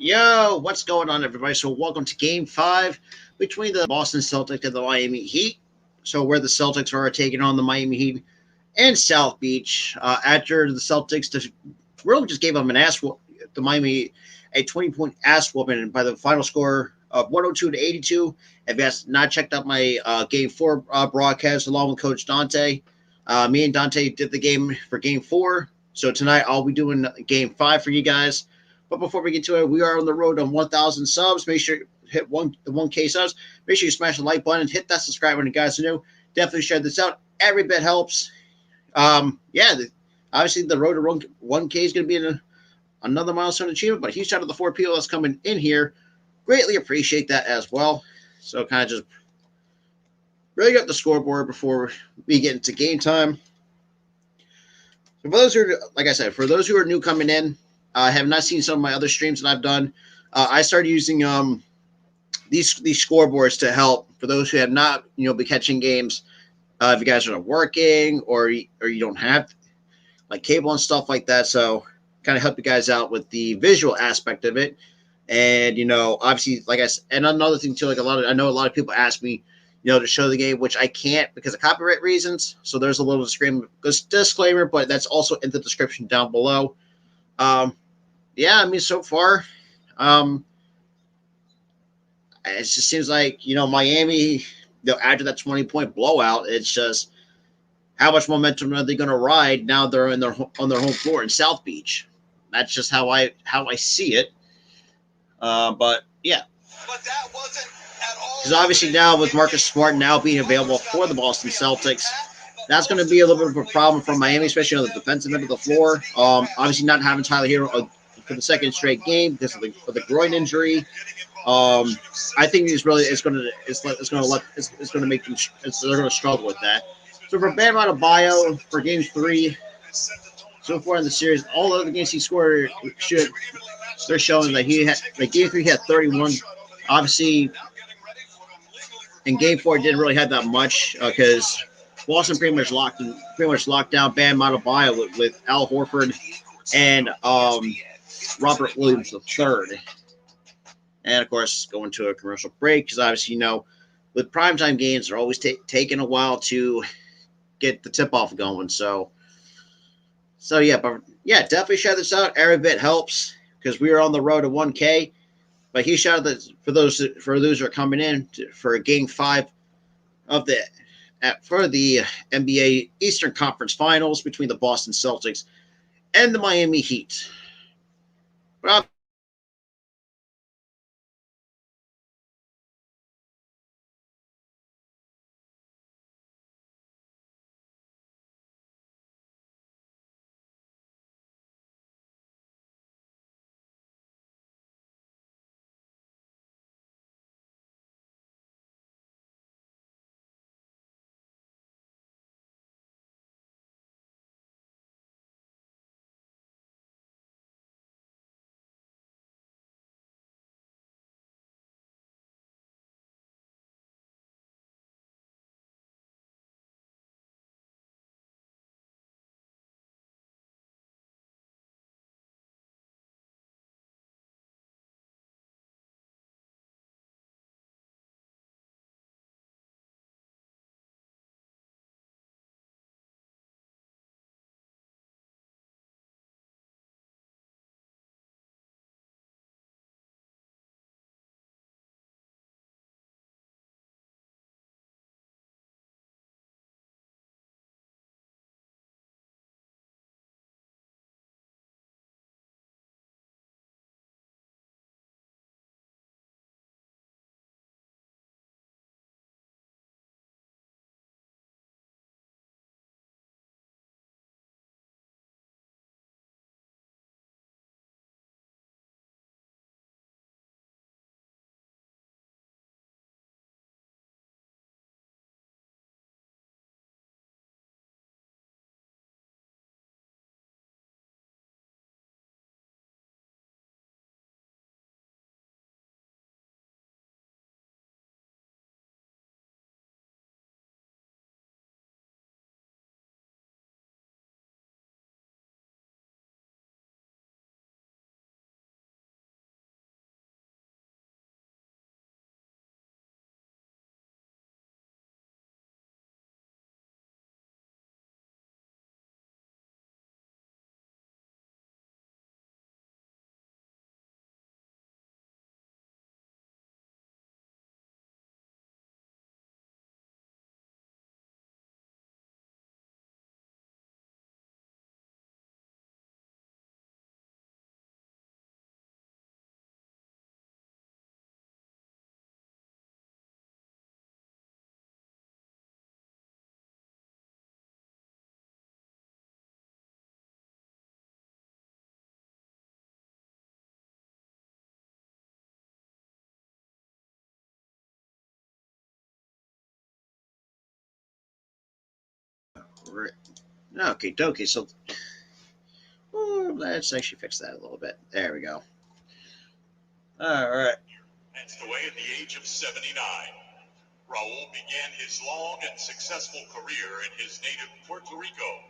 Yo, what's going on, everybody? So, welcome to Game 5 between the Boston Celtics and the Miami Heat. So, where the Celtics are taking on the Miami Heat in South Beach. After the Celtics really just gave them the Miami a 20-point ass whooping by the final score of 102 to 82. If you guys not checked out my Game 4 broadcast along with Coach Dante, me and Dante did the game for Game 4. So, tonight I'll be doing Game 5 for you guys. But before we get to it, we are on the road on 1,000 subs. Make sure you hit the 1K subs. Make sure you smash the like button, hit that subscribe button, guys. Are new. Definitely share this out. Every bit helps. Yeah, obviously the road to 1K is going to be another milestone achievement. But a huge shout out to the 4 people that's coming in here. Greatly appreciate that as well. So kind of just bring up the scoreboard before we get into game time. So for those who are, like I said, for those who are new coming in, have not seen some of my other streams that I've done, I started using these scoreboards to help for those who have not been catching games. If you guys are not working or you don't have like cable and stuff like that, so kind of help you guys out with the visual aspect of it. And obviously, like I said, and another thing too, like I know a lot of people ask me, to show the game, which I can't because of copyright reasons. So there's a little disclaimer, but that's also in the description down below. Yeah, I mean, so far, um, it just seems like Miami. After that 20-point blowout, it's just how much momentum are they going to ride now? They're on their home floor in South Beach. That's just how I see it. But yeah, But that wasn't at all. because obviously now with Marcus Smart now being available for the Boston Celtics, that's going to be a little bit of a problem for Miami, especially on the defensive end of the floor. Obviously not having Tyler Hero for the second straight game because of the groin injury. I think it's going to make them they're going to struggle with that. So for Bam Adebayo for Game 3, so far in the series, all the other games he scored they're showing that he had like Game 3 he had 31. Obviously, in Game 4 didn't really have that much because Boston pretty much locked down Bam Adebayo with Al Horford and Robert Williams III. And of course, going to a commercial break because obviously, with primetime games, they're always taking a while to get the tip off going. So yeah, but yeah, definitely share this out. Every bit helps because we are on the road to 1K. But he shouted that for those who are coming in for Game 5 of for the NBA Eastern Conference Finals between the Boston Celtics and the Miami Heat. But Right. Okay, dokie. So let's actually fix that a little bit. There we go. All right. Passed away at the age of 79. Raul began his long and successful career in his native Puerto Rico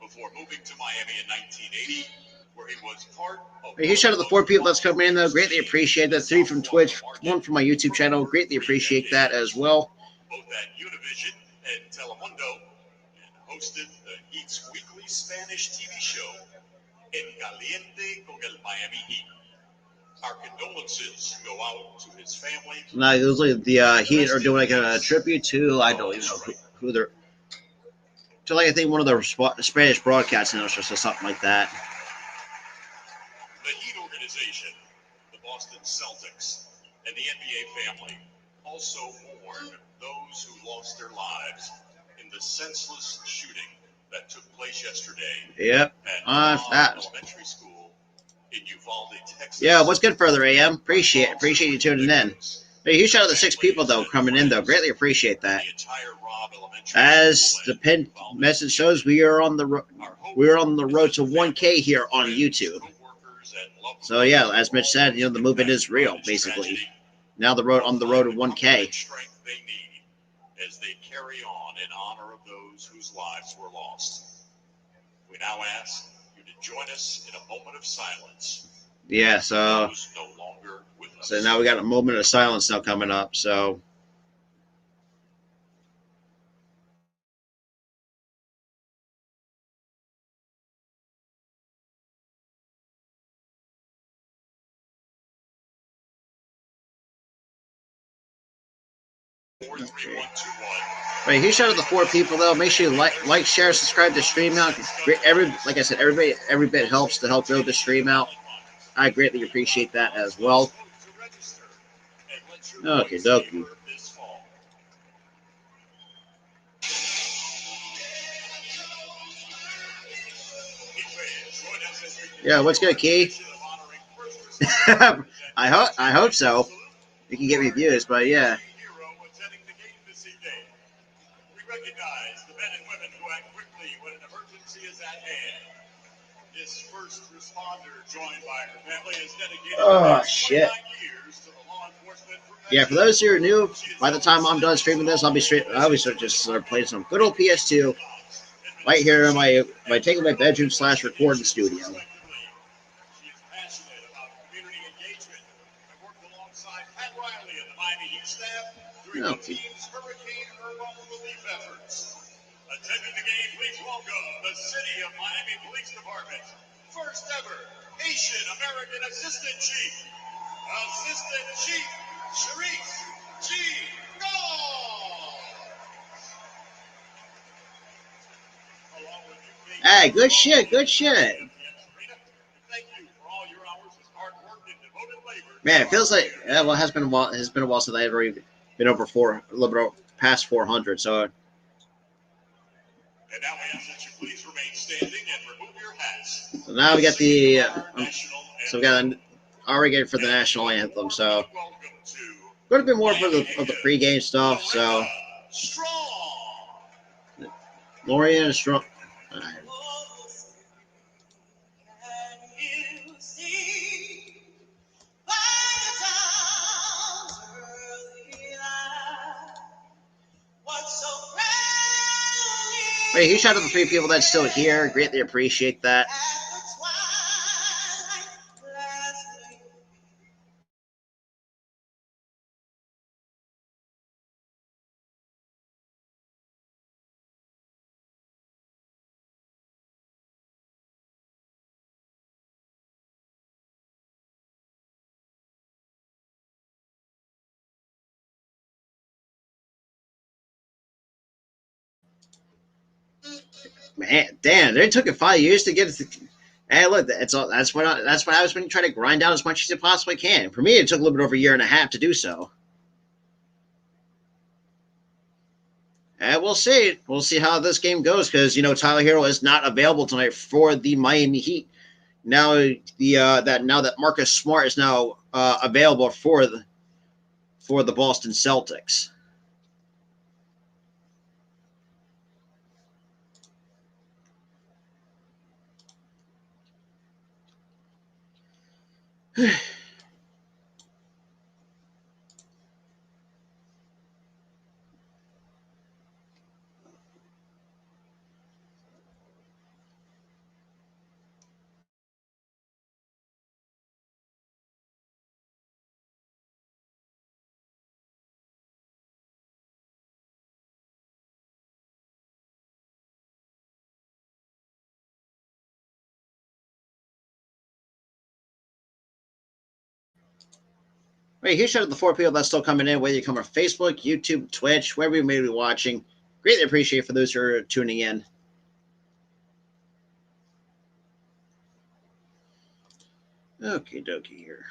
before moving to Miami in 1980, where he was part of. Hey, huge shout out to the 4 people that's coming in, though. Greatly appreciate that. 3 from Twitch, 1 from my YouTube channel. Greatly appreciate that as well. Both at Univision and Telemundo, and hosted the Heat's weekly Spanish TV show, En Caliente con el Miami Heat. Our condolences go out to his family. Now, usually the Heat are doing like a tribute to, I don't even know who they're, to like I think one of the Spanish broadcast announcers or something like that. The Heat organization, the Boston Celtics, and the NBA family also mourn those who lost their lives in the senseless shooting that took place yesterday Yep. at That. Elementary School in Uvalde, Texas. Yeah, what's good further, AM? Appreciate you tuning in. Hey, huge shout out to the 6 people though coming in though. Greatly appreciate that. As the pinned message shows, we are on the road to 1K here on YouTube. So yeah, as Mitch said, the movement is real, basically. Now on the road to 1K. As they carry on in honor of those whose lives were lost. We now ask you to join us in a moment of silence. Yeah, so no longer with us. So now we got a moment of silence now coming up. So right, huge shout out to the 4 people though. Make sure you like, share, subscribe to the stream out. Like I said, every bit helps to help build the stream out. I greatly appreciate that as well. Okay, dokie. Yeah, what's good, Key? I hope so. You can get me views, but yeah. We recognize the men and women who act quickly when an emergency is at hand. This first responder, joined by her family, is dedicated shit. 29 years to the law enforcement profession. Yeah, for those who are new, by the time I'm done streaming this, I'll be just start playing some good old PS2 right here in my taking my bedroom / recording studio. She is passionate about community engagement and worked alongside Pat Riley and the Miami Heat staff during the team's Hurricane Irma relief efforts. Attending the game, please welcome the City of Miami Police Department, first ever Asian American Assistant Chief, Assistant Chief Sharice G. Gall. Hey, good shit. Thank you for all your hours of hard work and devoted labor. Man, it feels like it has been a while. It's been a while since I've already been over a little bit past 400. So. And now we ask that you please remain standing and remove your hats. So now we got the already getting for the national anthem. So going to be more for the pregame stuff. So Lorian is strong. All right. Hey, huge shout out to the 3 people that's still here. Greatly appreciate that. Man, damn, it took it 5 years to get it. Hey, look, that's what I was when you try to grind out as much as you possibly can. For me, it took a little bit over a year and a half to do so. And we'll see. We'll see how this game goes because Tyler Hero is not available tonight for the Miami Heat. Now that Marcus Smart is now available for the Boston Celtics. Wait, huge shout out to the 4 people that's still coming in, whether you come on Facebook, YouTube, Twitch, wherever you may be watching. Greatly appreciate for those who are tuning in. Okie dokie here.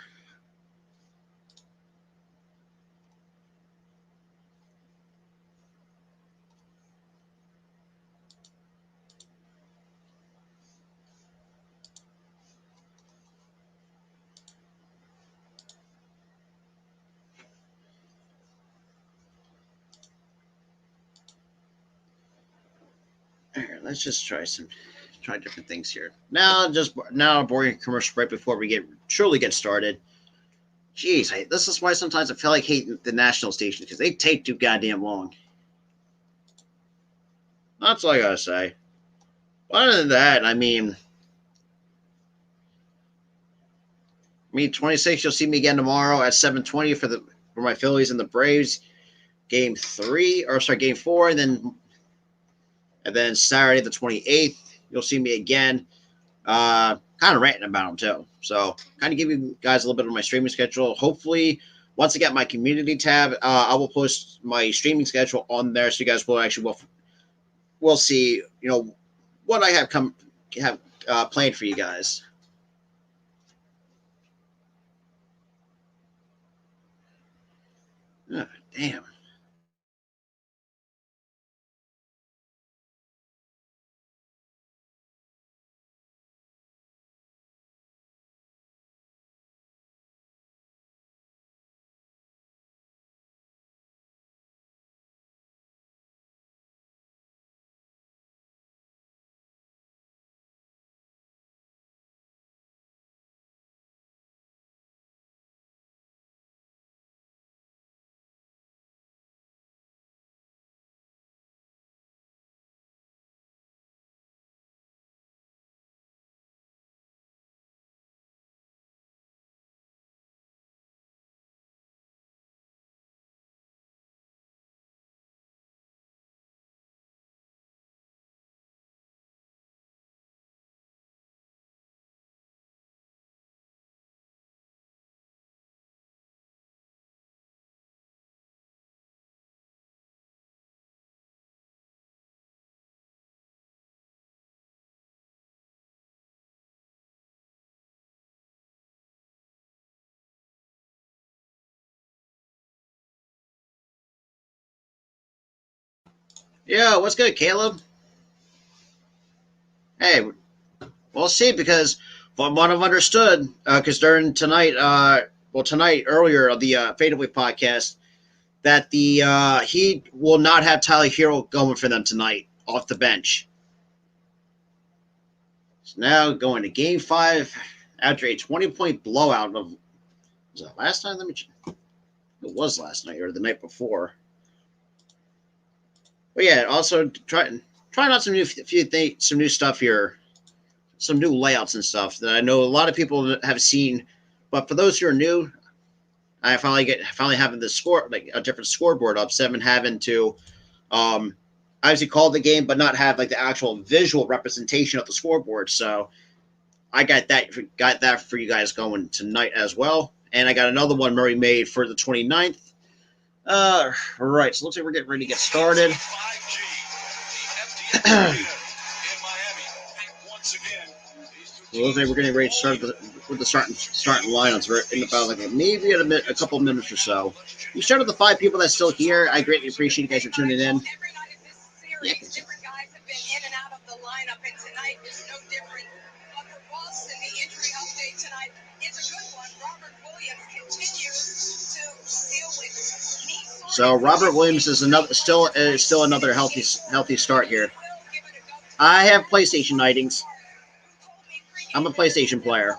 All right, let's just try different things here. Now a boring commercial right before we truly get started. Jeez, this is why sometimes I feel like hating the national stations because they take too goddamn long. That's all I gotta say. Other than that, I mean, 26. You'll see me again tomorrow at 7:20 for my Phillies and the Braves game 4, and then Saturday the 28th, you'll see me again. Kind of ranting about them too. So kind of give you guys a little bit of my streaming schedule. Hopefully, once I get my community tab, I will post my streaming schedule on there, so you guys will see what I have planned for you guys. Oh, damn. Yeah, what's good, Caleb? Hey, we'll see because from what I've understood, because during tonight earlier of the Fadeaway podcast, that the Heat will not have Tyler Hero going for them tonight off the bench. So now going to Game 5 after a 20-point blowout of was that last night? It was last night or the night before. But yeah, also trying out some new stuff here, some new layouts and stuff that I know a lot of people have seen. But for those who are new, I finally having the score like a different scoreboard up, 7 having to obviously call the game, but not have like the actual visual representation of the scoreboard. So I got that for you guys going tonight as well. And I got another one Murray made for the 29th. Right, so looks like we're getting ready to get started. Well, looks like we're getting ready to start with the starting lineups. We're in about maybe a couple minutes or so. You shout out the 5 people that's still here. I greatly appreciate you guys for tuning in. Yeah. Different guys have been in and out of the lineup, and tonight is no different. But for Boston, the injury update tonight is a good one. Robert Williams continues to deal with knee. So Robert Williams is still another healthy start here. I have PlayStation nightings. I'm a PlayStation player.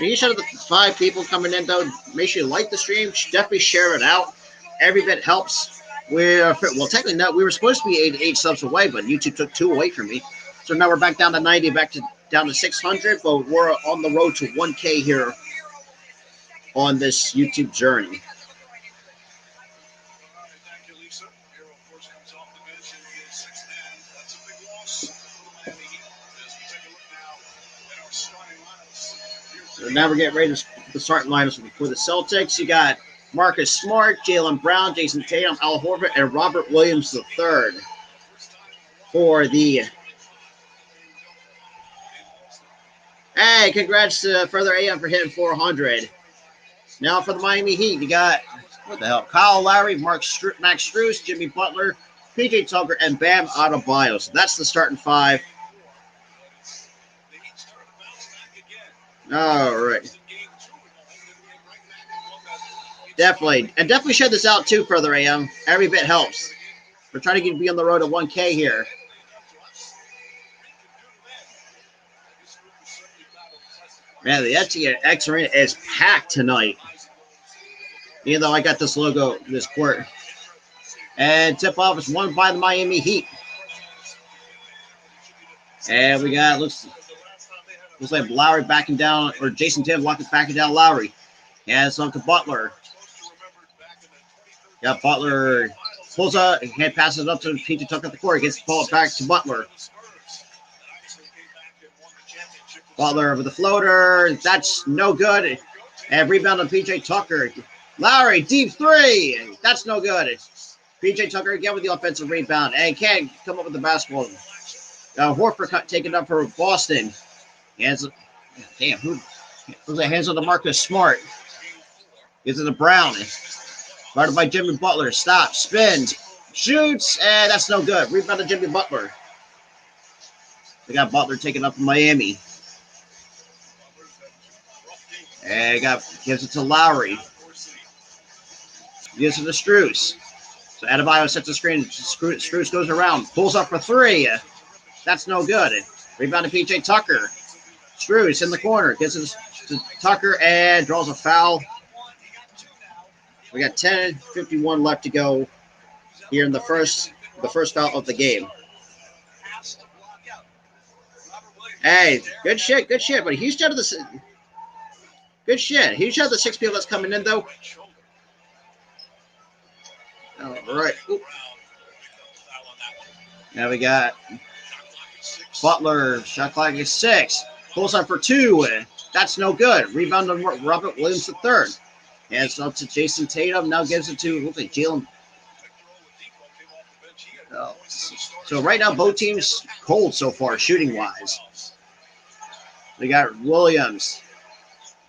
Each of the 5 people coming in, though, make sure you like the stream. Definitely share it out. Every bit helps. Well, technically, no, we were supposed to be 8 subs away, but YouTube took 2 away from me. So now we're back down to 90, down to 600, but we're on the road to 1K here on this YouTube journey. So now we're getting ready to the starting lineups for the Celtics. You got Marcus Smart, Jaylen Brown, Jason Tatum, Al Horford, and Robert Williams III for the. Hey, congrats to Further AM for hitting 400. Now for the Miami Heat, you got, what the hell, Kyle Lowry, Max Strus, Jimmy Butler, PJ Tucker, and Bam Adebayo. So that's the starting 5. All right. Definitely share this out too, Further AM. Every bit helps. We're trying to be on the road to 1K here. Man, the FTX Arena is packed tonight. Even though I got this logo, this court. And tip-off is won by the Miami Heat. And we got, looks like Lowry backing down, or Jason Tatum backing down Lowry. And it's on to Butler. Got Butler pulls up, hand passes it up to PJ Tucker at the court. Gets the ball back to Butler. Butler with the floater. That's no good. And rebound on PJ Tucker. Lowry, deep 3. That's no good. PJ Tucker again with the offensive rebound. And can't come up with the basketball. Horford taken up for Boston. Hands on the Marcus Smart. Gives it to Brown. Guarded by Jimmy Butler. Stops, spins, shoots, and that's no good. Rebound to Jimmy Butler. They got Butler taken up in Miami. And gives it to Lowry. Gives it to Strus. So Adebayo sets the screen. Strus goes around. Pulls up for 3. That's no good. Rebound to PJ Tucker. Strus in the corner. Gives it to Tucker and draws a foul. We got 10:51 left to go here in the first foul of the game. Hey, good shit. But he's out of the good shit. He's out of the 6 people that's coming in though. All right. Ooh. Now we got Butler. Shot clock is 6. Pulls up for 2. That's no good. Rebound to Robert Williams III. And it's up to Jason Tatum. Now gives it to Jaylen. So right now, both teams cold so far, shooting wise. We got Williams.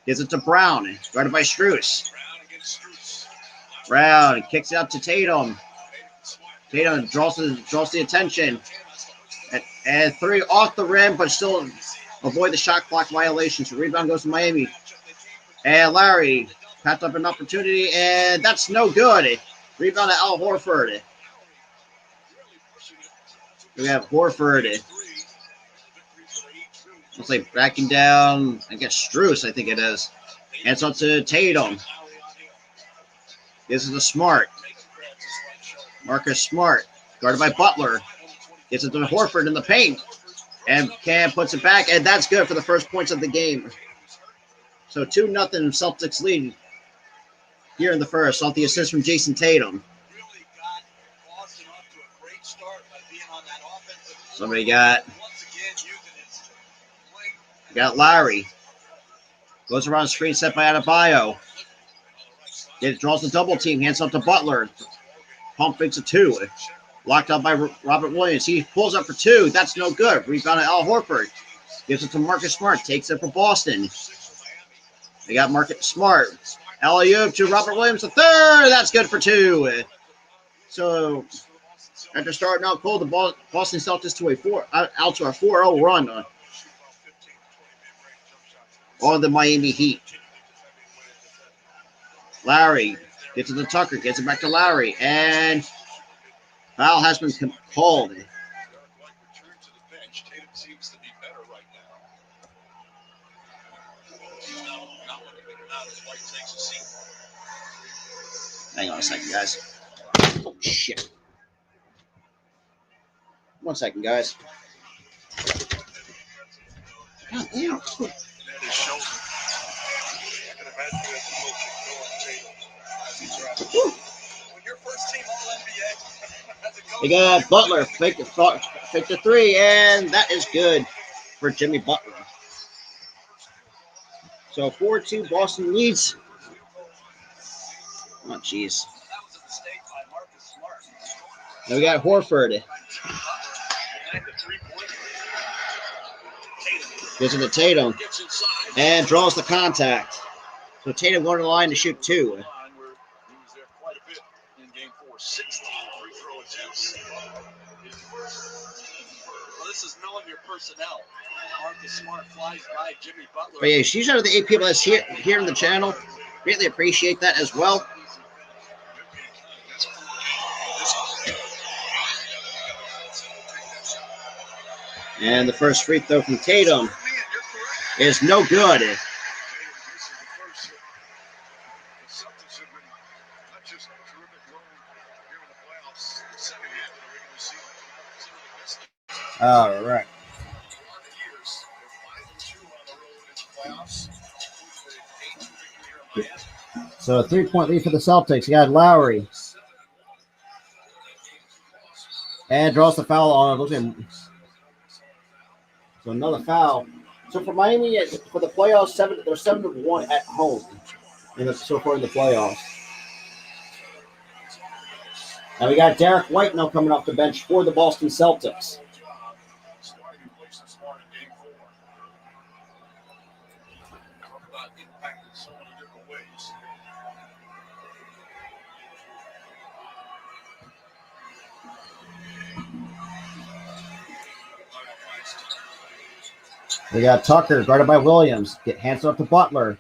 Gives it to Brown. Guarded by Strus. Brown kicks it out to Tatum. Tatum draws the attention. And 3 off the rim, but still avoid the shot clock violation. So rebound goes to Miami. And Larry passed up an opportunity, and that's no good. Rebound to Al Horford. We have Horford. Looks like backing down, I guess Strus, I think it is. And it's up to Tatum. This is a Smart. Marcus Smart, guarded by Butler. Gets it to Horford in the paint. And Cam puts it back, and that's good for the first points of the game. So 2-0 Celtics lead here in the first off the assist from Jason Tatum. Somebody got Lowry. Goes around the screen set by Adebayo. It draws the double team. Hands up to Butler. Pump fakes a 2. Locked up by Robert Williams. He pulls up for 2. That's no good. Rebound to Al Horford. Gives it to Marcus Smart. Takes it for Boston. They got Marcus Smart. Alley-oop to Robert Williams III. That's good for 2. So after starting out cold, the Boston Celtics to a 4-0 run on the Miami Heat. Lowry gets it to Tucker, gets it back to Lowry, and foul has been called. Hang on a second, guys. Oh, shit. 1 second, guys. God damn. We got Butler, fake the three, and that is good for Jimmy Butler. So 4-2, Boston leads. Oh, jeez. Now we got Horford. Gives it to Tatum. And draws the contact. So Tatum going to the line to shoot 2. This is knowing your personnel. Marcus Smart flies by Jimmy Butler. But yeah, she's out of the 8 people that's here in the channel. Greatly appreciate that as well. And the first free throw from Tatum is no good. All right. So a 3-point lead for the Celtics. You got Lowry. And draws the foul on it. So another foul. So for Miami, for the playoffs, they're 7-1 at home. So far in the playoffs. Now we got Derek White now coming off the bench for the Boston Celtics. We got Tucker guarded by Williams. Hands up to Butler.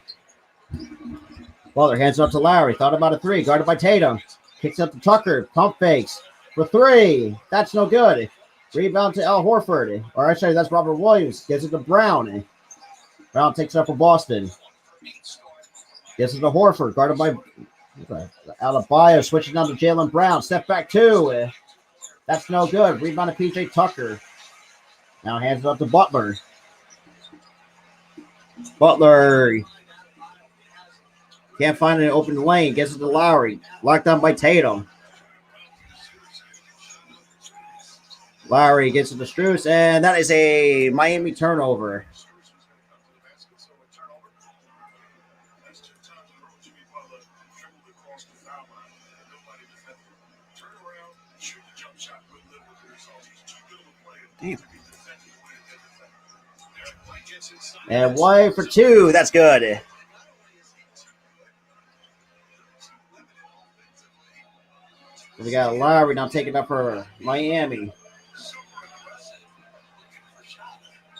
Butler hands up to Lowry. Thought about a 3. Guarded by Tatum. Kicks up to Tucker. Pump fakes for 3. That's no good. Rebound to Al Horford. Or actually, that's Robert Williams. Gives it to Brown. Brown takes it up for Boston. Gives it to Horford. Guarded by Adebayo. Switching down to Jaylen Brown. Step back 2. That's no good. Rebound to PJ Tucker. Now hands it up to Butler. Butler can't find an open lane. Gets it to Lowry. Locked down by Tatum. Lowry gets it to Strus, and that is a Miami turnover. Damn. And White for 2. That's good. We got Lowry now taking up for Miami.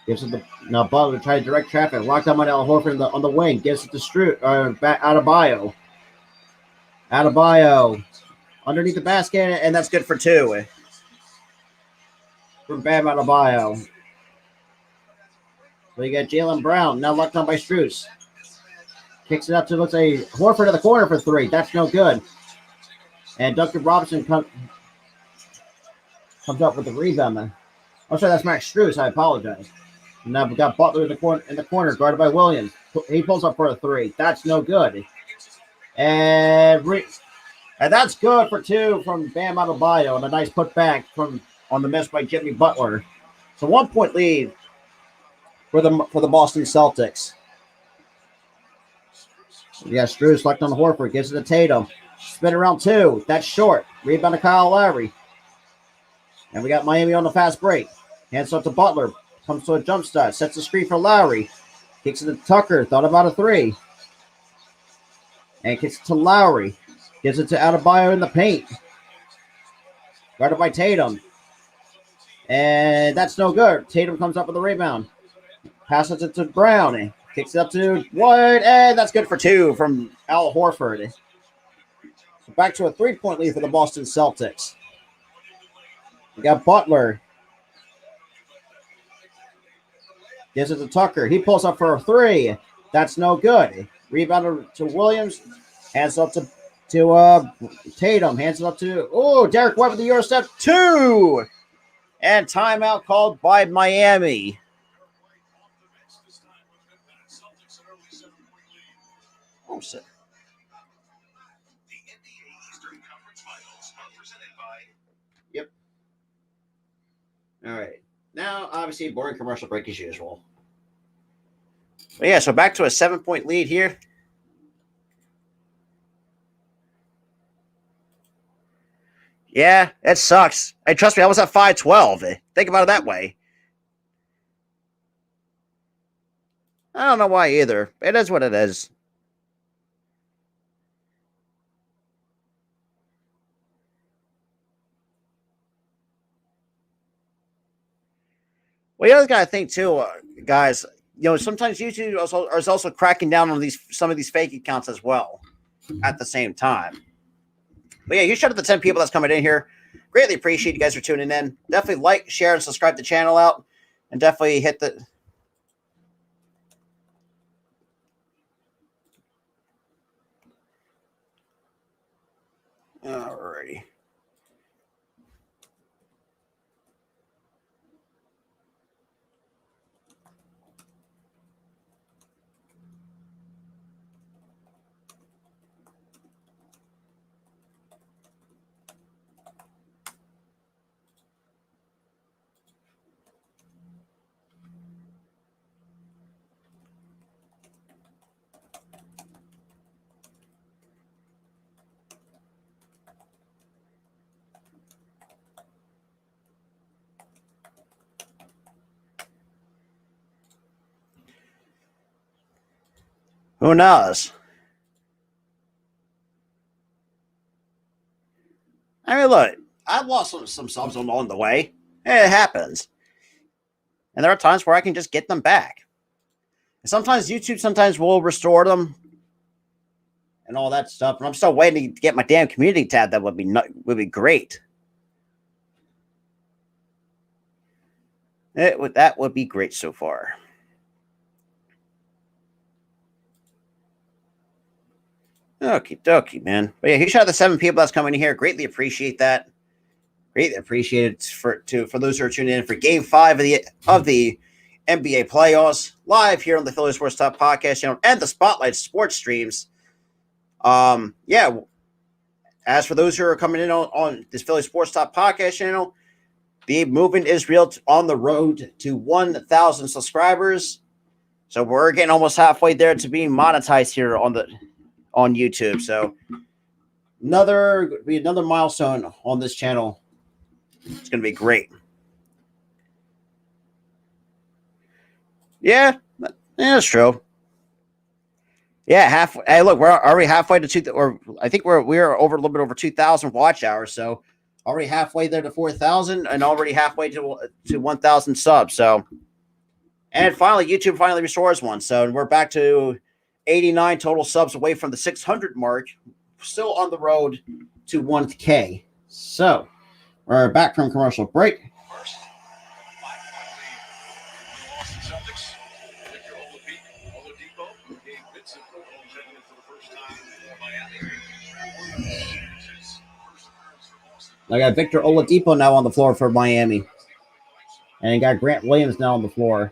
Gives it now Butler trying to direct traffic. Locked up on Al Horford on the wing. Gives it to back Adebayo. Adebayo underneath the basket, and that's good for 2. From Bam Adebayo. So you got Jaylen Brown now locked on by Strus. Kicks it up to, let's say, Horford in the corner for 3. That's no good. And Duncan Robinson comes up with the rebound. I'm sorry, that's Max Strus. I apologize. And now we've got Butler in the corner, guarded by Williams. He pulls up for a 3. That's no good. And that's good for 2 from Bam Adebayo, and a nice putback on the miss by Jimmy Butler. So 1-point lead for the Boston Celtics. Yeah, Strus locked on Horford. Gives it to Tatum. Spin around 2. That's short. Rebound to Kyle Lowry. And we got Miami on the fast break. Hands up to Butler. Comes to a jump shot. Sets the screen for Lowry. Kicks it to Tucker. Thought about a 3. And kicks it to Lowry. Gives it to Adebayo in the paint. Guarded by Tatum. And that's no good. Tatum comes up with the rebound. Passes it to Brown. Kicks it up to White. And that's good for 2 from Al Horford. So back to a 3-point lead for the Boston Celtics. We got Butler. Gives it to Tucker. He pulls up for a 3. That's no good. Rebound to Williams. Hands up to Tatum. Hands it up to Derek White with the Euro step 2. And timeout called by Miami. Oh, shit. Yep. All right. Now, obviously, boring commercial break as usual. But yeah, so back to a 7-point lead here. Yeah, it sucks. Hey, trust me, I was at 5-12. Think about it that way. I don't know why either. It is what it is. Well, you always got to think too, guys. Sometimes YouTube is also cracking down on some of these fake accounts as well at the same time. But yeah, you shout out the 10 people that's coming in here. Greatly appreciate you guys for tuning in. Definitely like, share, and subscribe the channel out. And definitely hit the... Alrighty. Who knows? I mean, look, I've lost some subs along the way. It happens. And there are times where I can just get them back. And sometimes YouTube will restore them and all that stuff. And I'm still waiting to get my damn community tab. That would be great. That would be great so far. Okie dokie, man. But yeah, huge shout out to the 7 people that's coming in here. Greatly appreciate that. Greatly appreciate it for those who are tuning in for Game 5 of the NBA playoffs live here on the Philly Sports Talk podcast channel and the Spotlight Sports streams. Yeah. As for those who are coming in on this Philly Sports Talk podcast channel, the movement is real on the road to 1,000 subscribers. So we're getting almost halfway there to being monetized here on YouTube. So another milestone on this channel. It's going to be great. Yeah, that's true. Yeah, halfway. Hey, look, we're already halfway to 2, or I think we're over a little bit over 2,000 watch hours. So already halfway there to 4,000, and already halfway to 1,000 subs. So, and finally, YouTube finally restores one. So we're back to 89 total subs away from the 600 mark. Still on the road to 1K. So we're back from commercial break. First, 5-point lead. The Boston Celtics. Victor Oladipo gave Vincent for the first time for Miami. I got Victor Oladipo now on the floor for Miami. And I got Grant Williams now on the floor.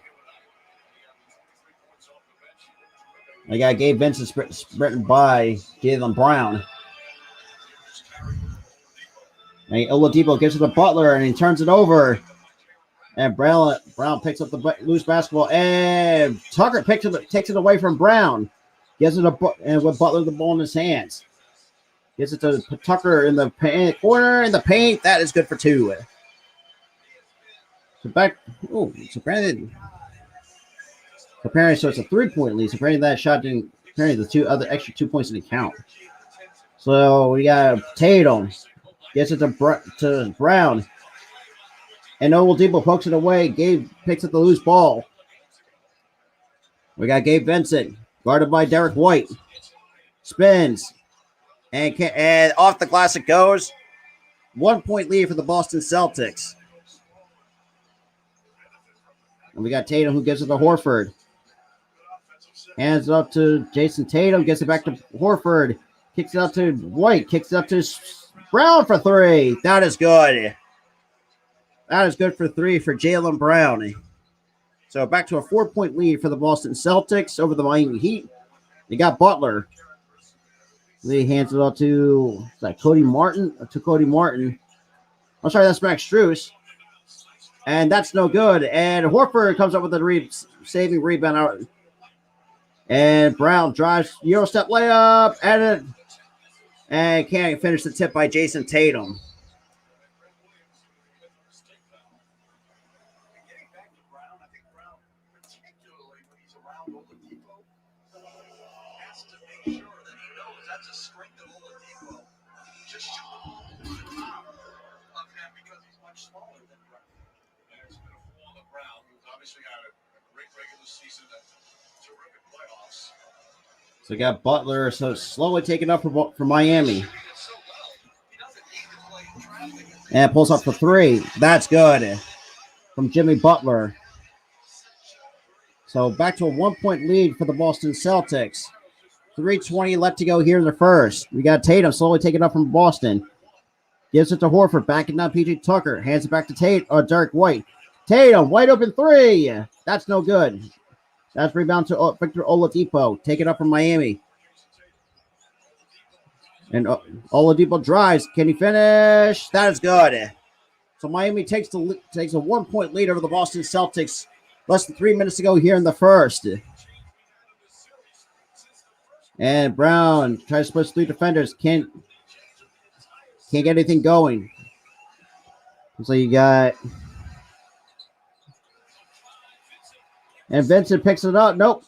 I got Gabe Vincent sprinting by Jaylen Brown. And Oladipo gives it to Butler, and he turns it over. And Brown picks up the loose basketball, and Tucker takes it away from Brown. Gives it and with Butler the ball in his hands. Gives it to Tucker in the corner in the paint. That is good for 2. So back. Oh, so Brandon. Apparently, so it's a 3-point lead. So apparently that shot didn't. Apparently the extra 2 points didn't count. So we got Tatum gets it to Brown, and Oladipo pokes it away. Gabe picks up the loose ball. We got Gabe Vincent guarded by Derek White. Spins and off the glass it goes. 1-point lead for the Boston Celtics. And we got Tatum who gives it to Horford. Hands it up to Jason Tatum. Gets it back to Horford. Kicks it up to White. Kicks it up to Brown for three. That is good. That is good for three for Jaylen Brown. So back to a 4-point lead for the Boston Celtics over the Miami Heat. They got Butler. He hands it off to Cody Martin. I'm sorry, that's Max Strus. And that's no good. And Horford comes up with a saving rebound out. And Brown drives Euro step layup and can't finish the tip by Jason Tatum. So we got Butler, so slowly taking up for Miami. And pulls up for three. That's good from Jimmy Butler. So back to a 1-point lead for the Boston Celtics. 3:20 left to go here in the first. We got Tatum slowly taking up from Boston. Gives it to Horford, backing down PJ Tucker. Hands it back to Derek White. Tatum, wide open three. That's no good. That's rebound to Victor Oladipo. Take it up from Miami. And Oladipo drives. Can he finish? That is good. So Miami takes a 1-point lead over the Boston Celtics. Less than 3 minutes to go here in the first. And Brown tries to push three defenders. Can't get anything going. So you got... And Vincent picks it up. Nope.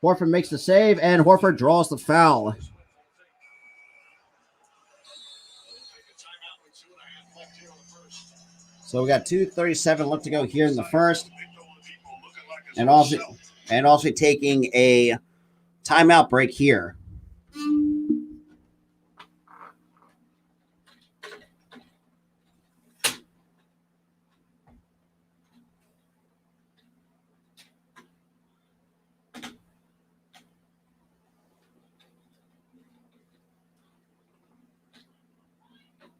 Horford makes the save, and Horford draws the foul. So we got 2:37 left to go here in the first. And also taking a timeout break here.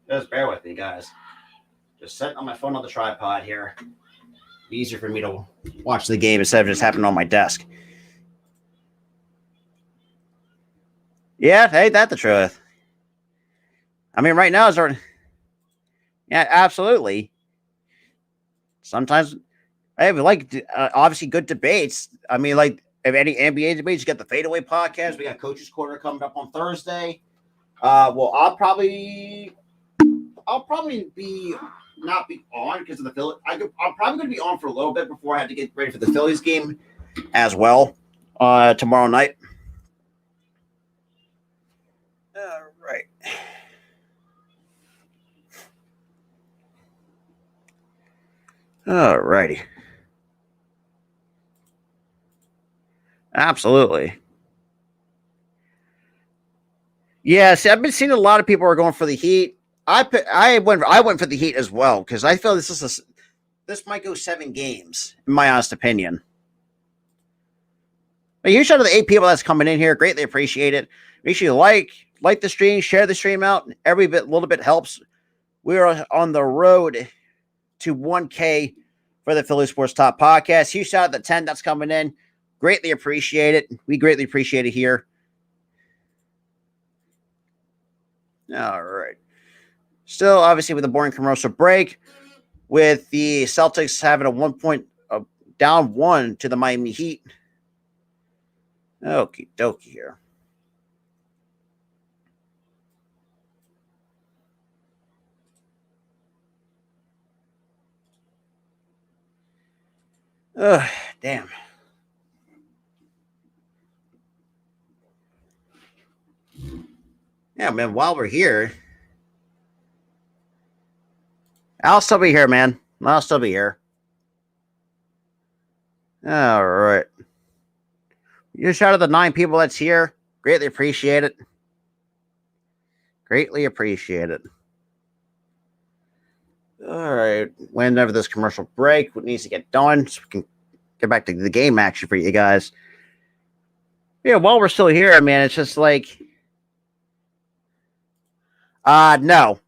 Just bear with me, guys. Just setting on my phone on the tripod here. Be easier for me to watch the game instead of just having it on my desk. Yeah, ain't that the truth? I mean, right now is our... Yeah, absolutely. Sometimes, hey, we like obviously good debates. I mean, like if any NBA debates, you got the Fadeaway podcast. We got Coach's Corner coming up on Thursday. Well, I'll probably not be on because of the Phillies. I'm probably going to be on for a little bit before I have to get ready for the Phillies game as well tomorrow night. All right. All righty. Absolutely. Yeah, see, I've been seeing a lot of people are going for the Heat. I went for the Heat as well because I feel this might go 7 games in my honest opinion. But huge shout out to the 8 people that's coming in here. Greatly appreciate it. Make sure you like the stream, share the stream out. Every little bit helps. We are on the road to 1K for the Philly Sports Top Podcast. Huge shout out to the 10 that's coming in. Greatly appreciate it. We greatly appreciate it here. All right. Still, obviously, with a boring commercial break, with the Celtics having a 1-point down 1 to the Miami Heat. Okie dokie here. Ugh, damn. Yeah, man, while we're here, I'll still be here, man. I'll still be here. All right. You shout out the 9 people that's here. Greatly appreciate it. Greatly appreciate it. All right. Whenever this commercial break needs to get done, so we can get back to the game action for you guys. Yeah, while we're still here, man, it's just like, no.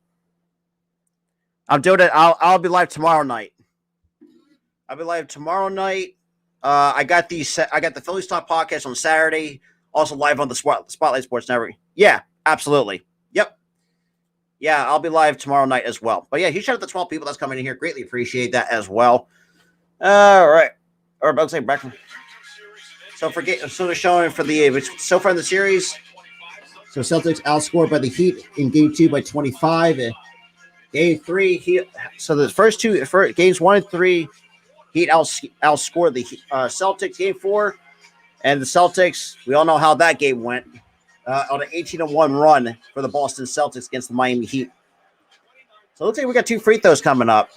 I'm doing it. I'll be live tomorrow night. I'll be live tomorrow night. I got the Philly Stock podcast on Saturday. Also live on the Spotlight Sports Network. Yeah, absolutely. Yep. Yeah, I'll be live tomorrow night as well. But yeah, huge shout out to the 12 people that's coming in here. Greatly appreciate that as well. All right. Or about to say back. So they're showing for the so far in the series. So Celtics outscored by the Heat in Game 2 by 25. Game 3, so the first games 1 and 3, Heat outscored the Celtics. Game 4, and the Celtics, we all know how that game went. On an 18-1 run for the Boston Celtics against the Miami Heat. So it looks like we got 2 free throws coming up.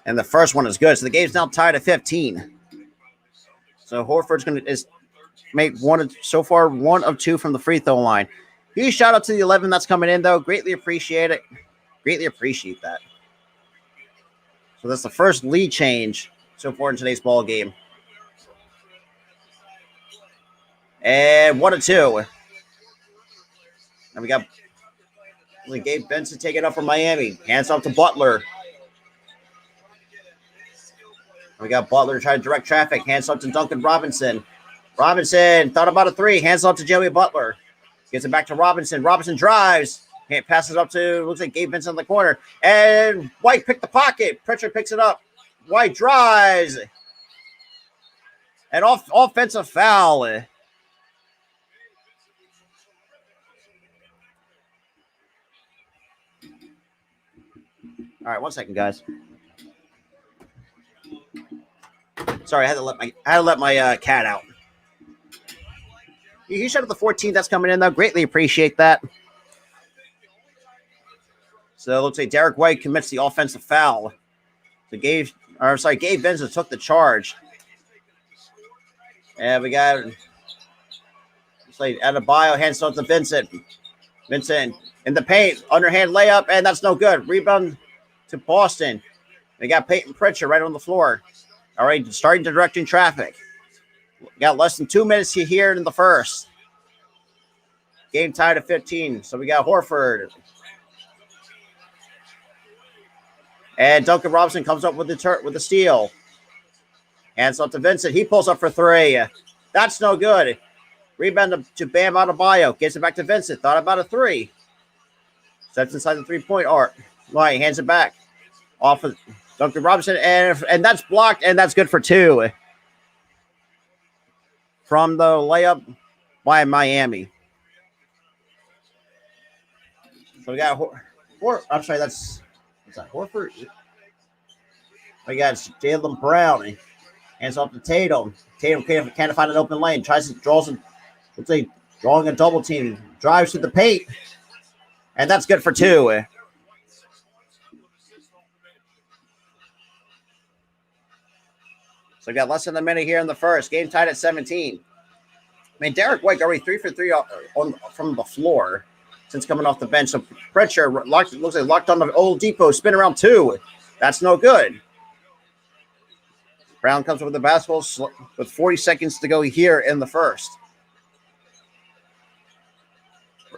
And the first one is good. So the game's now tied at 15. So Horford's going to make one of 2 from the free throw line. Huge shout out to the 11 that's coming in, though. Greatly appreciate it. Greatly appreciate that. So that's the first lead change so far in today's ball game. And 1 and 2. And we got Gabe Benson taking up from Miami. Hands off to Butler. We got Butler trying to direct traffic. Hands off to Duncan Robinson. Robinson thought about a 3. Hands off to Joey Butler. Gets it back to Robinson. Robinson drives. Passes up to, looks like Gabe Benson in the corner. And White picked the pocket. Pritchard picks it up. White drives. An offensive foul. All right, 1 second, guys. Sorry, I had to let my cat out. You shut up the 14 that's coming in, though. Greatly appreciate that. So it looks like Derek White commits the offensive foul. So Gabe Benson took the charge. And we got Adebayo hands off to Vincent. Vincent in the paint, underhand layup, and that's no good. Rebound to Boston. We got Peyton Pritchard right on the floor. All right, starting to directing traffic. We got less than 2 minutes here in the first. Game tied at 15. So we got Horford. And Duncan Robinson comes up with the steal. Hands up to Vincent. He pulls up for 3. That's no good. Rebound to Bam Adebayo. Gets it back to Vincent. Thought about a 3. Steps inside the 3-point arc. Right, hands it back. Off of Duncan Robinson. And that's blocked. And that's good for 2. From the layup by Miami. So we got I'm sorry, what's that? Horford. We got Jaylen Brown. Hands off to Tatum. Tatum can't find an open lane. Drawing a double team. Drives to the paint. And that's good for 2. So we got less than a minute here in the first. Game tied at 17. I mean, Derek White already 3 for 3 from the floor since coming off the bench. So Pritchard looks like locked on the old depot. Spin around 2. That's no good. Brown comes with the basketball with 40 seconds to go here in the first.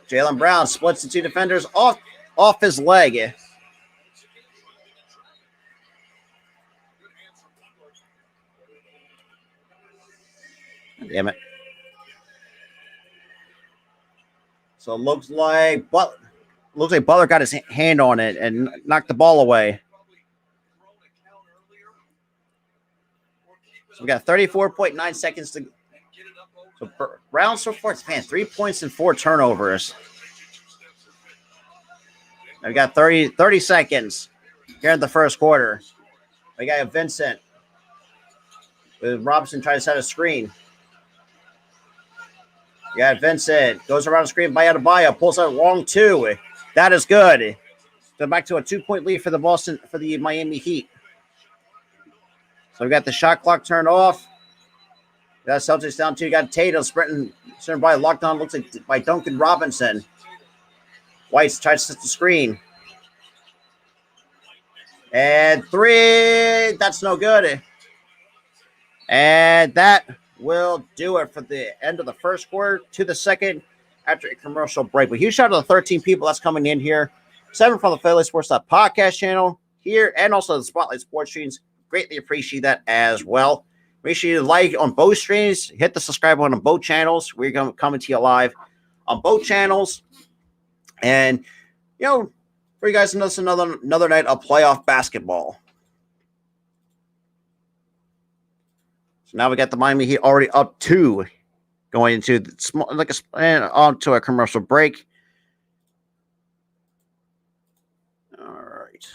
Jaylen Brown splits the 2 defenders off his leg. Damn it. So it looks like Butler got his hand on it and knocked the ball away. So we got 34.9 seconds to. So Brown so far, 3 points and 4 turnovers. We got 30 seconds here in the first quarter. We got Vincent with Robinson trying to set a screen. We got Vincent goes around the screen by Adebayo, pulls out long 2. That is good. So back to a 2-point lead for the Miami Heat. So we got the shot clock turned off. We got Celtics down 2. We got Tatum sprinting by locked on. Looks like by Duncan Robinson. White tries to set the screen. And 3. That's no good. And that will do it for the end of the first quarter to the second after a commercial break. But huge shout out to the 13 people that's coming in here. 7 from the Philly Sports podcast channel here, and also the Spotlight Sports streams. Greatly appreciate that as well. Make sure you like on both streams. Hit the subscribe button on both channels. We're coming to you live on both channels. And, for you guys to notice another night of playoff basketball. So now we got the Miami Heat already up 2, going into onto a commercial break. All right.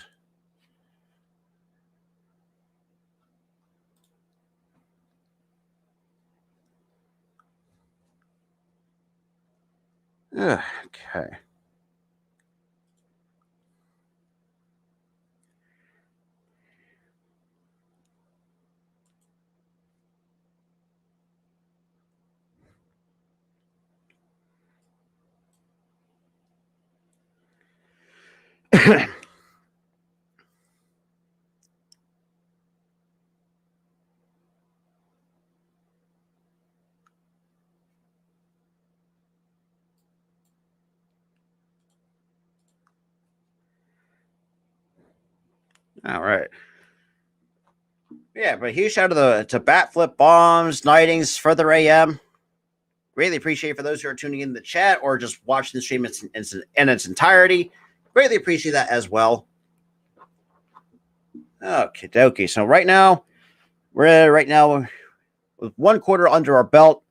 Okay. All right. Yeah, but huge shout out to Bat Flip Bombs, Nightings, Further AM. Greatly appreciate for those who are tuning in the chat or just watching the stream in its entirety. Greatly appreciate that as well. Okay, dokie. So right now, we're with 1 quarter under our belt,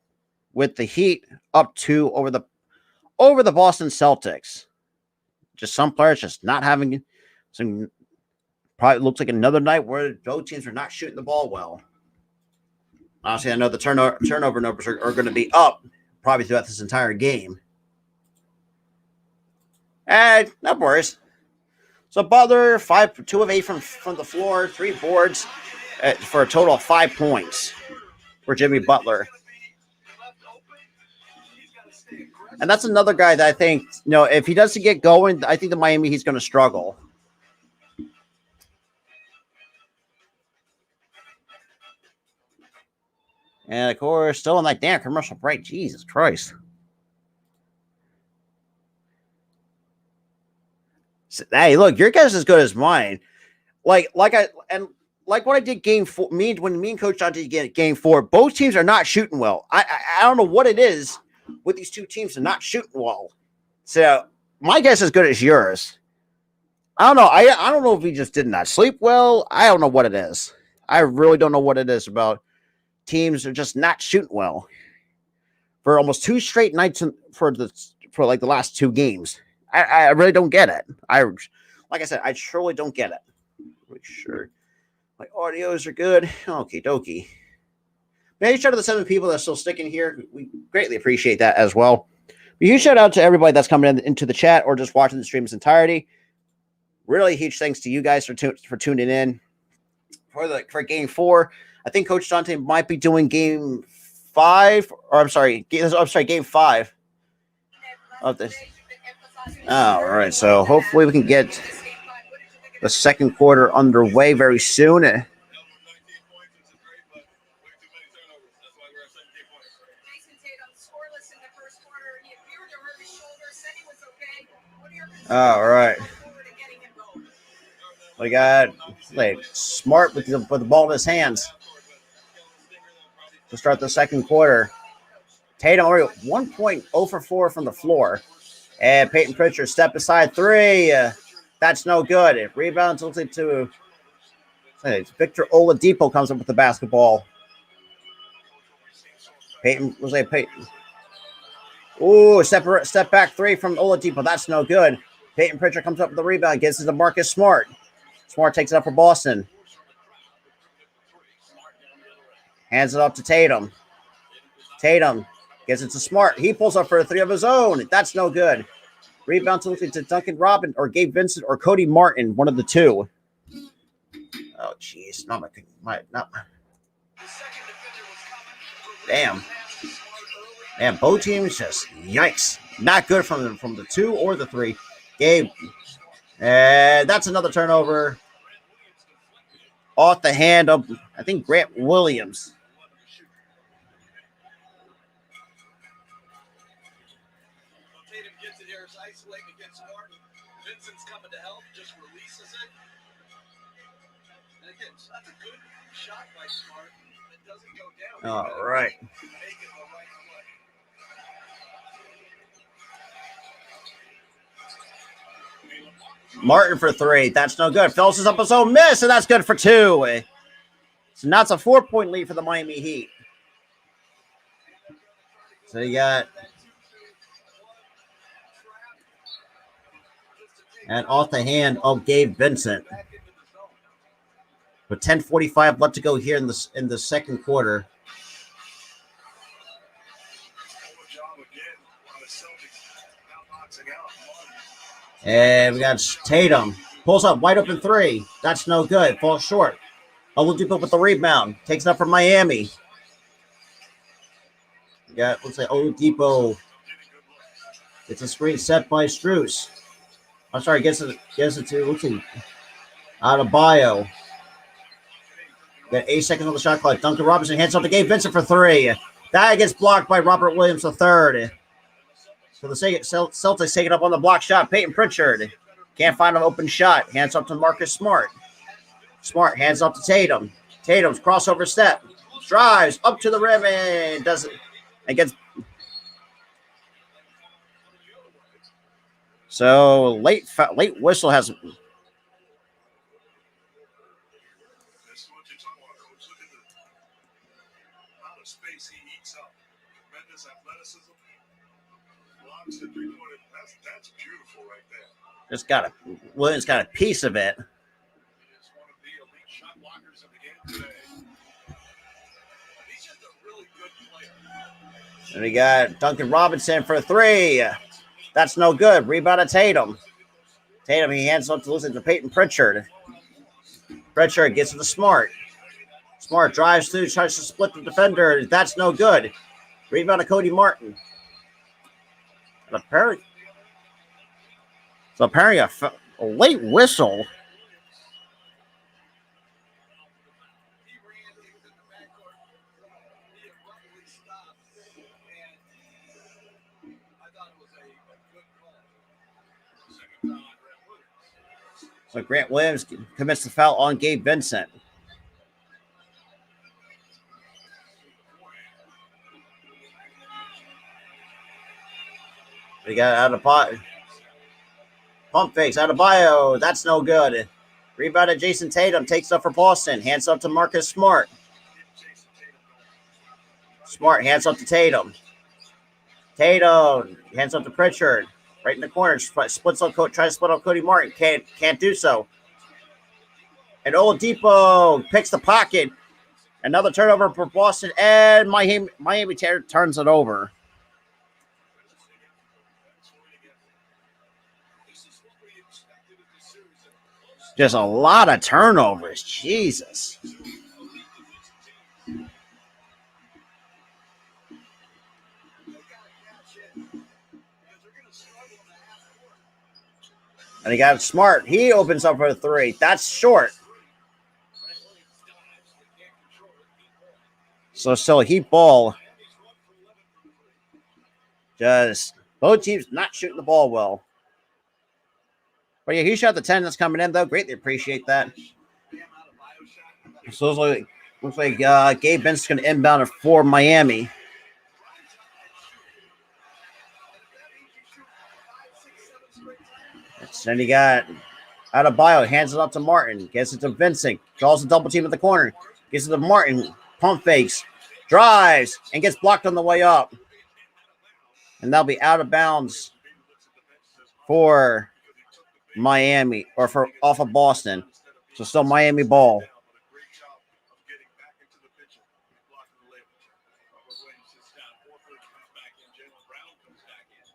with the Heat up 2 over the Boston Celtics. Just some players just not having some. Probably looks like another night where both teams are not shooting the ball well. Honestly, I know the turnover numbers are going to be up probably throughout this entire game. And no worries. So Butler, 2 of 8 from the floor, 3 boards for a total of 5 points for Jimmy Butler. And that's another guy that I think, if he doesn't get going, I think the Miami Heat's going to struggle. And of course, still in that damn commercial break. Jesus Christ. Hey, look, your guess is as good as mine. Like what I did game 4. When me and Coach John did game 4, both teams are not shooting well. I don't know what it is with these two teams are not shooting well. So my guess is as good as yours. I don't know. I don't know if we just did not sleep well. I don't know what it is. I really don't know what it is about teams are just not shooting well for almost 2 straight nights for like the last 2 games. I really don't get it. Like I said, I surely don't get it. Make sure my audios are good. Okie dokie. Maybe shout out to the 7 people that are still sticking here. We greatly appreciate that as well. A huge shout out to everybody that's coming into the chat or just watching the stream's entirety. Really huge thanks to you guys for tuning in for game 4. I think Coach Dante might be doing game 5, or I'm sorry, game 5 of this. All right, so hopefully we can get the second quarter underway very soon. All right. We got Smart with the ball in his hands to start the second quarter. Tatum already 1.0 for 4 from the floor. And Peyton Pritchard step aside 3. That's no good. It rebounds to Victor Oladipo comes up with the basketball. Peyton. Ooh, step back 3 from Oladipo. That's no good. Peyton Pritchard comes up with the rebound, gets it to Marcus Smart. Smart takes it up for Boston. Hands it up to Tatum. Tatum gets it to Smart. He pulls up for a 3 of his own. That's no good. Rebound to Duncan Robinson or Gabe Vincent or Cody Martin, one of the 2. Oh, jeez. Damn. Man, both teams just yikes. Not good from the 2 or the 3. Gabe. And that's another turnover off the hand of, I think, Grant Williams. Tatum gets it here, isolating against Martin. Vincent's coming to help, just releases it. And again, that's a good shot by Smart. It doesn't go down. All right. Make it the right play. Martin for 3. That's no good. Phillips is up his own miss, and that's good for 2. So now it's a 4-point lead for the Miami Heat. So you got, and off the hand of Gabe Vincent. With 10:45 left to go here in the second quarter. And we got Tatum. Pulls up, wide open 3. That's no good. Falls short. Oladipo with the rebound. Takes it up from Miami. We got, looks like Oladipo. It's a screen set by Strus. I'm sorry, gets it to, looks like, Adebayo. Got 8 seconds on the shot clock. Duncan Robinson hands off to Gabe Vincent for 3. That gets blocked by Robert Williams III. So the Celtics take it up on the block shot. Peyton Pritchard can't find an open shot. Hands up to Marcus Smart. Smart hands up to Tatum. Tatum's crossover step. Drives up to the rim and does it. And gets. So late whistle has. That's beautiful right there. Williams got a piece of it. He is one of the elite shot blockers of the game today. He's just a really good player. And we got Duncan Robinson for 3. That's no good. Rebound to Tatum. Tatum, he hands up to Peyton Pritchard. Pritchard gets to the Smart. Smart drives through, tries to split the defender. That's no good. Rebound to Cody Martin. And apparently a late whistle. He ran into the backcourt. He abruptly stopped. And I thought it was a good call. Second foul on Grant Williams. So Grant Williams commits the foul on Gabe Vincent. We got out of pot. Pump fakes out of bio. That's no good. Rebound to Jason Tatum. Takes up for Boston. Hands up to Marcus Smart. Smart hands up to Tatum. Tatum hands up to Pritchard. Right in the corner. Splits on tries to split on Cody Martin. Can't do so. And Oladipo picks the pocket. Another turnover for Boston. And Miami turns it over. Just a lot of turnovers. Jesus. And he got Smart. He opens up for a 3. That's short. So still a Heat ball. Just both teams not shooting the ball well. But yeah, he shot the 10 that's coming in, though. Greatly appreciate that. So it looks like Gabe Vincent's going to inbound it for Miami. Then he got Adebayo, hands it up to Martin. Gets it to Vincent. Draws a double team at the corner. Gets it to Martin. Pump fakes. Drives. And gets blocked on the way up. And that'll be out of bounds for Miami, or for off of Boston. So still Miami ball.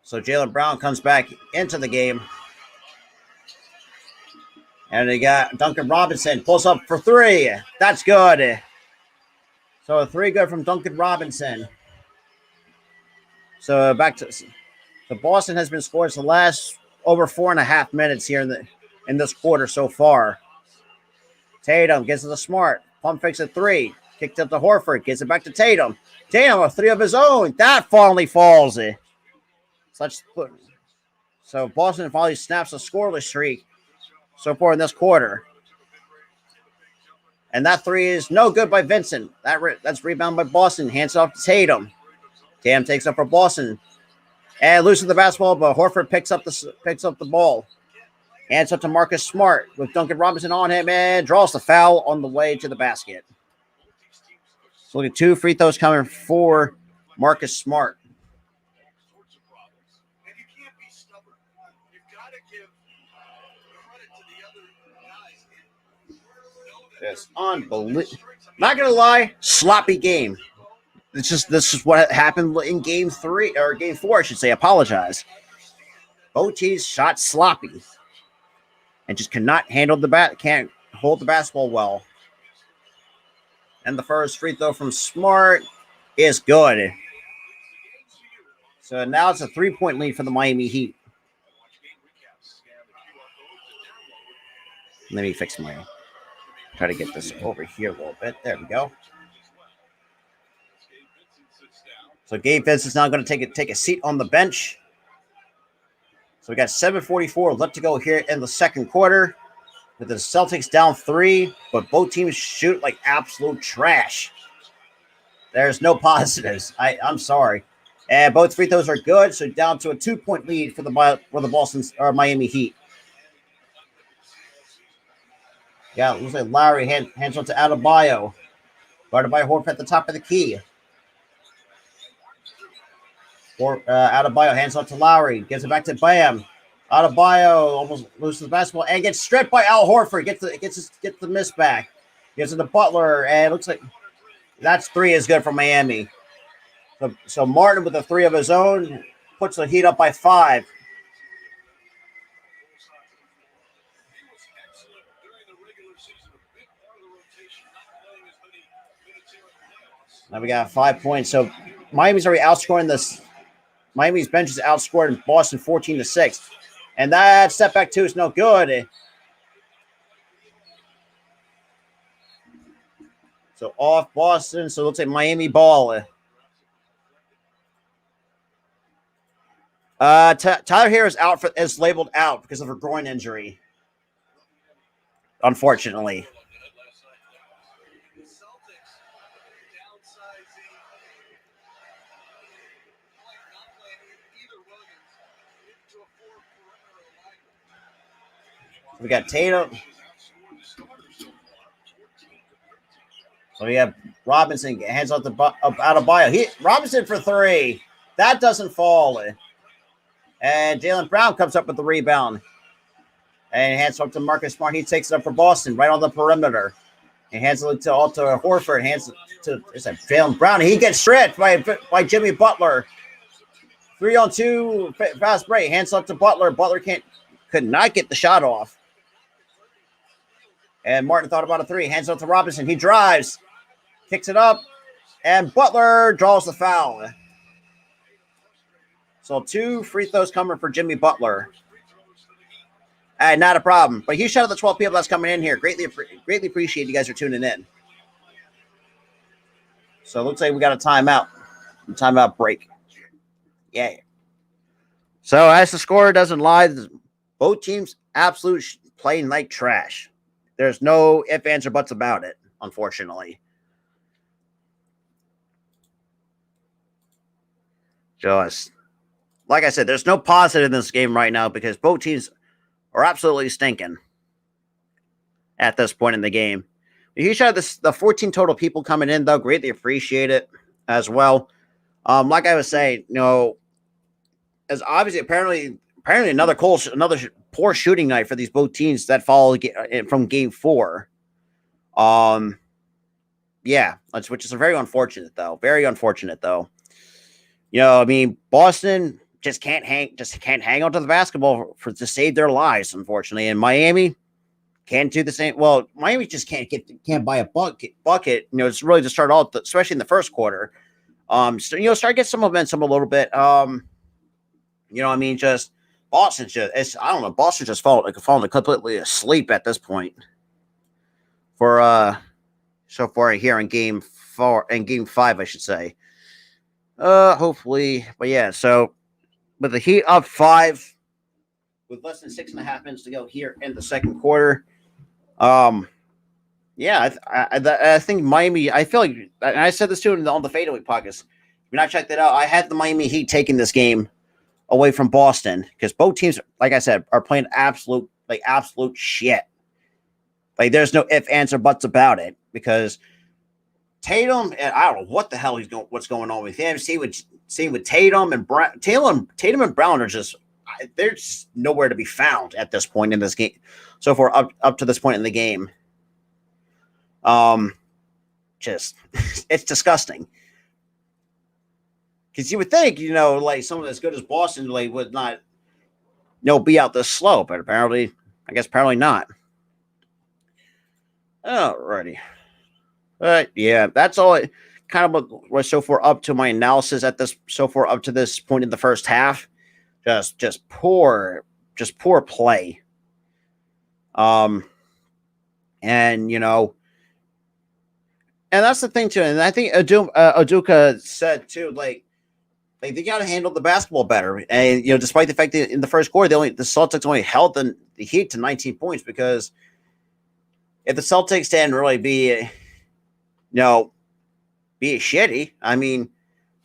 So Jaylen Brown comes back into the game. And they got Duncan Robinson. Pulls up for 3. That's good. So a 3 good from Duncan Robinson. So back to... So Boston has been scored the last over 4.5 minutes here in this quarter so far. Tatum gets it to Smart. Pump fakes a 3. Kicks up to Horford. Gets it back to Tatum. Tatum a 3 of his own. That finally falls. So Boston finally snaps a scoreless streak so far in this quarter. And that 3 is no good by Vincent. That's rebound by Boston. Hands off to Tatum. Tatum takes up for Boston. And loses the basketball, but Horford picks up the ball. Hands up to Marcus Smart with Duncan Robinson on him and draws the foul on the way to the basket. So look at 2 free throws coming for Marcus Smart. It's unbelievable. Not gonna lie, sloppy game. This is what happened in game 3 or game 4, I should say. Apologize. Both teams shot sloppy and just can't hold the basketball well. And the first free throw from Smart is good. So now it's a 3-point lead for the Miami Heat. Let me try to get this over here a little bit. There we go. So Gabe Vincent's now going to take a seat on the bench. So we got 7:44 left to go here in the second quarter with the Celtics down 3, but both teams shoot like absolute trash. There's no positives. I'm sorry. And both free throws are good, so down to a 2-point lead for the Boston or Miami Heat. Yeah, it looks like Lowry hands on to Adebayo. Guarded by Horford at the top of the key. Adebayo hands off to Lowry. Gives it back to Bam. Adebayo almost loses the basketball and gets stripped by Al Horford. Gets the miss back. Gives it to Butler, and it looks like that's 3 is good for Miami. So Martin with a 3 of his own puts the Heat up by 5. Now we got 5 points. So Miami's already outscoring this. Miami's bench is outscored Boston 14-6. And that step back 2 is no good. So off Boston. So it looks like Miami ball. Tyler Hero is labeled out because of a groin injury. Unfortunately. We got Tatum. So we have Robinson hands off out of bio. Robinson for 3. That doesn't fall. And Jaylen Brown comes up with the rebound. And hands off to Marcus Smart. He takes it up for Boston right on the perimeter. And hands it to Horford. Hands it to Jaylen Brown. He gets stripped by Jimmy Butler. 3-on-2 fast break. Hands up to Butler. Butler could not get the shot off. And Martin thought about a 3. Hands off to Robinson. He drives. Kicks it up. And Butler draws the foul. So 2 free throws coming for Jimmy Butler. Not a problem. But huge shout out to the 12 people that's coming in here. Greatly appreciate you guys for tuning in. So it looks like we got a timeout. Timeout break. Yeah. So as the score doesn't lie, both teams absolute playing like trash. There's no ifs, ands, or buts about it, unfortunately. Just like I said, there's no positive in this game right now because both teams are absolutely stinking at this point in the game. You should have the 14 total people coming in, though. Greatly appreciate it as well. Like I was saying, as obviously apparently another poor shooting night for these both teams that follow from game 4. Yeah, which is very unfortunate though. Very unfortunate though. Boston just can't hang on to the basketball to save their lives, unfortunately. And Miami can't do the same. Well, Miami just can't buy a bucket. It's really to start off, especially in the first quarter. Start to get some momentum a little bit. Just Boston's just, Boston just falling completely asleep at this point. for so far here in game 5, I should say. Hopefully, but yeah. So with the Heat up 5, with less than 6.5 minutes to go here in the second quarter, yeah, I think Miami. I feel like, and I said this too on the Fadeaway podcast. When I checked it out, I had the Miami Heat taking this game away from Boston because both teams, like I said, are playing absolute shit. Like there's no ifs, ands, or buts about it because Tatum, and I don't know what the hell what's going on with him. Same with Tatum and Brown. Tatum and Brown are they're just nowhere to be found at this point in this game. So far up to this point in the game, just it's disgusting. Because you would think, like someone as good as Boston, like would not, be out this slow, but apparently not. Alrighty. But yeah, that's all it kind of was so far up to my analysis up to this point in the first half. Just poor play. And and that's the thing too. And I think Udoka said too, like they got to handle the basketball better. And despite the fact that in the first quarter the Celtics only held the Heat to 19 points, because if the Celtics didn't really be shitty, I mean,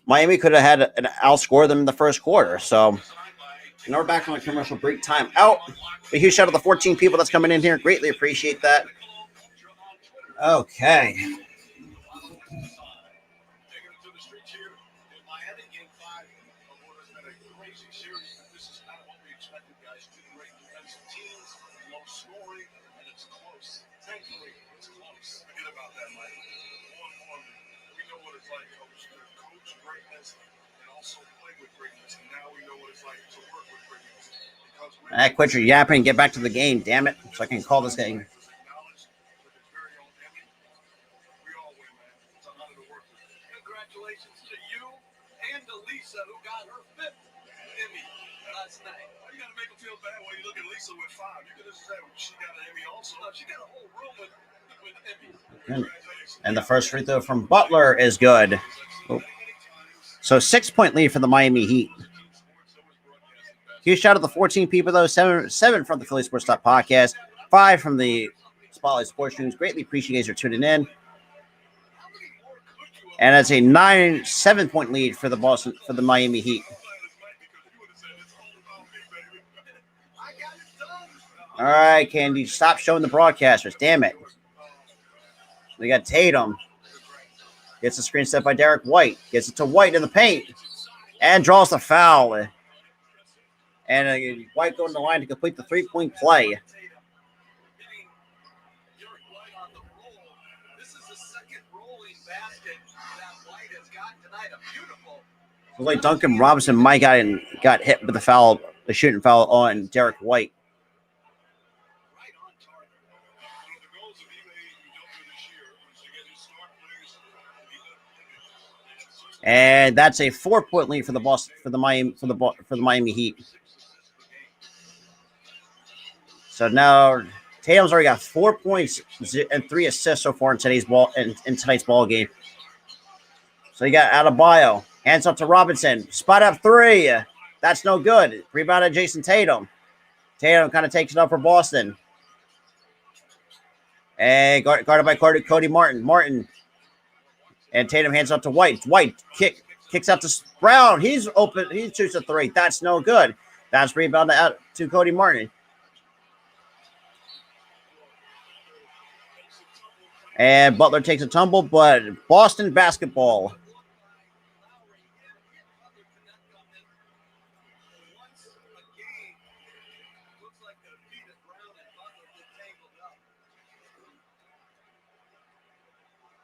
Miami could have had an outscore them in the first quarter. So now we're back on a commercial break time out. A huge shout out to the 14 people that's coming in here. Greatly appreciate that. Okay. Quit your yapping and get back to the game, damn it, so I can call this game. Congratulations to you and to Lisa, who got her 5th Emmy last night. You got to make them feel bad when you look at Lisa with 5. You could have said she got an Emmy also. No, she got a whole room with Emmys. And the first free throw from Butler is good. Oh. So 6-point lead for the Miami Heat. Huge shout out to the 14 people, though. 7 from the Philly Sports Talk podcast, 5 from the Spotlight Sports Streams. Greatly appreciate you guys for tuning in. And it's a 7-point lead for the Miami Heat. All right, Candy, stop showing the broadcasters. Damn it. We got Tatum. Gets a screen set by Derek White. Gets it to White in the paint. And draws the foul. And White going to the line to complete the 3-point play. It was like Duncan Robinson might got hit with the shooting foul on Derek White. And that's a 4-point lead for the Miami Heat. So now Tatum's already got 4 points and 3 assists so far in tonight's ball game. So you got Adebayo, hands up to Robinson, spot up 3. That's no good. Rebounded Jason Tatum. Tatum kind of takes it up for Boston. And guarded by Cody Martin. And Tatum hands up to White. White kicks out to Brown. He's open. He shoots a 3. That's no good. That's rebounded out to Cody Martin. And Butler takes a tumble, but Boston basketball.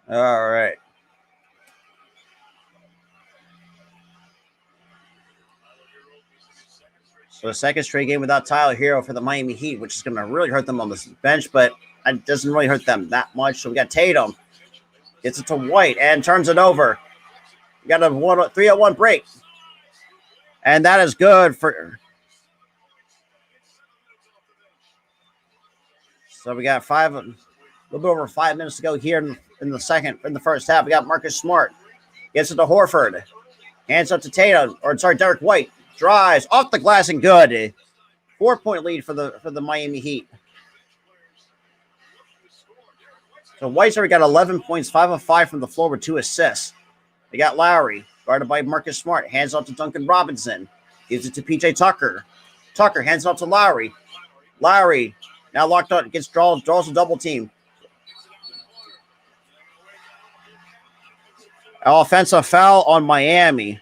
All right. So the second straight game without Tyler Hero for the Miami Heat, which is going to really hurt them on the bench, but it doesn't really hurt them that much. So we got Tatum. Gets it to White and turns it over. We got a 3-1 break. And that is good for... So we got 5 A little bit over 5 minutes to go here in the first half. We got Marcus Smart. Gets it to Horford. Hands up to Tatum. Derek White. Drives off the glass and good. 4-point lead for the Miami Heat. So White's already got 11 points, 5 of 5 from the floor with 2 assists. They got Lowry, guarded by Marcus Smart. Hands off to Duncan Robinson. Gives it to PJ Tucker. Tucker hands off to Lowry. Lowry now locked up. Draws a double team. Offensive foul on Miami.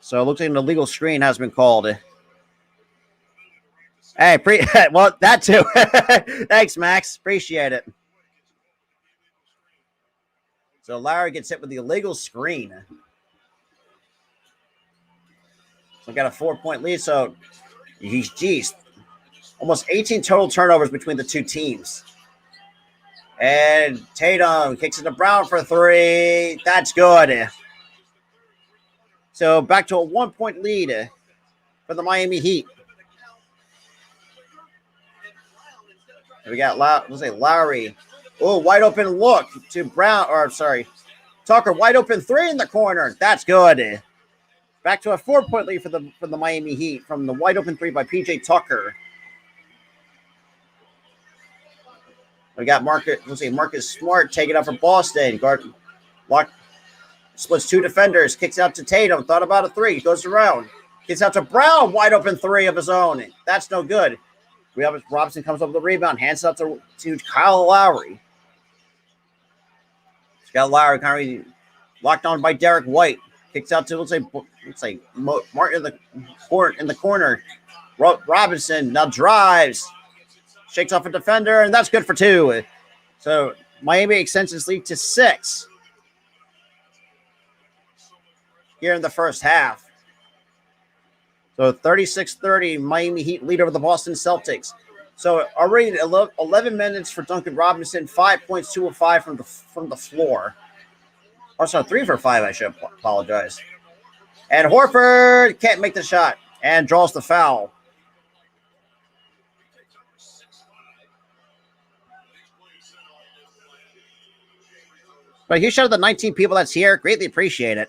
So it looks like an illegal screen has been called. Hey, well, that too. Thanks, Max. Appreciate it. So Lowry gets hit with the illegal screen. So we got a 4-point lead. So, geez, almost 18 total turnovers between the two teams. And Tatum kicks it to Brown for 3. That's good. So back to a 1-point lead for the Miami Heat. And we got Lowry. Oh, wide open look to Tucker. Wide open 3 in the corner. That's good. Back to a 4-point lead for the Miami Heat from the wide open 3 by PJ Tucker. We got Marcus Smart taking up for Boston. Splits 2 defenders. Kicks out to Tatum. Thought about a 3. Goes around. Kicks out to Brown. Wide open 3 of his own. That's no good. Robinson comes up with the rebound. Hands out to Kyle Lowry. He's got Lowry kind of locked on by Derek White. Kicks out to Martin in the corner. Robinson now drives. Shakes off a defender, and that's good for 2. So Miami extends its lead to 6 here in the first half. So 36-30, Miami Heat lead over the Boston Celtics. So already 11 minutes for Duncan Robinson, 5 points, 2 of 5 from the floor. Also 3 for 5, I should apologize. And Horford can't make the shot and draws the foul. But huge shout out to the 19 people that's here. Greatly appreciate it.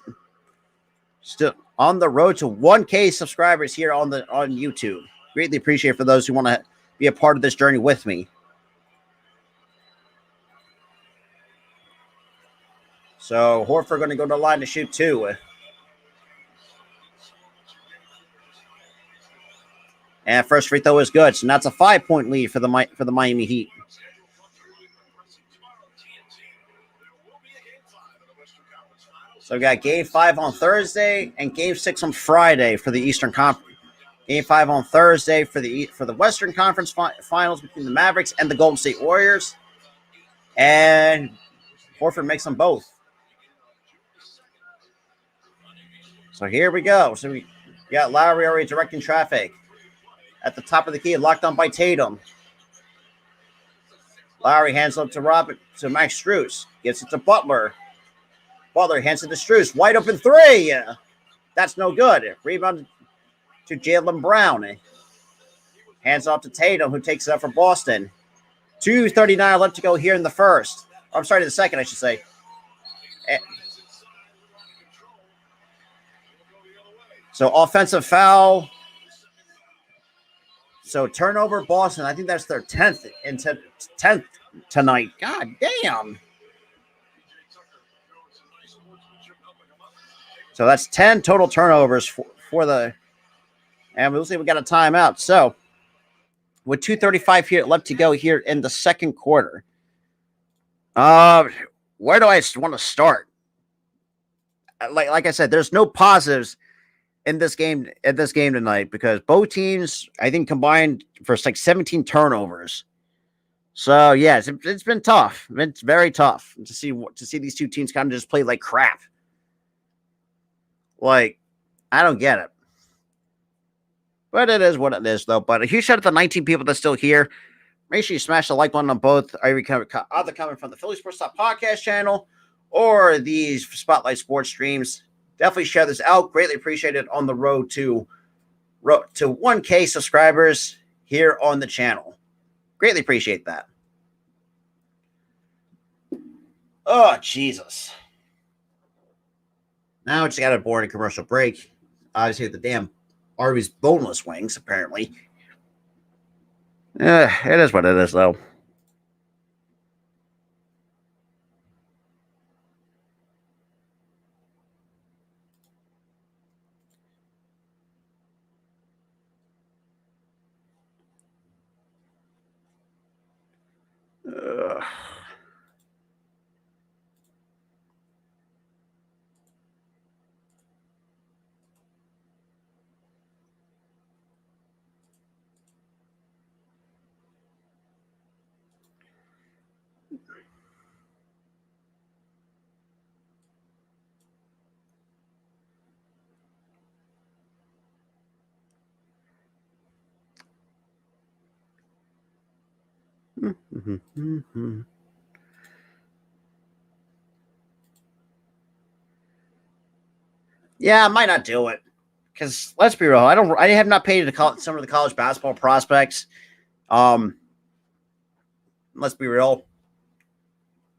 Still on the road to 1K subscribers here on YouTube. Greatly appreciate it for those who want to be a part of this journey with me. So Horford going to go to the line to shoot 2. And first free throw is good. So that's a 5-point lead for the Miami Heat. So we got Game 5 on Thursday and Game 6 on Friday for the Eastern Conference. Game 5 on Thursday for the Western Conference Finals between the Mavericks and the Golden State Warriors. And Horford makes them both. So here we go. So we got Lowry already directing traffic. At the top of the key, locked on by Tatum. Lowry hands up to Max Strus. Gets it to Butler. Butler hands it to Strus. Wide open 3. That's no good. Rebound to Jaylen Brown. Hands off to Tatum, who takes it up for Boston. 2:39 left to go here in the first. I'm sorry, the second, I should say. So offensive foul. So turnover, Boston. I think that's their 10th tonight. God damn. So that's 10 total turnovers for the. And we'll see we got a timeout. So with 2:35 here left to go here in the second quarter. Where do I want to start? Like I said, there's no positives in this game tonight because both teams, I think, combined for like 17 turnovers. So yeah, it's been tough. It's very tough to see these two teams kind of just play like crap. Like, I don't get it. But it is what it is, though. But a huge shout out to the 19 people that's still here. Make sure you smash the like button on both. Either coming from the Philly Sports Talk podcast channel or these Spotlight Sports streams. Definitely share this out. Greatly appreciate it on the road to 1K subscribers here on the channel. Greatly appreciate that. Oh, Jesus. Now I just got a boring commercial break. Obviously, the damn Arby's boneless wings, apparently. It is what it is, though. Ugh. Yeah, I might not do it because let's be real. I have not paid some of the college basketball prospects. Let's be real.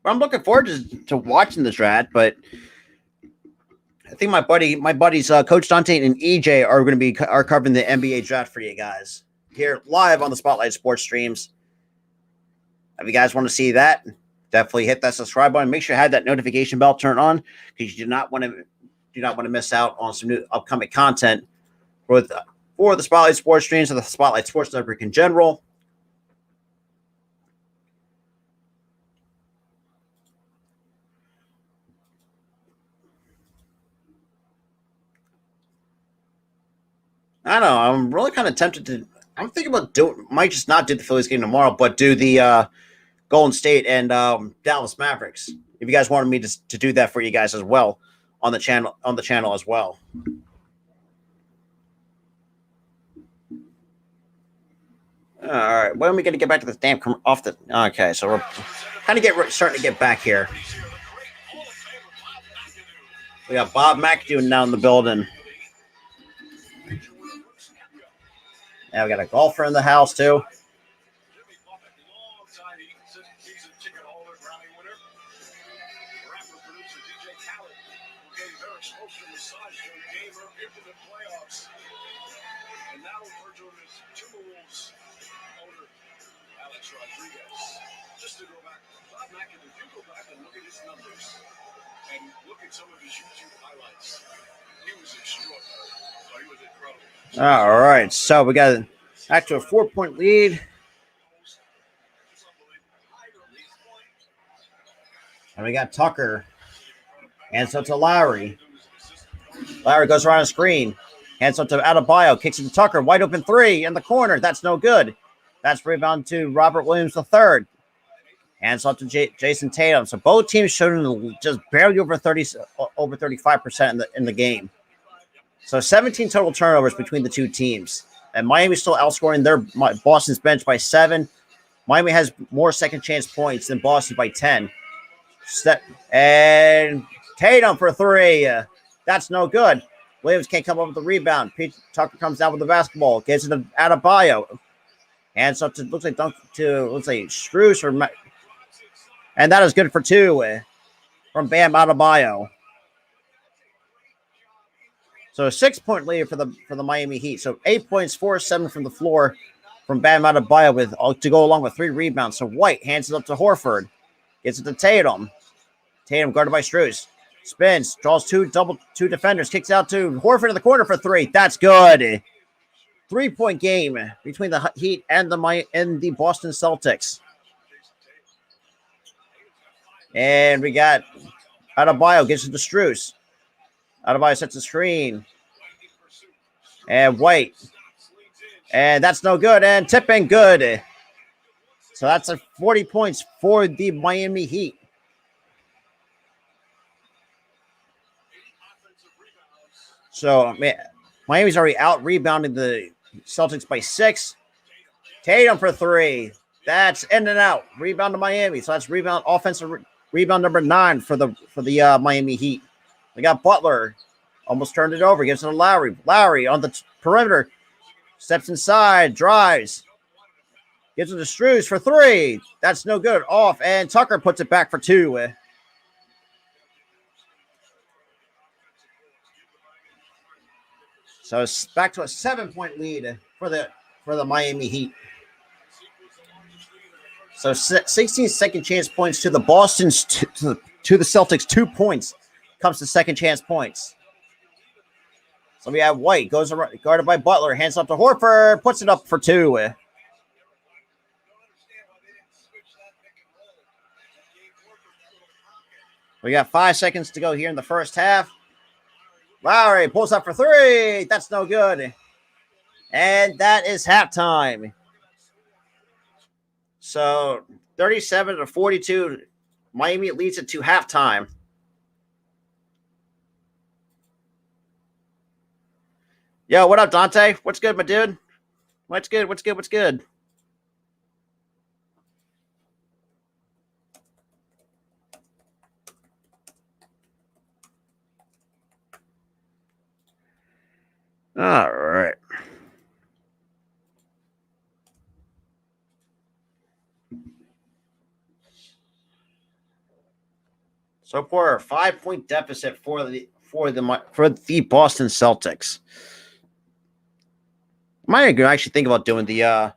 But I'm looking forward to watching this draft. But I think my buddies, Coach Dante and EJ are going to be covering the NBA draft for you guys here live on the Spotlight Sports streams. If you guys want to see that, definitely hit that subscribe button. Make sure you have that notification bell turned on because you do not want to miss out on some new upcoming content for the Spotlight Sports streams and the Spotlight Sports Network in general. I don't know. I'm really kind of tempted to. I'm thinking about might just not do the Phillies game tomorrow, but do the Golden State and Dallas Mavericks. If you guys wanted me to do that for you guys as well on the channel as well. All right, when are we going to get back to this damn off the? Okay, so we're kind of starting to get back here. We got Bob McAdoo down in the building. Yeah, we got a golfer in the house too. And look at some of his YouTube highlights. He was extraordinary. So he was incredible. All right, so we got back to a 4-point lead. And we got Tucker. Hands up to Lowry. Lowry goes around the screen. Hands up to Adebayo. Kicks it to Tucker. Wide open three in the corner. That's no good. That's rebound to Robert Williams III. Hands up to Jason Tatum. So both teams showing just barely over 35% in the game. So 17 total turnovers between the two teams. And Miami's still outscoring Boston's bench by 7. Miami has more second chance points than Boston by 10. And Tatum for 3. That's no good. Williams can't come up with the rebound. Tucker comes down with the basketball. Gets it to Adebayo. Hands up to looks like Strus or. And that is good for 2 from Bam Adebayo. So a 6-point lead for the Miami Heat. So 8 points, 4-7 from the floor from Bam Adebayo to go along with 3 rebounds. So White hands it up to Horford. Gets it to Tatum. Tatum guarded by Strus. Spins, draws two defenders, kicks out to Horford in the corner for 3. That's good. 3-point game between the Heat and the Boston Celtics. And we got Adebayo gets it to Strus. Adebayo sets the screen. And White. And that's no good. And tipping good. So that's 40 points for the Miami Heat. So Miami's already out rebounding the Celtics by 6. Tatum for 3. That's in and out. Rebound to Miami. So that's offensive rebound number 9 for the Miami Heat. We got Butler. Almost turned it over. Gives it to Lowry. Lowry on the perimeter. Steps inside. Drives. Gives it to Struz for 3. That's no good. Off, and Tucker puts it back for 2. So it's back to a 7-point lead for the Miami Heat. So 16 second chance points to the Boston's to the Celtics. 2 points comes to second chance points. So we have White goes around, guarded by Butler, hands up to Horford, puts it up for 2. We got 5 seconds to go here in the first half. Lowry pulls up for 3. That's no good. And that is halftime. So 37-42. Miami leads it to halftime. Yo, what up, Dante? What's good, my dude? What's good? What's good? What's good? All right. So for a 5-point deficit for the Boston Celtics. I might actually think about doing the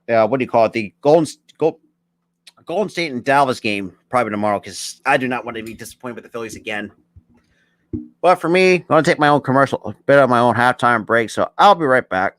what do you call it? The Golden State and Dallas game probably tomorrow, because I do not want to be disappointed with the Phillies again. But for me, I'm going to take my own commercial, a bit of my own halftime break, so I'll be right back.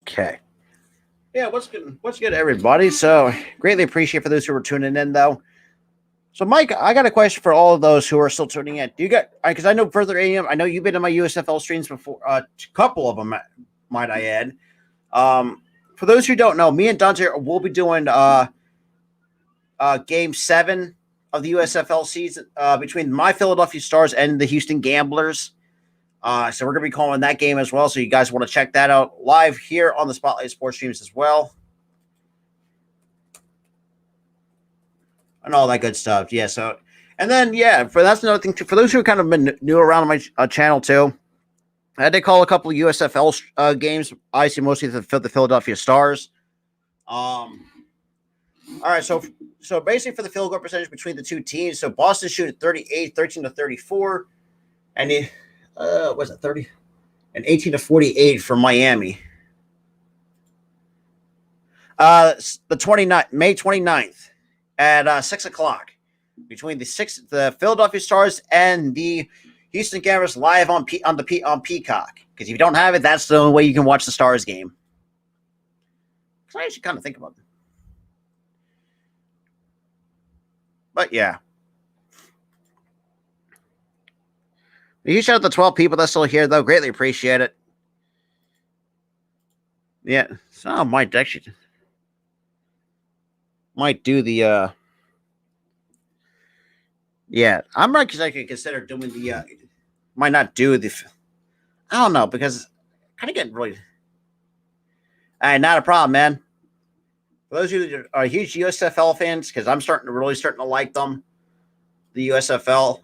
Okay. Yeah, what's good, everybody? So greatly appreciate for those who are tuning in, though. So, Mike, I got a question for all of those who are still tuning in. Do you got, because I know further AM, I know you've been in my USFL streams before, a couple of them, might I add. For for those who don't know, me and Dante will be doing Game 7 of the USFL season between my Philadelphia Stars and the Houston Gamblers. So we're going to be calling that game as well. So you guys want to check that out live here on the Spotlight Sports streams as well. And all that good stuff. Yeah. So, and then, that's another thing too. For those who have kind of been new around my channel too, I had to call a couple of USFL games. Obviously, mostly the Philadelphia Stars. All right. So basically for the field goal percentage between the two teams, so Boston shooting 38, 13-34. And was it 30? And 18-48 for Miami. The 29th, May 29th at 6 o'clock between the Philadelphia Stars and the Houston Gamblers live on Peacock. Because if you don't have it, that's the only way you can watch the Stars game. So I should kind of think about it. But yeah. Huge shout out to 12 people that's still here, though. Greatly appreciate it. Yeah. So I might actually do the I'm not actually consider doing the might not do the I don't know, because kind of getting really not a problem, man. For those of you that are huge USFL fans, because I'm starting to like them, the USFL.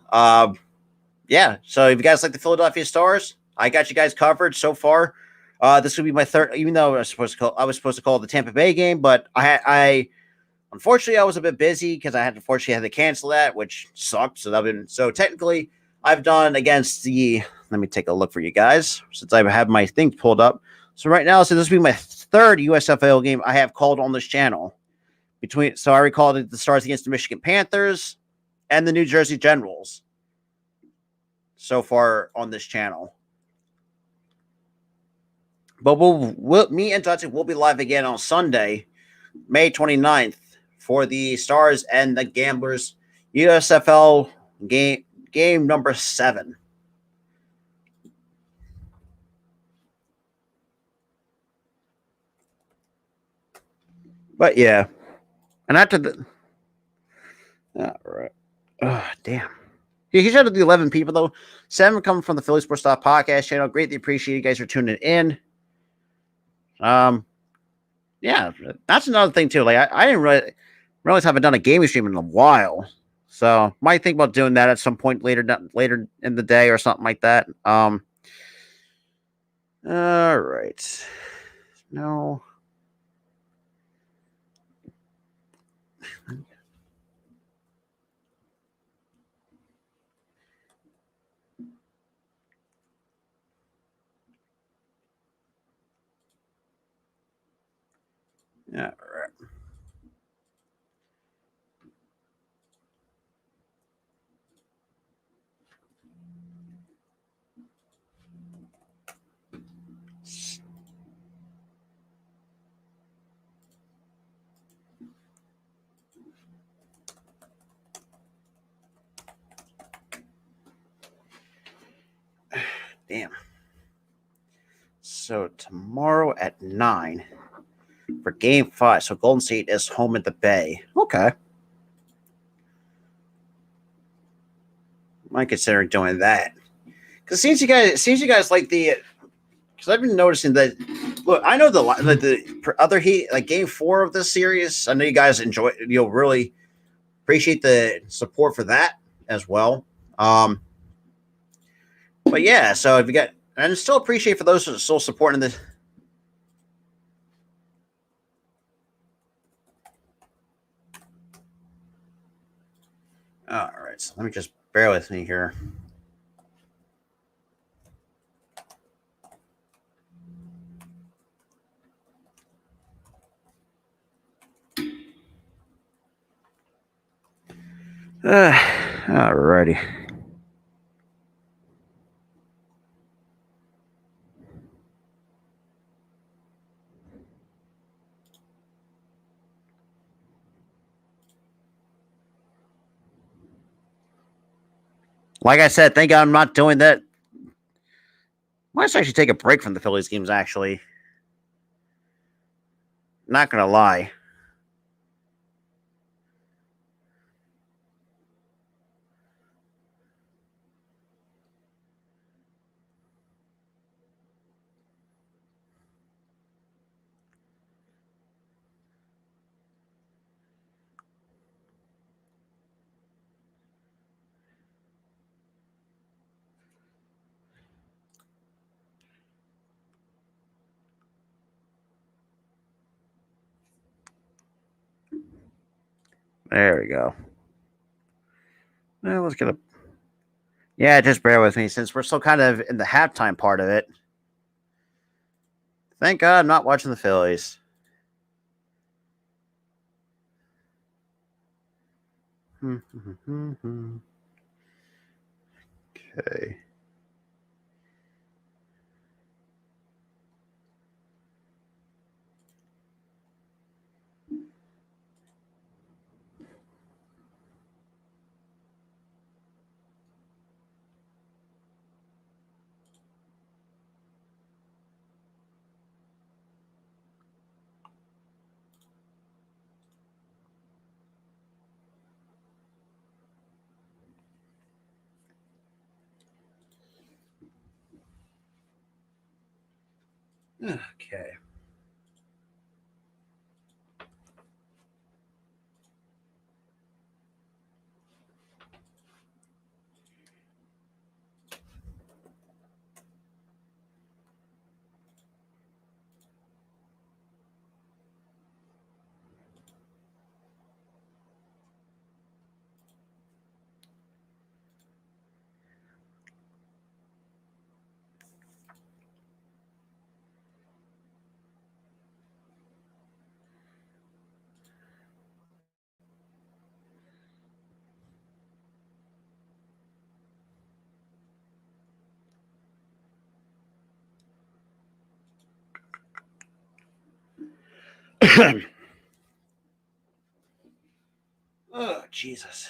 So if you guys like the Philadelphia Stars, I got you guys covered so far. This would be my third, even though I was supposed to call the Tampa Bay game, but I unfortunately I was a bit busy because I had to cancel that, which sucked. So technically I've done against the. Let me take a look for you guys since I have my thing pulled up. So right now, so this will be my third USFL game I have called on this channel. So I recalled it the Stars against the Michigan Panthers and the New Jersey Generals so far on this channel. But me and Dante will be live again on Sunday, May 29th, for the Stars and the Gamblers USFL game number 7. But yeah, and after the, all right, damn. Yeah, he shouted the 11 people though. 7 coming from the Philly Sports Talk podcast channel. Greatly appreciate you guys for tuning in. Yeah, that's another thing too. Like I didn't realize I haven't done a gaming stream in a while, so might think about doing that at some point later in the day or something like that. All right, no. Yeah, all right. Damn. So tomorrow at 9 for Game 5. So Golden State is home at the Bay. Okay. Might consider doing that. Because seems you guys like the. Because I've been noticing that. Look, I know the other Heat, like Game 4 of this series. I know you guys enjoy. You'll really appreciate the support for that as well. But yeah, so if you got, and still appreciate for those who are still supporting this. All right, so let me just bear with me here. All righty. Like I said, thank God I'm not doing that. Might actually take a break from the Phillies games, actually. Not gonna lie. There we go. Well, let's get a. Yeah, just bear with me since we're still kind of in the halftime part of it. Thank God I'm not watching the Phillies. Okay. Okay. Oh, Jesus.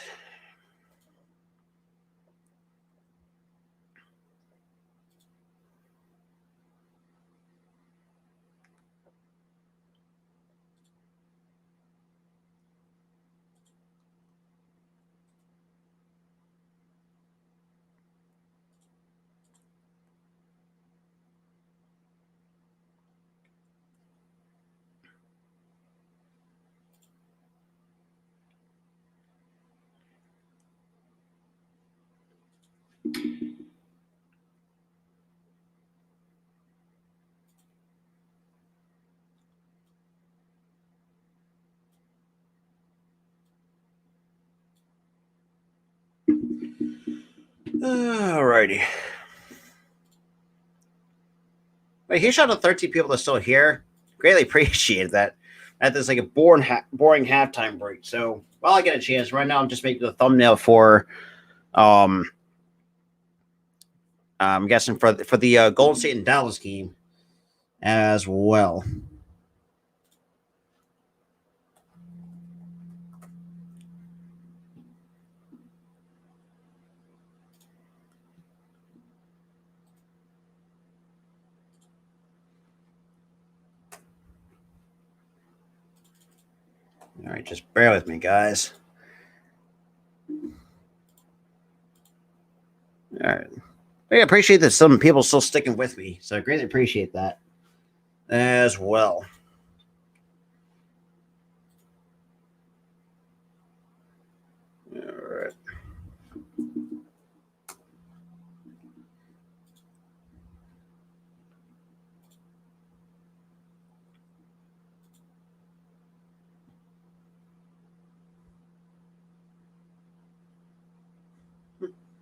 Alrighty. Wait, he shot out 13 people that's still here. Greatly appreciated that. That is like a boring halftime break. So while I get a chance, right now I'm just making the thumbnail for I'm guessing for the Golden State and Dallas game as well. All right, just bear with me, guys. All right. I appreciate that some people still sticking with me, so I greatly appreciate that as well. All right.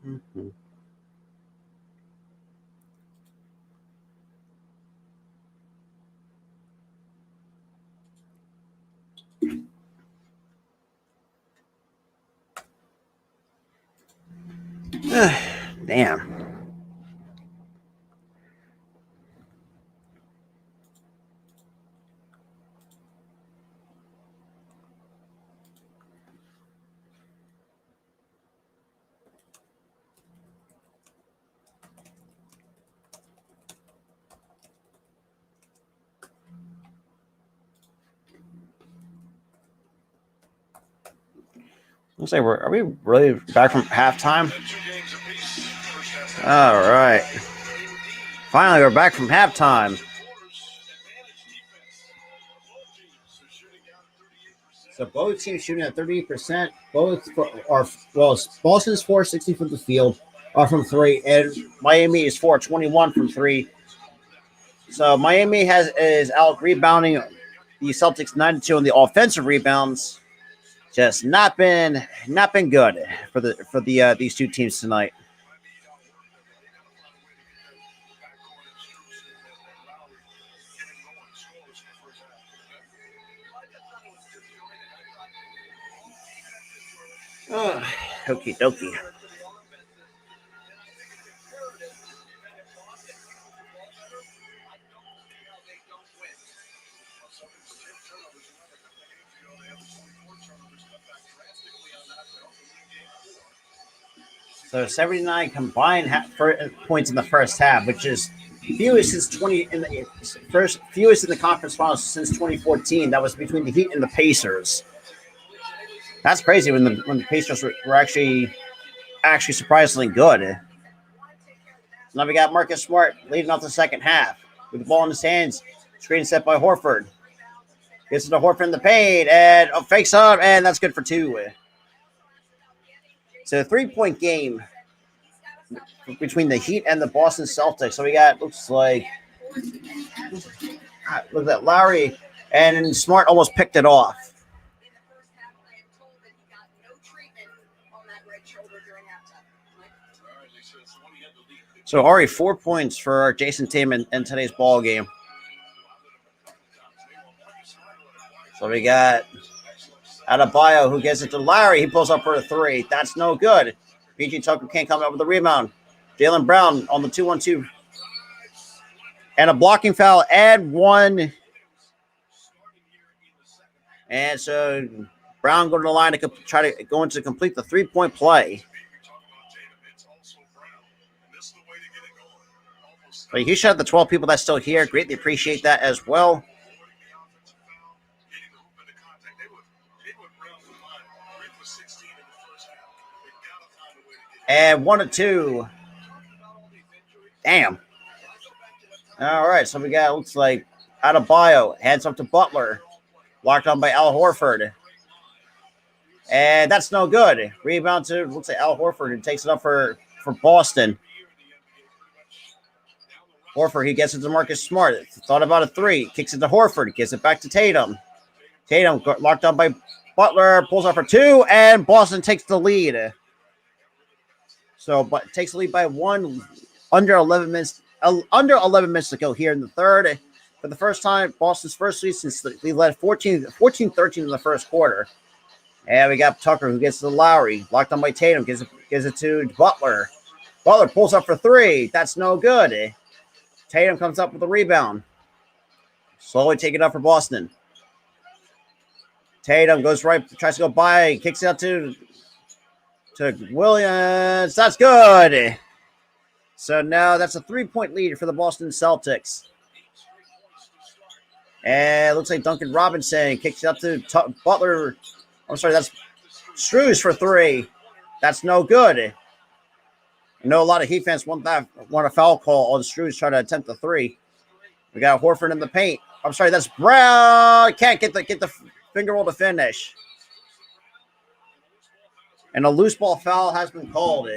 Mm-hmm. Damn. Let's say, are we really back from halftime? All right. Finally, we're back from halftime. So both teams shooting at 38%. Both are, well, Boston's 460 from the field, from three, and Miami is 421 from three. So Miami is out rebounding the Celtics 9-2 on the offensive rebounds. Just not been good for the these two teams tonight. Okie dokie. So 79 combined points in the first half, which is fewest since fewest in the conference finals since 2014. That was between the Heat and the Pacers. That's crazy when the Pacers were actually surprisingly good. Now we got Marcus Smart leading off the second half with the ball in his hands. Screen set by Horford. Gets it to Horford in the paint and fakes up, and that's good for two. So a 3-point game between the Heat and the Boston Celtics. So we got, looks like, look at that, Lowry and Smart almost picked it off. So already 4 points for Jason Tatum in today's ball game. So we got Adebayo who gets it to Lowry. He pulls up for a three. That's no good. PG Tucker can't come up with the rebound. Jaylen Brown on the 2-1-2. And a blocking foul and one. And so Brown going to the line to try to go into complete the 3-point play. But he shot the 12 people that's still here. Greatly appreciate that as well. And 1-2. Damn. All right, so we got, looks like Adebayo hands up to Butler. Locked on by Al Horford. And that's no good. Rebound to, looks like Al Horford, and takes it up for Boston. Horford, he gets it to Marcus Smart. Thought about a three. Kicks it to Horford. Gives it back to Tatum. Tatum locked on by Butler. Pulls up for two, and Boston takes the lead. So, but takes the lead by one. Under 11 minutes to go here in the third. For the first time, Boston's first lead since they led 14-13 in the first quarter. And we got Tucker who gets to Lowry. Locked on by Tatum. Gives it to Butler. Butler pulls up for three. That's no good. Tatum comes up with a rebound. Slowly take it up for Boston. Tatum goes right, tries to go by, kicks it out to Williams. That's good. So now that's a 3-point lead for the Boston Celtics. And it looks like Duncan Robinson kicks it up to Butler. I'm sorry, that's Strus for three. That's no good. I know a lot of Heat fans want a foul call on Strus trying to attempt the three. We got Horford in the paint. I'm sorry, that's Brown. Can't get the finger roll to finish. And a loose ball foul has been called.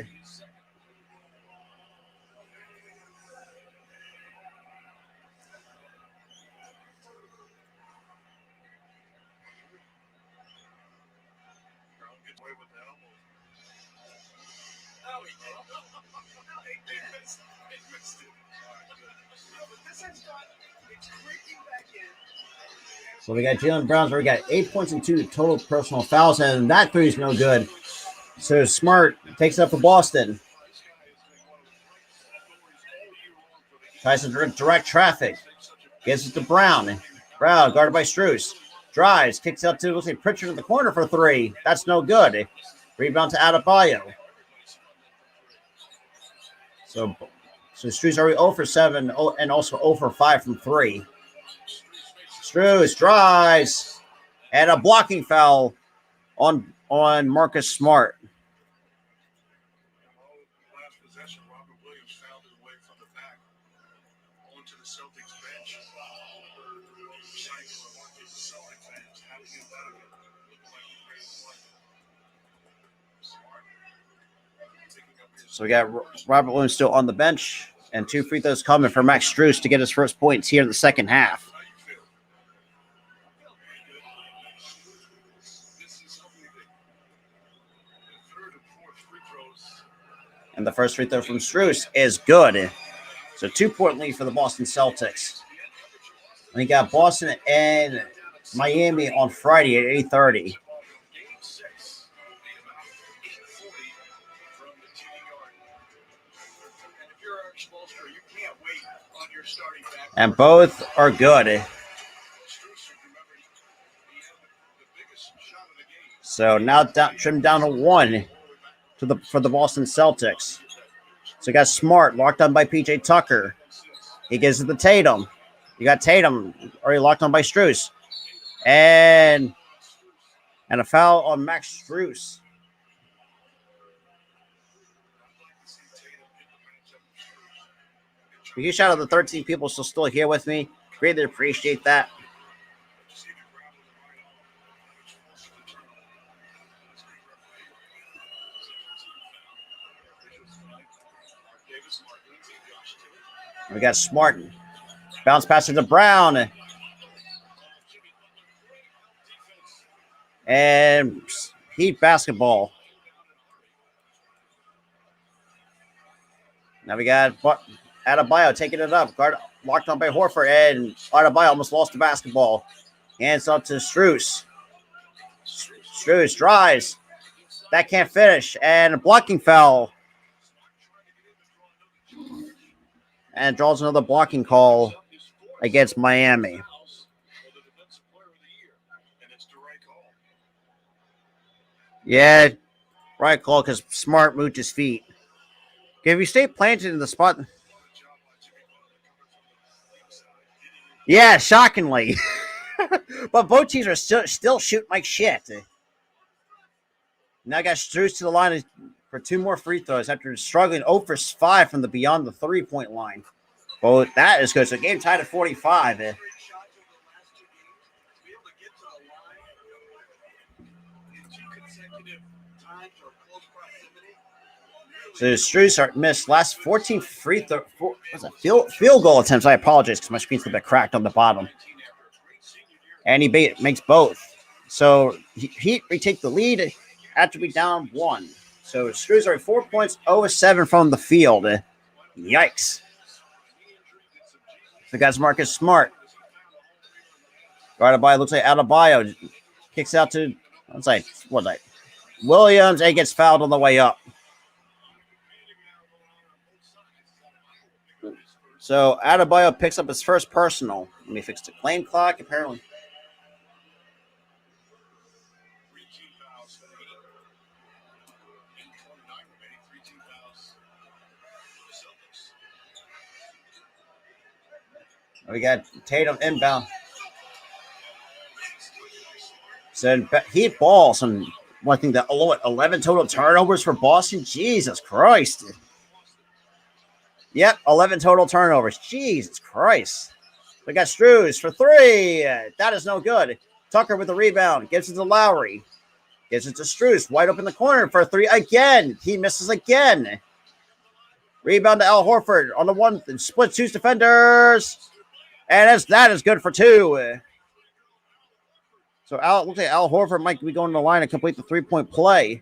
So we got Jaylen Brown, where we got 8 points and 2 total personal fouls, and that three is no good. So Smart takes it up for Boston. Tries to direct traffic. Gives it to Brown. Brown guarded by Strus. Drives, kicks up to, let's say, Pritchard in the corner for three. That's no good. Rebound to Adebayo. So Strus already 0 for 7 and also 0 for 5 from three. Strus drives, and a blocking foul on on Marcus Smart. Last possession, Robert Williams fouled his way from the back onto the Celtics bench. Cycle of the Celtics fans. How do you get that again? Looks like a great play. Smart. So we got Robert Williams still on the bench, and 2 free throws coming for Max Strus to get his first points here in the second half. And the first free throw from Strus is good. So 2-point lead for the Boston Celtics. We got Boston and Miami on Friday at 8:30. And both are good. So now trimmed down to 1 for the Boston Celtics. So you got Smart locked on by PJ Tucker. He gives it to Tatum. You got Tatum already locked on by Strus. And a foul on Max Strus. A huge shout out to the 13 people still here with me. Greatly appreciate that. We got Smart. Bounce pass to Brown. And Heat basketball. Now we got Adebayo taking it up. Guard locked on by Horford. And Adebayo almost lost the basketball. Hands up to Strus. Strus drives. That can't finish. And a blocking foul. And draws another blocking call against Miami. Yeah, right call because Smart moved his feet. Okay, if you stay planted in the spot. Yeah, shockingly. But both teams are still shooting like shit. Now I got Strus to the line for 2 more free throws after struggling 0 for 5 from the beyond the 3-point line. Well, that is good. So game tied at 45. So Strus missed last 14 free throw. Field goal attempts. I apologize because my screen's a bit cracked on the bottom. And he makes both. So Heat retake the lead after we down 1. So Strus are 4 points, 0 of 7 from the field. Yikes. The guy's Marcus Smart. Guarded by, looks like Adebayo. Kicks out to, Williams, and gets fouled on the way up. So Adebayo picks up his first personal. Let me fix the claim clock, apparently. We got Tatum inbound. So Heat ball. I think that 11 total turnovers for Boston. Jesus Christ. Yep, 11 total turnovers. Jesus Christ. We got Strus for 3. That is no good. Tucker with the rebound. Gives it to Lowry. Gives it to Strus. Wide open the corner for 3 again. He misses again. Rebound to Al Horford on the 1. Split 2 defenders. And that is good for 2. So looks like Al Horford might be going to the line to complete the 3-point play.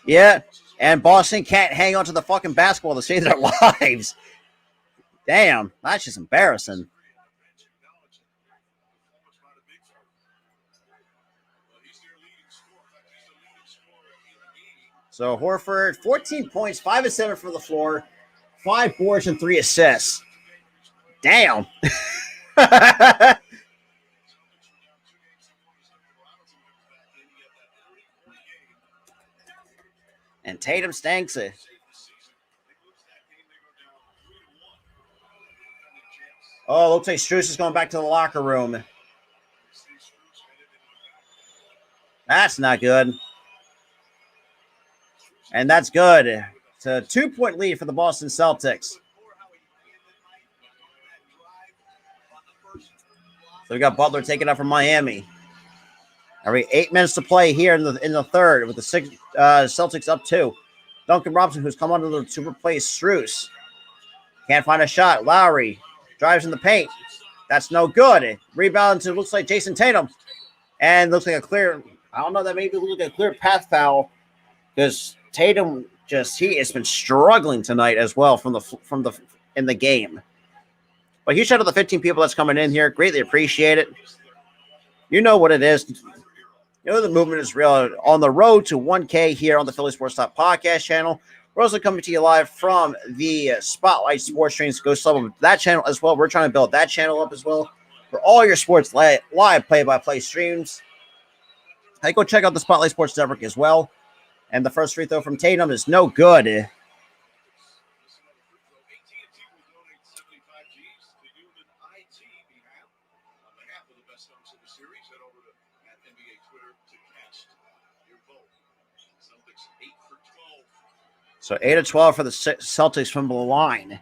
Yeah, and Boston can't hang on to the fucking basketball to save their lives. Damn, that's just embarrassing. So Horford, 14 points, 5 of 7 from the floor, 5 boards and 3 assists. Damn. And Tatum stinks it. Oh, looks like Strus is going back to the locker room. That's not good. And that's good. It's a 2-point lead for the Boston Celtics. So we got Butler taking up from Miami. Every 8 minutes to play here in the third with the Celtics up 2. Duncan Robinson, who's come on to replace Strus. Can't find a shot. Lowry drives in the paint. That's no good. Rebound to looks like Jason Tatum. And looks like a clear, I don't know, that maybe looks like a clear path foul because Tatum he has been struggling tonight as well in the game. But huge shout out to the 15 people that's coming in here. Greatly appreciate it. You know what it is. You know the movement is real. On the road to 1K here on the Philly Sports Talk podcast channel. We're also coming to you live from the Spotlight Sports Streams. Go sub up that channel as well. We're trying to build that channel up as well for all your sports live play-by-play streams. Hey, go check out the Spotlight Sports Network as well. And the first free throw from Tatum is no good. So 8 of 12 for the Celtics from the line.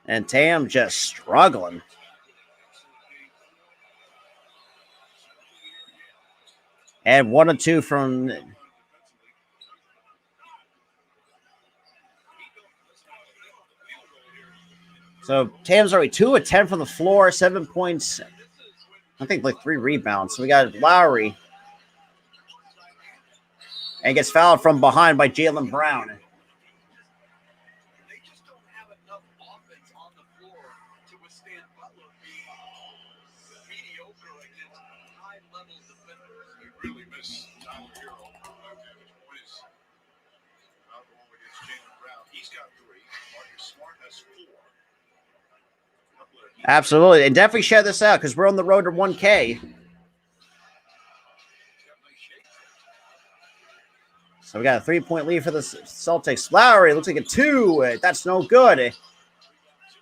And Tatum just struggling. And 1 of 2 from... So Tatum's already 2 of 10 from the floor, 7 points. I think like 3 rebounds. So we got Lowry. And gets fouled from behind by Jaylen Brown. Absolutely. And definitely share this out because we're on the road to 1K. So we got a 3-point lead for the Celtics. Lowry looks like a 2. That's no good.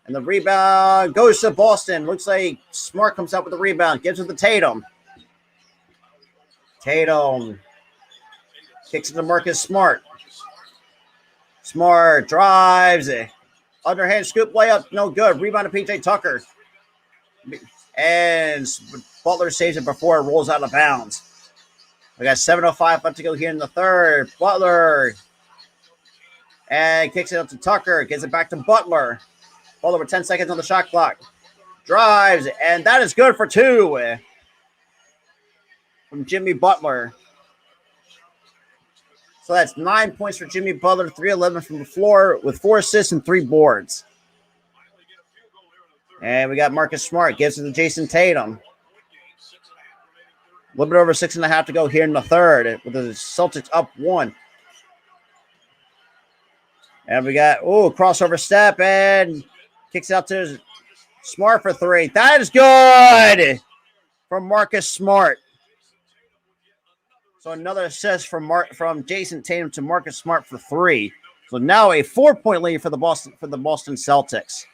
And the rebound goes to Boston. Looks like Smart comes out with the rebound. Gives it to Tatum. Tatum kicks it to Marcus Smart. Smart drives. Underhand scoop layup. No good. Rebound to PJ Tucker. And Butler saves it before it rolls out of bounds. We got 7:05 left to go here in the third. Butler. And kicks it up to Tucker. Gives it back to Butler. Butler with 10 seconds on the shot clock. Drives. And that is good for 2. From Jimmy Butler. So that's 9 points for Jimmy Butler. 3-11 from the floor with 4 assists and 3 boards. And we got Marcus Smart. Gives it to Jason Tatum. A little bit over 6.5 to go here in the third with the Celtics up 1. And we got, crossover step and kicks out to Smart for 3. That is good from Marcus Smart. So another assist from Jason Tatum to Marcus Smart for 3. So now a 4-point lead for the Boston Celtics.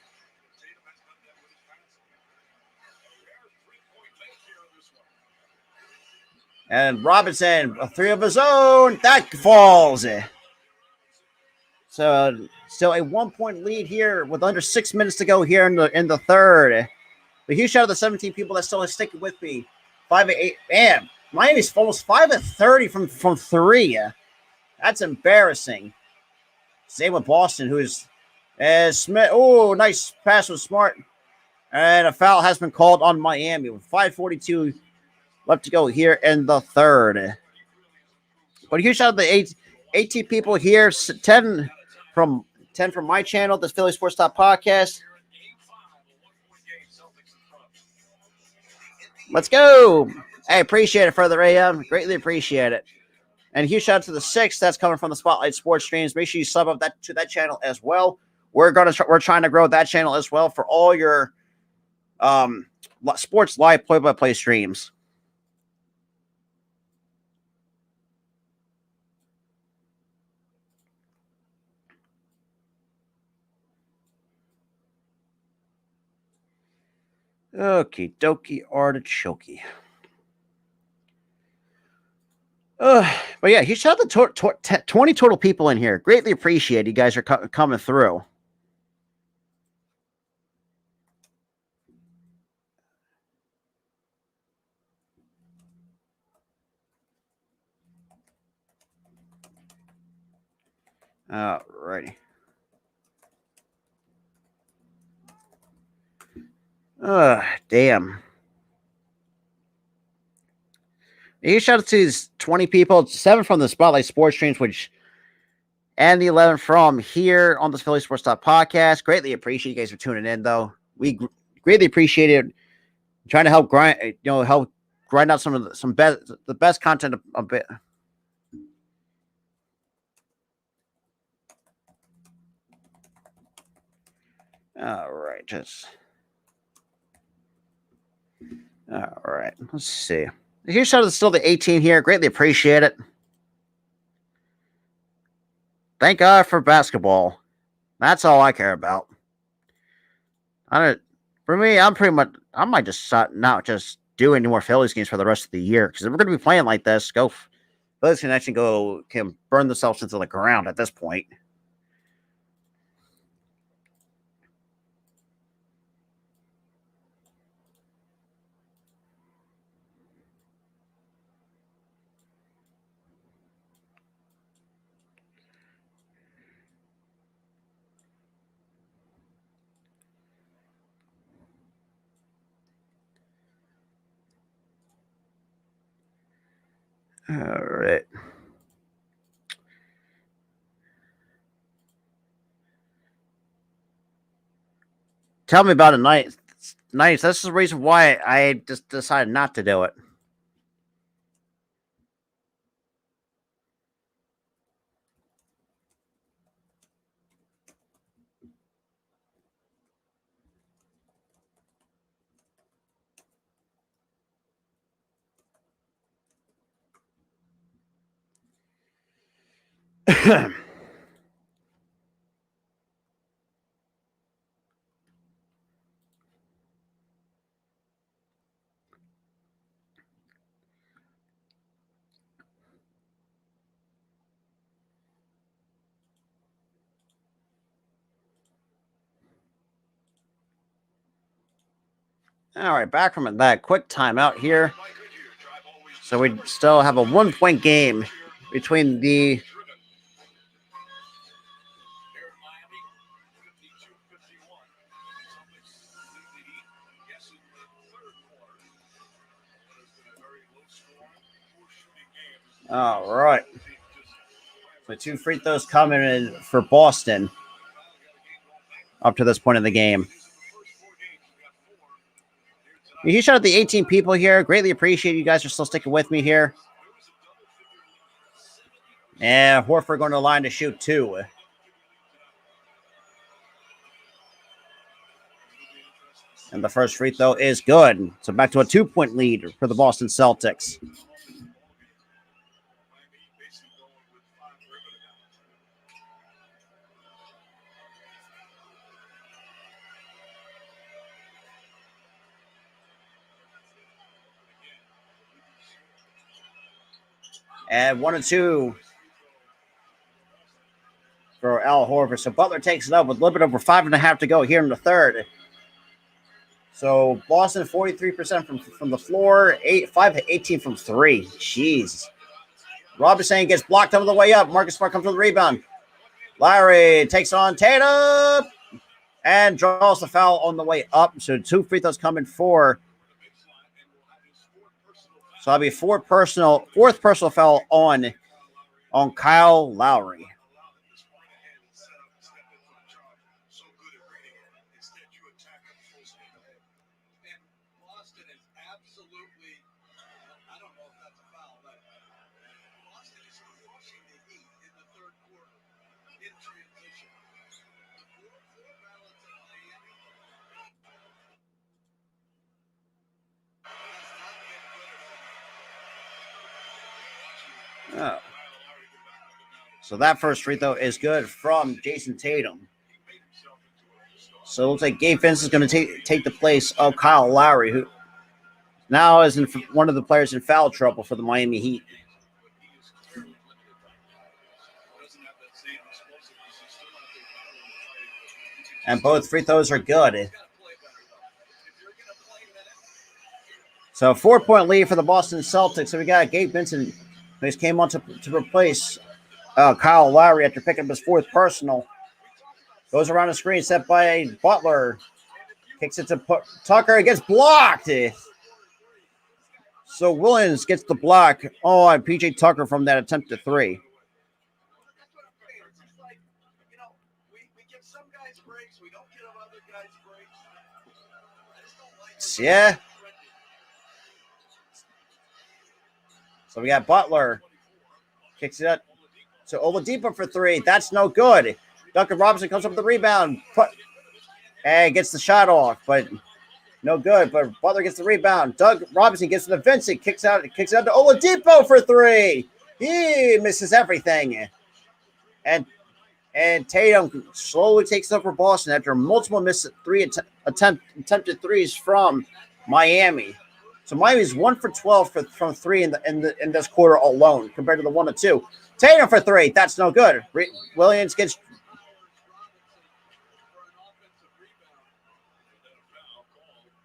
And Robinson, a 3 of his own. That falls. So still a 1-point lead here with under 6 minutes to go here in the third. But huge shout out to the 17 people that still are sticking with me. 5 of 8. Man, Miami's almost 5 of 30 from 3. That's embarrassing. Same with Boston, who's Smith. Oh, nice pass with Smart. And a foul has been called on Miami with 5:42 left to go here in the third. But huge shout out to the 18 people here. 10 from my channel, the Philly Sports Talk podcast. Let's go. I appreciate it, Further AM. Greatly appreciate it. And huge shout out to the 6 that's coming from the Spotlight Sports Streams. Make sure you sub up to that channel as well. We're trying to grow that channel as well for all your sports live play-by-play streams. Okie dokie artichoke. But yeah, he shot the 20 total people in here. Greatly appreciate you guys are coming through. Alrighty. Damn. Huge shout out to these 20 people, 7 from the Spotlight Sports Streams, and the 11 from here on the Philly Sports Talk podcast. Greatly appreciate you guys for tuning in, though. We greatly appreciate it. Trying to help grind out the best content a bit. All right. Let's see. Huge shout out to still the 18 here. Greatly appreciate it. Thank God for basketball. That's all I care about. For me, I might just not just do any more Phillies games for the rest of the year because if we're going to be playing like this, Phillies can actually can burn themselves into the ground at this point. All right. Tell me about it, nice. This is the reason why I just decided not to do it. All right, back from that quick timeout here. So we still have a 1-point game between the All right. So 2 free throws coming in for Boston up to this point in the game. He shot at the 18 people here. Greatly appreciate you guys are still sticking with me here. And Horford going to the line to shoot 2. And the first free throw is good. So back to a 2-point lead for the Boston Celtics. And 1 and 2 for Al Horford. So Butler takes it up with a little bit over 5.5 to go here in the third. So Boston 43% from the floor, 5-18 from 3. Jeez. Robinson gets blocked on the way up. Marcus Smart comes with the rebound. Lowry takes on Tatum and draws the foul on the way up. So 2 free throws coming for. So that'll be fourth personal foul on Kyle Lowry. Oh. So that first free throw is good from Jason Tatum. So it looks like Gabe Vincent is going to take the place of Kyle Lowry, who now is one of the players in foul trouble for the Miami Heat. And both free throws are good. So 4-point lead for the Boston Celtics. So we got Gabe Vincent, who came on to replace Kyle Lowry after picking up his fourth personal. Goes around the screen, set by Butler. Kicks it to Tucker. It gets blocked. So Williams gets the block on PJ Tucker from that attempt to three. Yeah. So we got Butler. Kicks it up to Oladipo for three. That's no good. Duncan Robinson comes up with the rebound. And gets the shot off, but no good. But Butler gets the rebound. Doug Robinson gets to the Vincent. Kicks out to Oladipo for three. He misses everything. And Tatum slowly takes over Boston after multiple missed attempted threes from Miami. So Miami's 1 for 12 from three in this quarter alone, compared to the 1 to 2. Tatum for three. That's no good. Williams gets.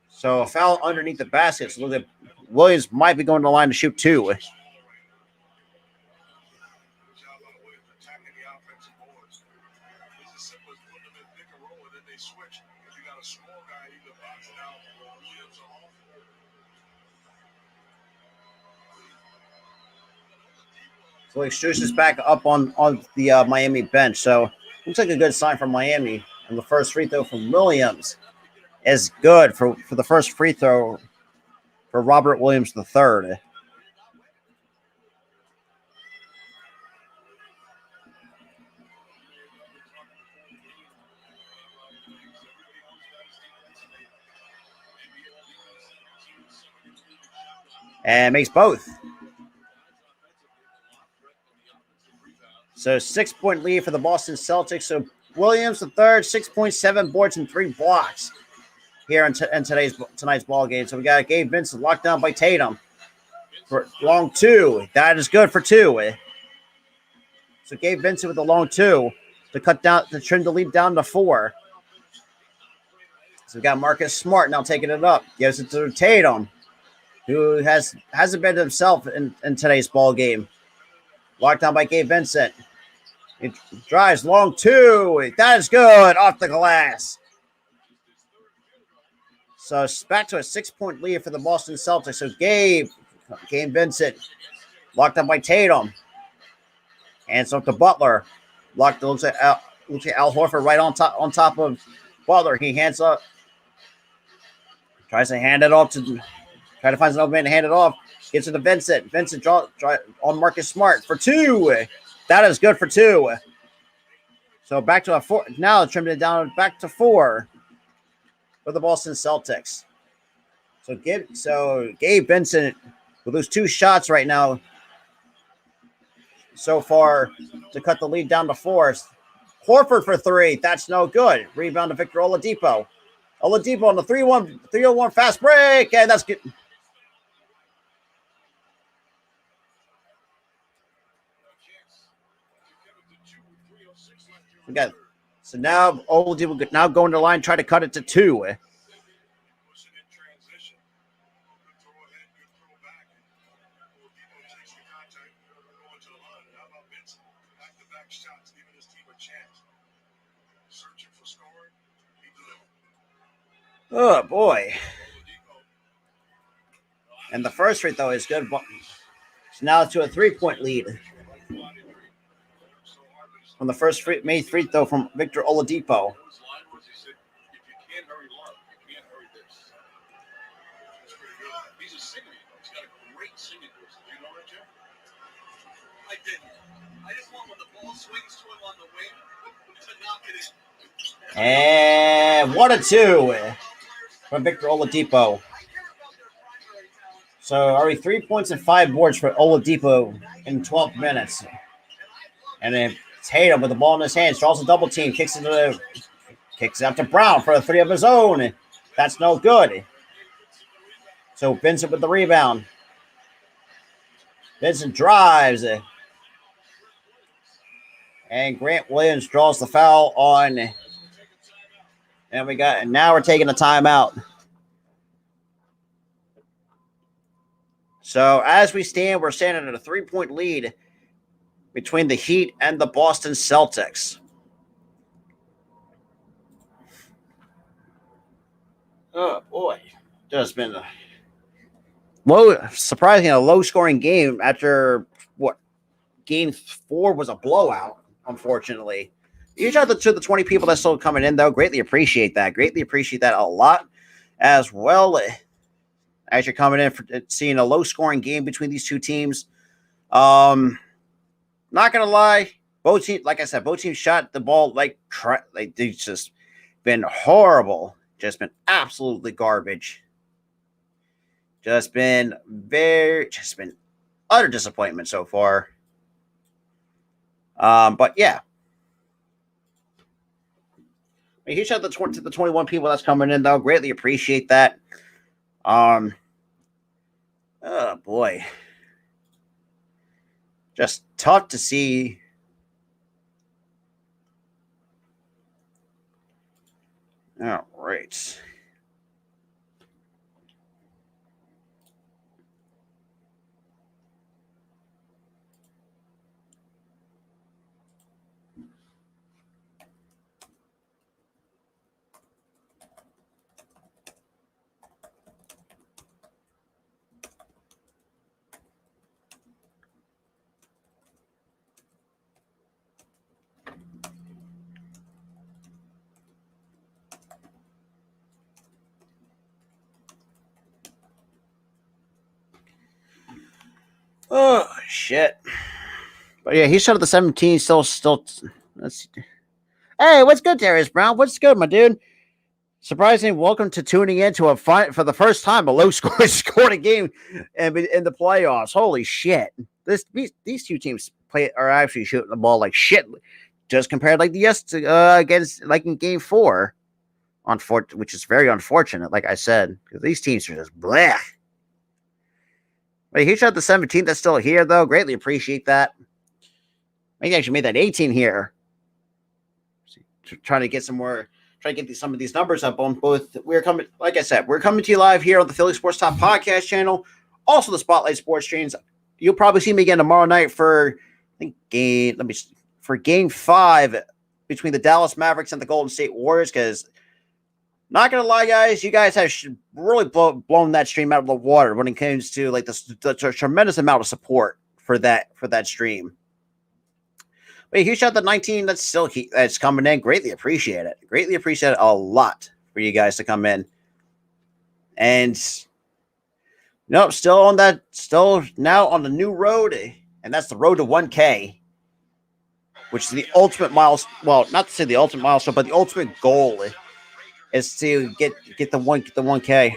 So a foul underneath the basket. So look at Williams might be going to the line to shoot two. So Extrusion is back up on the Miami bench. So looks like a good sign from Miami. And the first free throw from Williams is good for the first free throw for Robert Williams III. And makes both. So 6-point lead for the Boston Celtics. So Williams III, 6.7 boards and 3 blocks here in tonight's ball game. So we got Gabe Vincent locked down by Tatum for long two. That is good for two. So Gabe Vincent with the long two to trim the lead down to 4. So we got Marcus Smart now taking it up. Gives it to Tatum, who hasn't been himself in today's ball game. Locked down by Gabe Vincent. It drives long two. That is good off the glass. So it's back to a 6-point lead for the Boston Celtics. So Gabe Vincent locked up by Tatum. Hands up to Butler. Looks at Al Horford right on top of Butler. He hands up. Tries to hand it off try to find an open man to hand it off. Gets it to Vincent. Vincent draw on Marcus Smart for 2. That is good for 2. So back to a 4. Now trimmed it down back to 4 for the Boston Celtics. So Gabe Vincent with those 2 shots right now so far to cut the lead down to 4. Horford for 3. That's no good. Rebound to Victor Oladipo. Oladipo on the 3-1 fast break, and that's good. So now Oladipo now going to the line, try to cut it to 2. Oh boy! And the first free throw is good. So now to a 3-point lead. On the first made free throw from Victor Oladipo. And 1 and 2 from Victor Oladipo. So already 3 points and 5 boards for Oladipo in 12 minutes. And then Tatum with the ball in his hands, draws a double team, kicks it Kicks out to Brown for a three of his own. That's no good. So Vincent with the rebound. Vincent drives. And Grant Williams draws the foul on. And now we're taking a timeout. So as we stand, we're standing at a 3-point lead between the Heat and the Boston Celtics. Oh boy, just been a low-scoring game after what Game 4 was a blowout. Unfortunately, each other to the 20 people that's still coming in though, greatly appreciate that. Greatly appreciate that a lot, as well as you're coming in for seeing a low-scoring game between these two teams. Not gonna lie, both teams, like I said, both teams shot the ball like they just been horrible. Just been absolutely garbage. Just been utter disappointment so far. But yeah. Huge shout out to the 21 people that's coming in though. Greatly appreciate that. Oh boy. Just tough to see. All right. Oh shit! But yeah, he's shot at the 17. Still. Let's see. Hey, what's good, Darius Brown? What's good, my dude? Surprising. Welcome to tuning in to a fight for the first time. A low score scored a game in the playoffs. Holy shit! These two teams are actually shooting the ball like shit. Just compared like against like in Game 4, which is very unfortunate. Like I said, because these teams are just bleh. Wait, he shot the 17 that's still here, though. Greatly appreciate that. He actually made that 18 here. Trying to get some of these numbers up on both. We're coming, like I said, we're coming to you live here on the Philly Sports Talk podcast channel. Also, the Spotlight Sports streams. You'll probably see me again tomorrow night for Game 5 between the Dallas Mavericks and the Golden State Warriors. Because not gonna lie, guys, you guys have really blown that stream out of the water when it comes to like the tremendous amount of support for that stream. But huge shout out to 19 that's coming in. Greatly appreciate it. Greatly appreciate it a lot for you guys to come in. And nope, still now on the new road, and that's the road to 1K, which is the ultimate milestone. Well, not to say the ultimate milestone, but the ultimate goal is to get the 1K.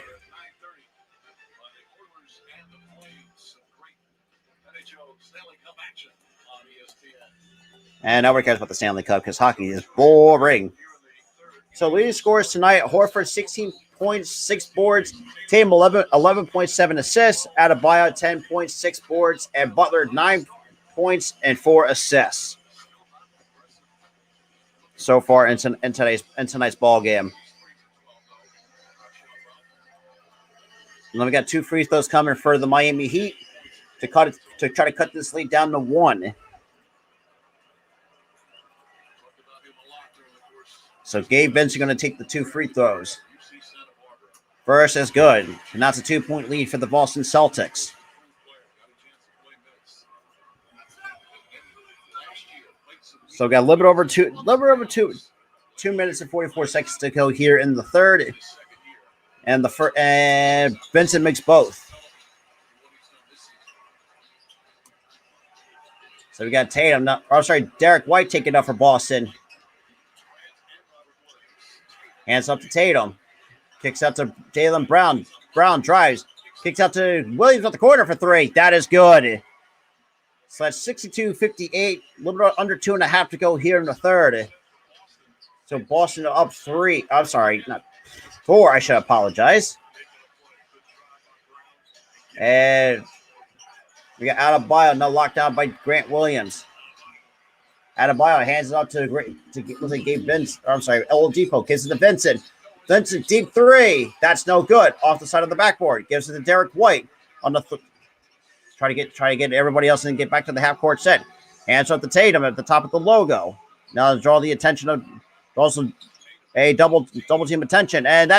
And nobody cares about the Stanley Cup because hockey is boring. So leading scores tonight: Horford 16 points, 6 boards, Tatum 11.7 assists, Adebayo 10.6 boards, and Butler 9 points and 4 assists so far in tonight's ball game. And then we got 2 free throws coming for the Miami Heat to try to cut this lead down to 1. So Gabe Vincent going to take the 2 free throws. First is good. And that's a 2-point lead for the Boston Celtics. So we got a little bit over 2 minutes and 44 seconds to go here in the third. And Vincent makes both. So we got Derek White taking up for Boston. Hands up to Tatum. Kicks out to Jaylen Brown. Brown drives. Kicks out to Williams at the corner for 3. That is good. So that's 62-58. A little bit under 2.5 to go here in the third. So Boston up 3. I'm sorry, not 4. I should apologize. And we got Adebayo now locked down by Grant Williams. Adebayo hands it up to looks like Gabe Vincent. I'm sorry, Oladipo gives it to Vincent. Vincent deep 3. That's no good. Off the side of the backboard. Gives it to Derek White on the try to get everybody else and get back to the half court set. Hands up to Tatum at the top of the logo. Now draw the attention of also a double team attention, and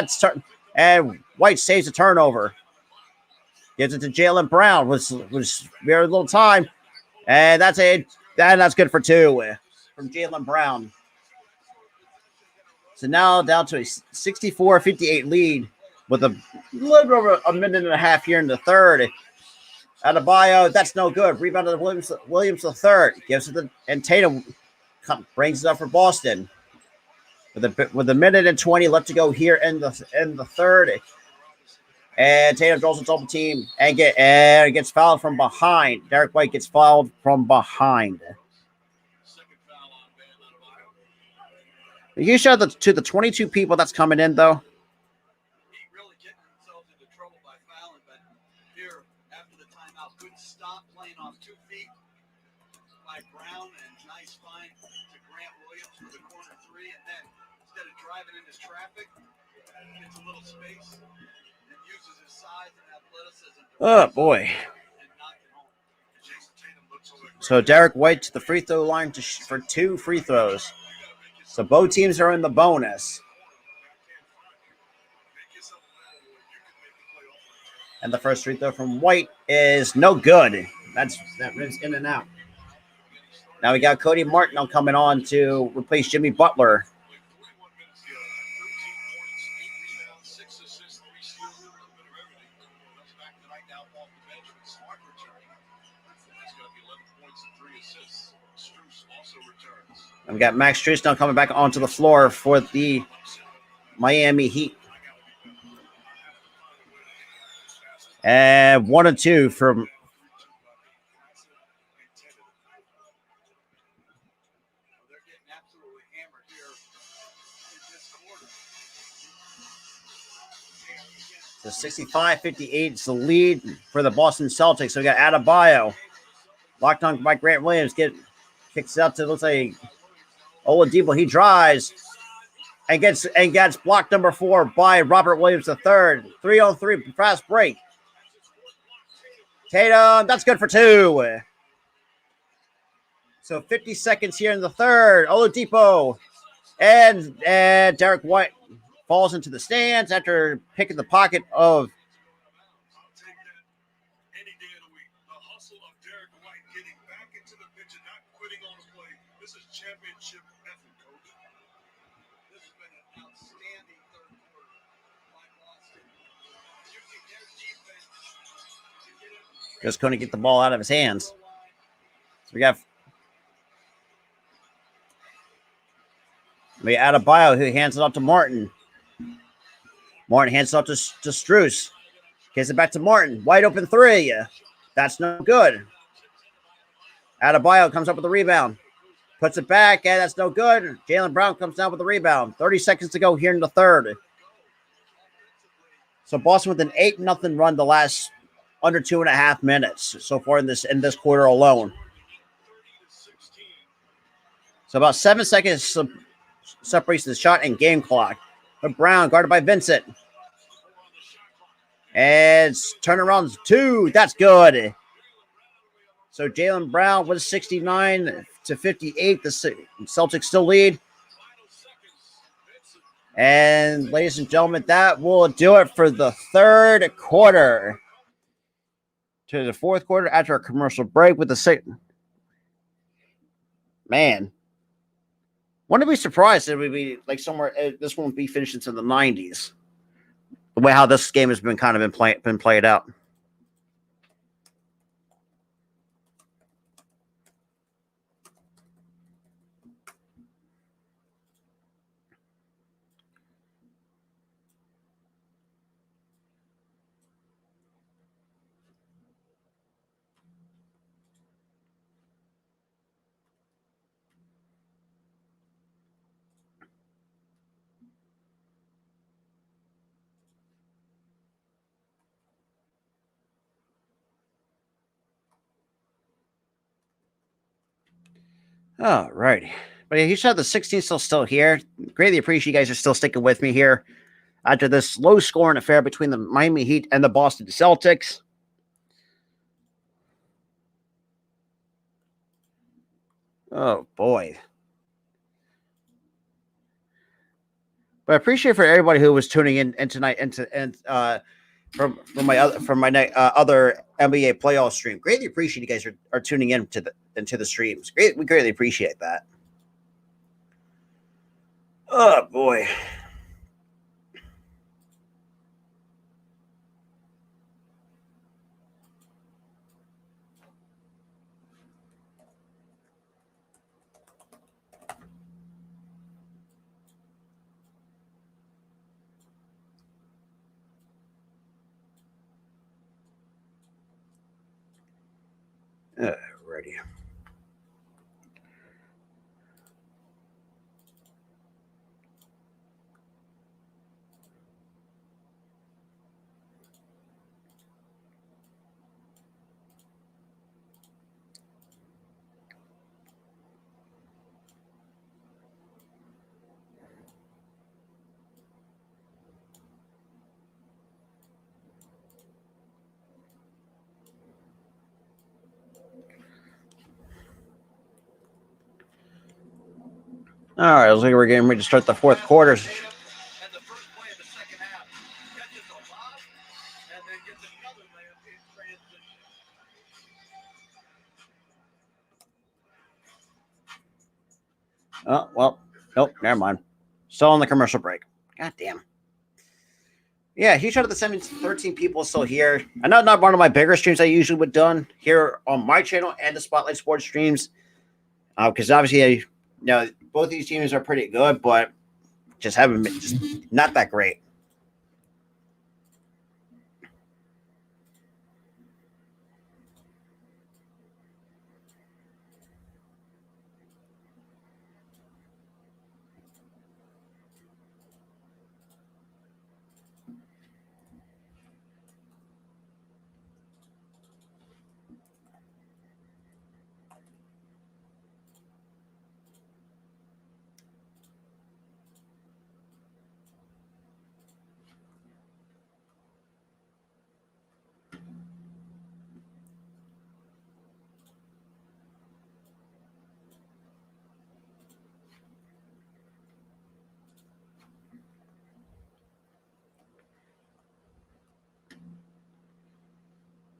and White saves a turnover. Gives it to Jaylen Brown, was very little time, and that's good for 2 from Jaylen Brown. So now down to a 64-58 lead with a little bit over a minute and a half here in the third. Adebayo, that's no good. Rebound to Williams the third. Gives it and Tatum brings it up for Boston. With a minute and 20 left to go here in the third. And Tatum draws a double team and gets fouled from behind. Derek White gets fouled from behind. You show to the 22 people that's coming in, though. He really getting himself into trouble by fouling, but here, after the timeout, good stop playing off 2 feet by Brown, and nice find to Grant Williams for the corner 3, and then instead of driving into traffic, gets a little space and uses his size and athleticism. Oh, boy. So Derek White to the free throw line for 2 free throws. So both teams are in the bonus. And the first free throw from White is no good. That rims in and out. Now we got Cody Martin coming on to replace Jimmy Butler. And we got Max Strus now coming back onto the floor for the Miami Heat. And 1 and 2 from So 65-58 is the lead for the Boston Celtics. So we got Adebayo locked on by Grant Williams. Kicks it out to, looks like Oladipo. He drives and gets blocked number 4 by Robert Williams III. 3-on-3 fast break. Tatum, that's good for 2. So 50 seconds here in the third. Oladipo and Derek White falls into the stands after picking the pocket of just couldn't get the ball out of his hands. So we got Adebayo, who hands it up to Martin. Martin hands it up to Strus. Gives it back to Martin. Wide open 3. That's no good. Adebayo comes up with the rebound. Puts it back, and that's no good. Jaylen Brown comes down with the rebound. 30 seconds to go here in the third. So Boston with an 8-0 run the last under 2.5 minutes so far in this quarter alone. So about 7 seconds separates the shot and game clock. But Brown guarded by Vincent. And turnaround 2. That's good. So Jaylen Brown was 69-58. The Celtics still lead. And ladies and gentlemen, that will do it for the third quarter. To the fourth quarter after a commercial break with the second. Man. Wouldn't be surprised if it would be like somewhere, this won't be finished into the 90s. The way how this game has been kind of been played out. All righty. But yeah, he shot the 16th still here. Greatly appreciate you guys are still sticking with me here after this low-scoring affair between the Miami Heat and the Boston Celtics. Oh, boy. But I appreciate for everybody who was tuning in tonight and from my other NBA playoff stream. Greatly appreciate you guys are tuning in into the streams. We greatly appreciate that. Oh boy. Ready. All right, looks like we're getting ready to start the fourth quarter. Oh, well, nope, never mind. Still on the commercial break. God damn. Yeah, huge shout out to the 13 people still here. I know not one of my bigger streams I usually would done here on my channel and the Spotlight Sports streams. Because obviously, both these teams are pretty good, but just haven't been just not that great.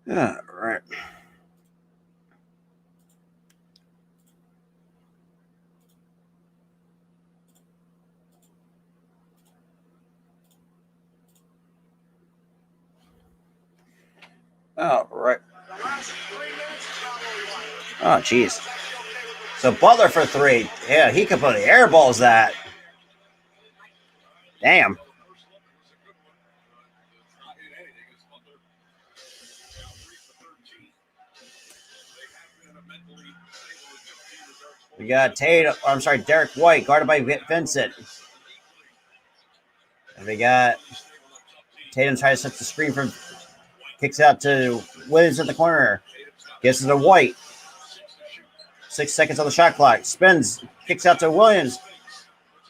Yeah, right. Oh, right. Oh, jeez. So Butler for three. Yeah, he completely airballs that. Damn. We got Derek White, guarded by Vincent. And we got Tatum trying to set the screen from, kicks out to Williams at the corner. Gets it to White. 6 seconds on the shot clock. Spins, kicks out to Williams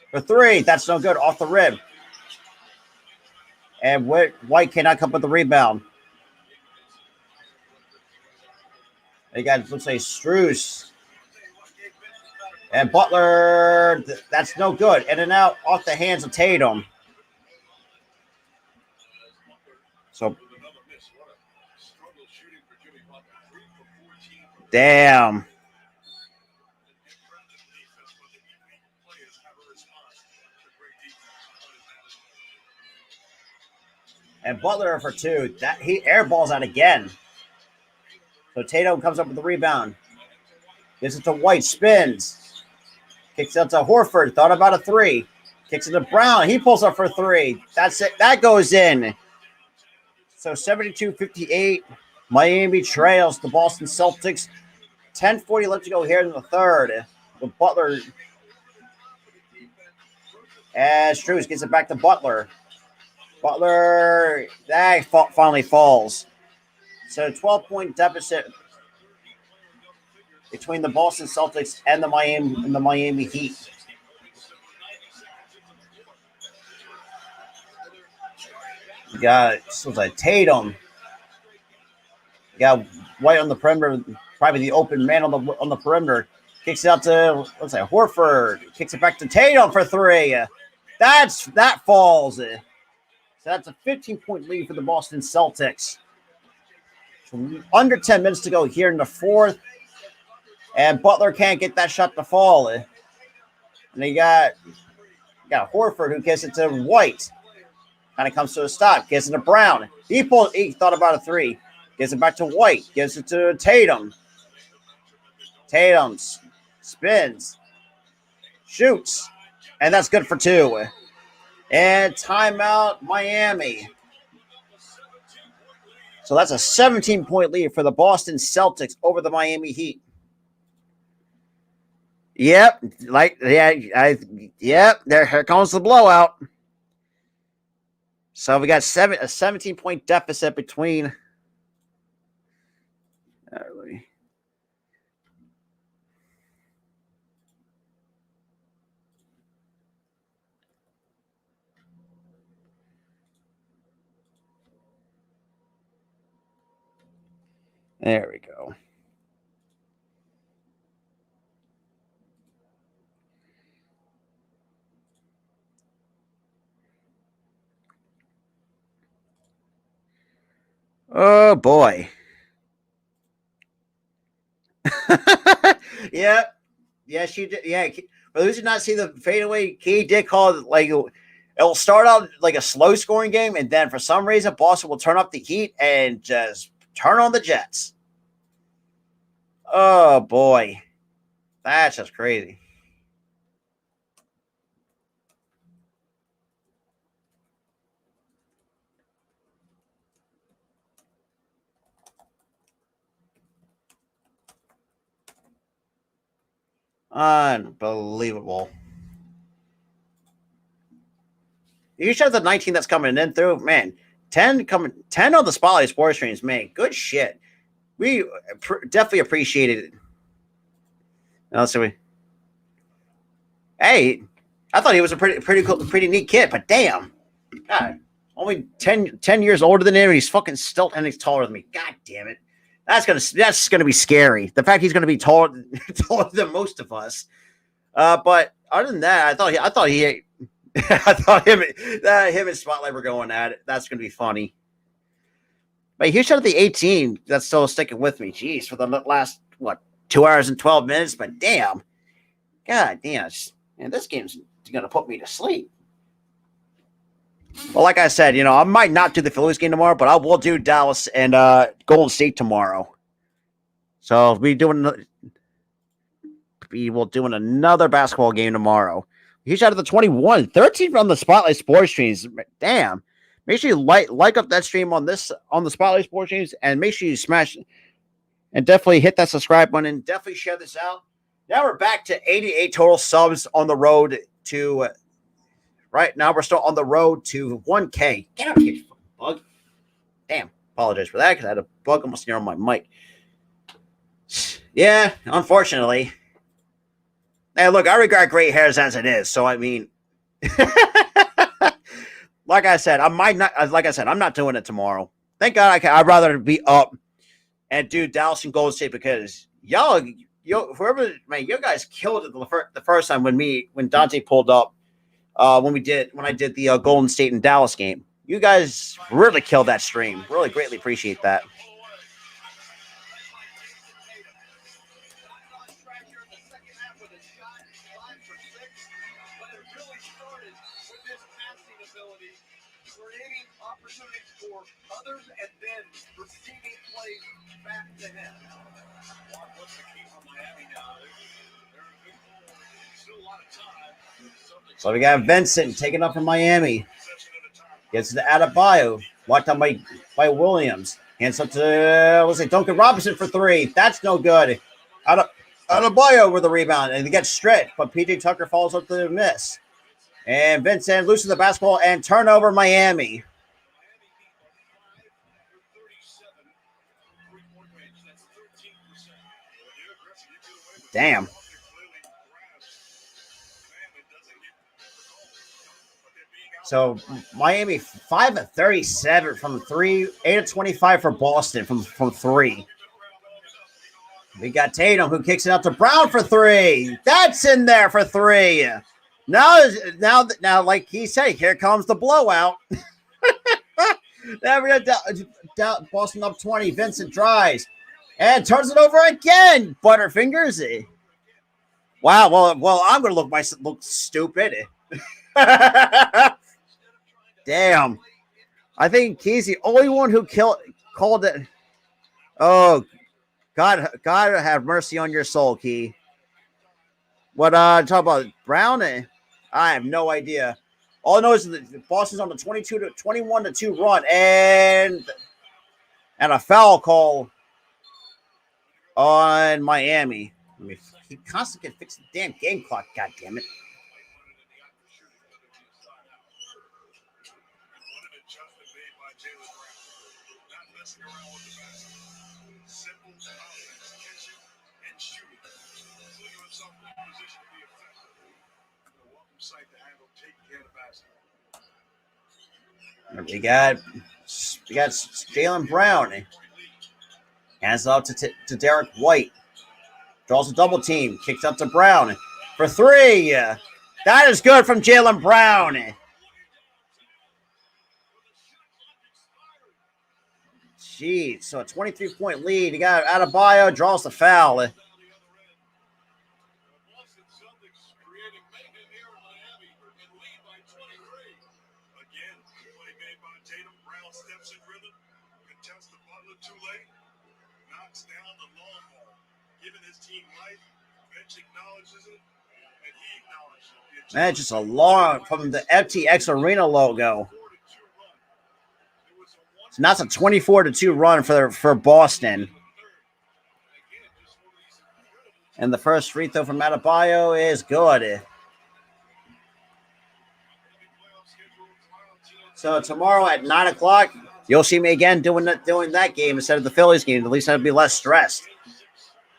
for three. That's no good. Off the rib. And White cannot come up with the rebound. They got, looks like Strus. And Butler, that's no good. In and out off the hands of Tatum. So, damn. And Butler for two. That he airballs out again. So Tatum comes up with the rebound. Gives it to White. Spins. Kicks out to Horford. Thought about a three. Kicks it to Brown. He pulls up for three. That's it. That goes in. So 72-58. Miami trails the Boston Celtics. 10:40 left to go here in the third. With Butler. As Strus gets it back to Butler. Butler, that finally falls. So 12-point deficit between the Boston Celtics and the Miami Heat. You got Tatum. You got White on the perimeter, probably the open man on the perimeter. Kicks it out to Horford. Kicks it back to Tatum for three. That falls. So that's a 15-point lead for the Boston Celtics. So under 10 minutes to go here in the fourth. And Butler can't get that shot to fall. And you got Horford who gets it to White. Kind of comes to a stop. Gets it to Brown. He thought about a three. Gets it back to White. Gives it to Tatum. Tatum spins. Shoots. And that's good for two. And timeout, Miami. So that's a 17-point lead for the Boston Celtics over the Miami Heat. Yep. Here comes the blowout. So we got a 17-point deficit between. There we go. Oh, boy. Yep. Yeah, she did. Yeah. For those who did not see the fadeaway, he did call it like it'll start out like a slow scoring game, and then for some reason, Boston will turn up the heat and just turn on the Jets. Oh, boy. That's just crazy. Unbelievable. You show the 19 that's coming in through, man. 10 on the Spotlight Sports streams, man. Good shit. We definitely appreciated it. Hey, I thought he was a pretty cool, pretty neat kid, but damn, God, only 10 years older than him, and he's fucking still 10 inches taller than me. God damn it, that's gonna be scary. The fact he's gonna be taller than most of us. But other than that, I thought him and Spotlight were going at it. That's gonna be funny. But here's out of the 18 that's still sticking with me. Jeez, for the last 2 hours and 12 minutes. But damn, God damn, man, this game's gonna put me to sleep. Well, like I said, I might not do the Phillies game tomorrow, but I will do Dallas and Golden State tomorrow. So we will doing another basketball game tomorrow. He's out of the 21, 13 from the Spotlight Sports streams. Damn. Make sure you like up that stream on the Spotlight Sports streams, and make sure you smash and definitely hit that subscribe button. Definitely share this out. Now we're back to 88 total subs on the road to. Right now we're still on the road to 1K. Get out of here, you fucking bug. Damn. Apologize for that because I had a bug almost near on my mic. Yeah, unfortunately. Hey, look, I regard gray hairs as it is, so I mean. Like I said, I'm not doing it tomorrow. Thank God I'd rather be up and do Dallas and Golden State because you guys killed it the first time when Dante pulled up when I did the Golden State and Dallas game. You guys really killed that stream. Really greatly appreciate that. Others and then receiving plays back to him. What's the key for Miami now? There's still a lot of time. So we got Vincent taking up from Miami. Gets to Adebayo. Blocked on by Williams. Hands up to Duncan Robinson for three. That's no good. Adebayo with the rebound, and he gets stretched, but PJ Tucker falls up to the miss. And Vincent loses the basketball and turnover Miami. Damn. So Miami 5 of 37 from 3, 8 of 25 for Boston from 3. We got Tatum who kicks it out to Brown for 3. That's in there for 3. Now, like he said, here comes the blowout. Now we're gonna Boston up 20. Vincent tries and turns it over again. Butterfingers. Wow. Well, I'm gonna look stupid. Damn. I think he's the only one who called it. Oh, God have mercy on your soul, Key. What talk about Brown? I have no idea. All I know is that Boston's on the 21-2 run and a foul call on Miami. I mean, he constantly can fix the damn game clock, god damn it. We got Jaylen Brown. Hands it out to Derek White. Draws a double team. Kicks up to Brown for 3. That is good from Jaylen Brown. Jeez. So a 23-point lead. You got Adebayo. Draws the foul. Man, just a long from the FTX Arena logo. So now it's a 24-2 run for Boston. And the first free throw from Adebayo is good. So tomorrow at 9 o'clock, you'll see me again doing that game instead of the Phillies game. At least I'll be less stressed.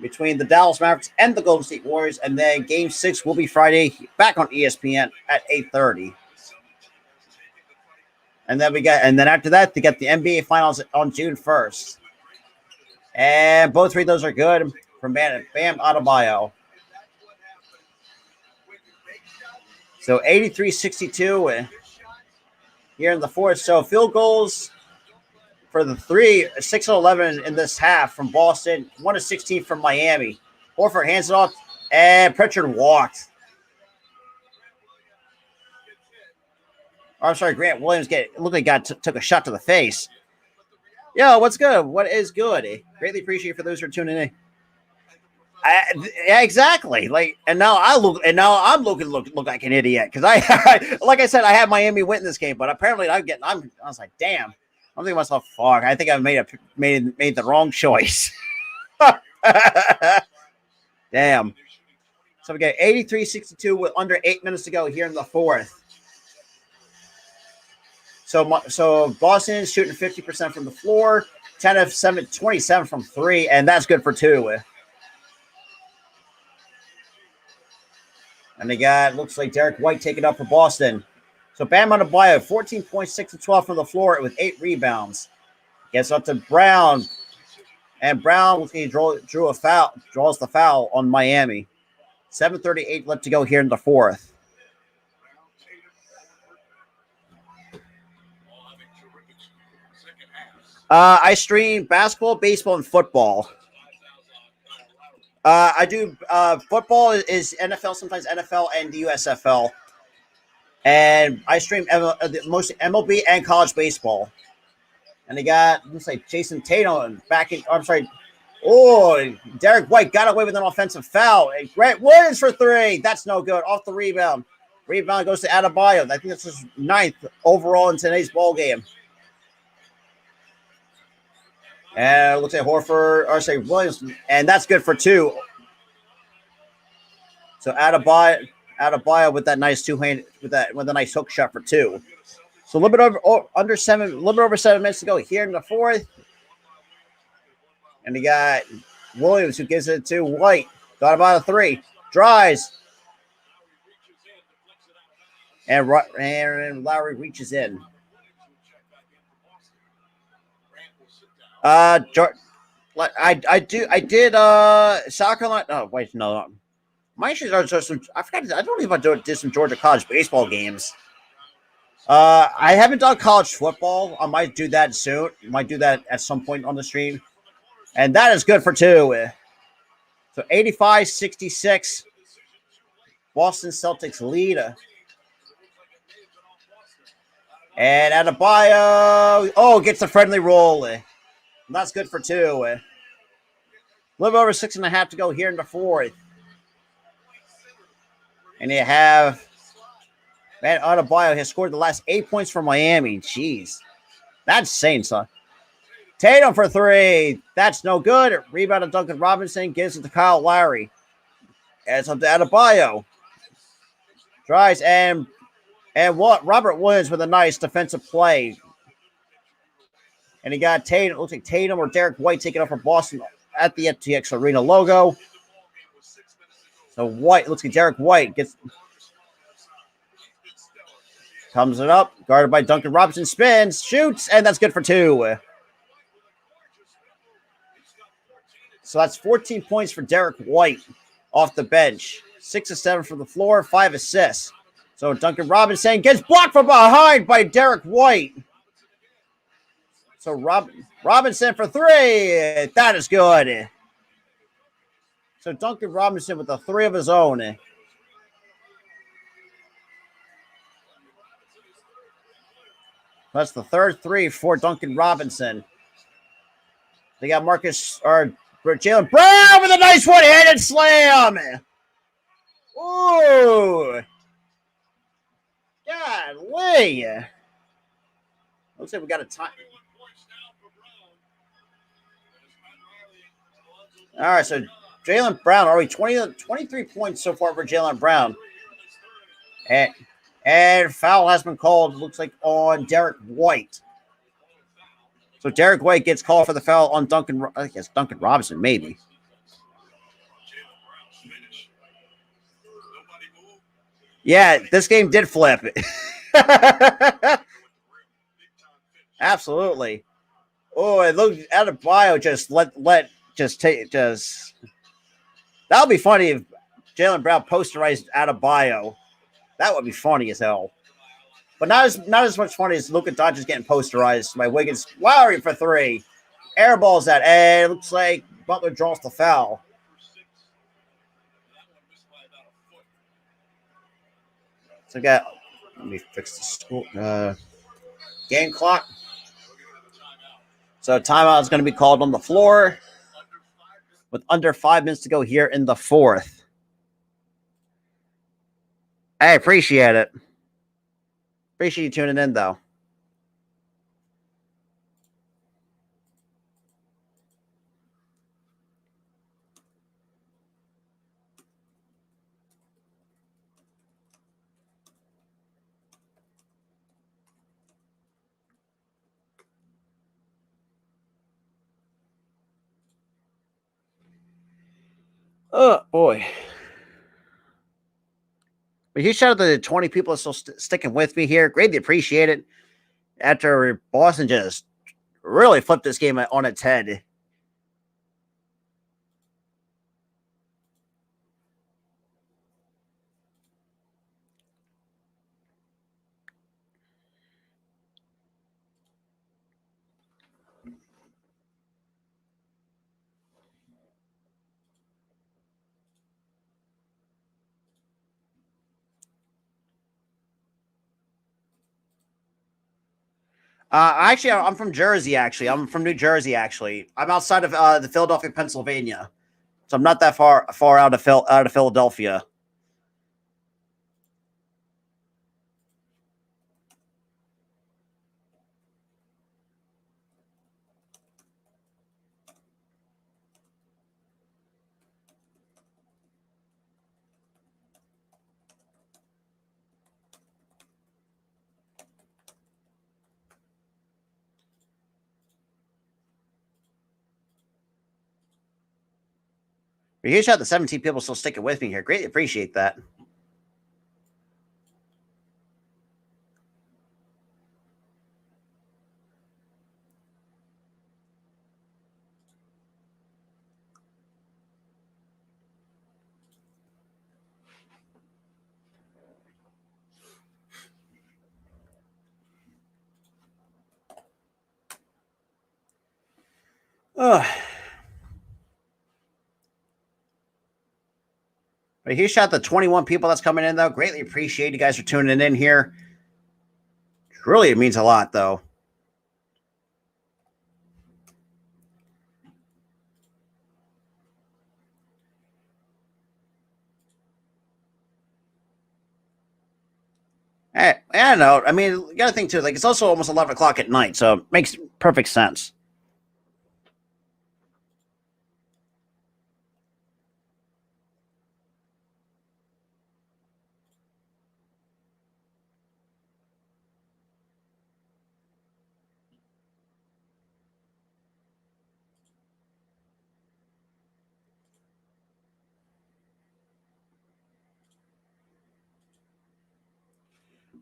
Between the Dallas Mavericks and the Golden State Warriors, and then Game 6 will be Friday back on ESPN at 8:30. And then after that, they get the NBA Finals on June 1st. And both three of those are good from Bam Adebayo. So 83-62 here in the fourth. So field goals for the 3, 6 of 11 in this half from Boston, 1 of 16 from Miami. Horford hands it off, and Pritchard walked. I'm sorry, Grant Williams looked like took a shot to the face. Yo, what's good? What is good? Greatly appreciate for those who are tuning in. Yeah, exactly. And now I'm looking like an idiot because I like I said, I had Miami win this game, but apparently I was like, damn. I'm thinking to myself, fuck, I think I made the wrong choice. Damn. So we got 83-62 with under 8 minutes to go here in the fourth. So Boston is shooting 50% from the floor, 10 of 7, 27 from 3, and that's good for 2. And they got, looks like Derek White taking up for Boston. So Bam Adebayo, 14 points, 6 of 12 from the floor with 8 rebounds. Gets up to Brown. And Brown drew a foul, draws the foul on Miami. 7:38 left to go here in the fourth. I stream basketball, baseball, and football. I do football is NFL, sometimes NFL and the USFL. And I stream mostly MLB and college baseball. And they got, looks like Jason Tatum back in, I'm sorry. Oh, Derek White got away with an offensive foul. And Grant Williams for 3. That's no good. Off the rebound. Rebound goes to Adebayo. I think that's his 9th overall in today's ball game. And it looks like Williams. And that's good for 2. So Adebayo with that nice two-hand, with a nice hook shot for 2. So a little bit over 7 minutes to go here in the fourth. And you got Williams who gives it to White. Got about a three. Drives. And Lowry reaches in. I did South Carolina. Oh wait, no. My issues are just some. I forgot. I don't even did some Georgia college baseball games. I haven't done college football. I might do that soon. Might do that at some point on the stream. And that is good for two. So 85-66. Boston Celtics lead. And Adebayo, gets a friendly roll. That's good for two. A little over 6.5 to go here in the fourth. And you have Adebayo has scored the last 8 points for Miami. Jeez. That's insane, son. Tatum for three. That's no good. Rebound of Duncan Robinson gives it to Kyle Lowry. Adds up to Adebayo. Tries and what? Robert Williams with a nice defensive play. And he got Tatum. It looks like Tatum or Derek White taking up for Boston at the FTX Arena logo. So White, looks like Derek White comes it up, guarded by Duncan Robinson, spins, shoots, and that's good for two. So that's 14 points for Derek White off the bench. 6 of 7 from the floor, 5 assists. So Duncan Robinson gets blocked from behind by Derek White. So Robinson for three. That is good. So Duncan Robinson with a three of his own. That's the third three for Duncan Robinson. They got Jaylen Brown with a nice one-handed slam. Ooh. Golly. Looks like we got a time. All right, so Jaylen Brown, already 23 points so far for Jaylen Brown. And foul has been called, looks like, on Derek White. So Derek White gets called for the foul on Duncan Robinson, maybe. Yeah, this game did flip. Absolutely. Oh, it looked Adebayo that would be funny if Jaylen Brown posterized Adebayo. That would be funny as hell. But not as much funny as Luka Doncic getting posterized by Wiggins. Lowry for three. Airballs that. And it looks like Butler draws the foul. So let me fix the game clock. So timeout is going to be called on the floor with under 5 minutes to go here in the fourth. I appreciate it. Appreciate you tuning in, though. Oh, boy. But huge shout out to the 20 people that are still sticking with me here. Greatly appreciate it. After Boston just really flipped this game on its head. Actually, I'm from Jersey. Actually, I'm from New Jersey. Actually, I'm outside of the Philadelphia, Pennsylvania, so I'm not that far out of Philadelphia. Huge shout out to 17 people still sticking with me here. Greatly appreciate that. A huge shout out to 21 people that's coming in, though. Greatly appreciate you guys for tuning in here. Really, it means a lot, though. I don't know. I mean, you got to think, too. Like, it's also almost 11 o'clock at night, so it makes perfect sense.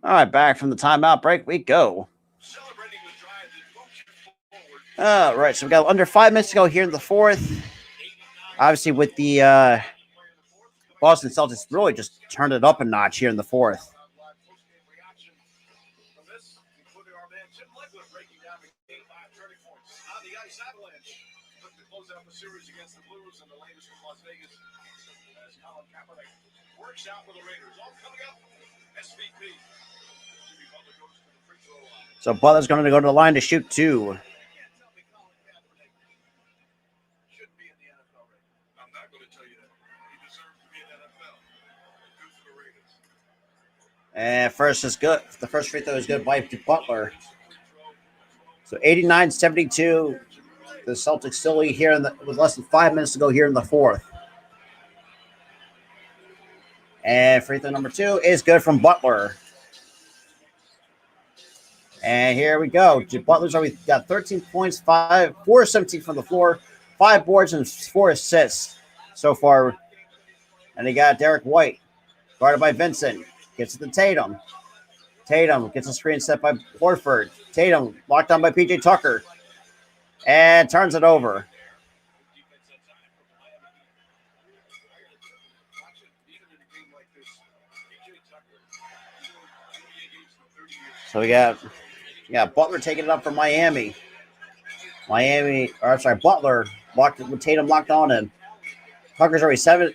All right, back from the timeout break we go. All right, so we got under 5 minutes to go here in the fourth. Obviously, with the Boston Celtics really just turned it up a notch here in the fourth. So Butler's going to go to the line to shoot 2. And first is good. The first free throw is good by Butler. So 89-72. The Celtics still lead here with less than 5 minutes to go here in the fourth. And free throw number 2 is good from Butler. And here we go. Butler's already got 13 points, 4-17 from the floor, 5 boards, and 4 assists so far. And they got Derek White, guarded by Vincent. Gets it to Tatum. Tatum gets a screen set by Horford. Tatum locked on by PJ Tucker. And turns it over. So we got Butler taking it up for Miami. Butler locked with Tatum locked on him. Tucker's already 7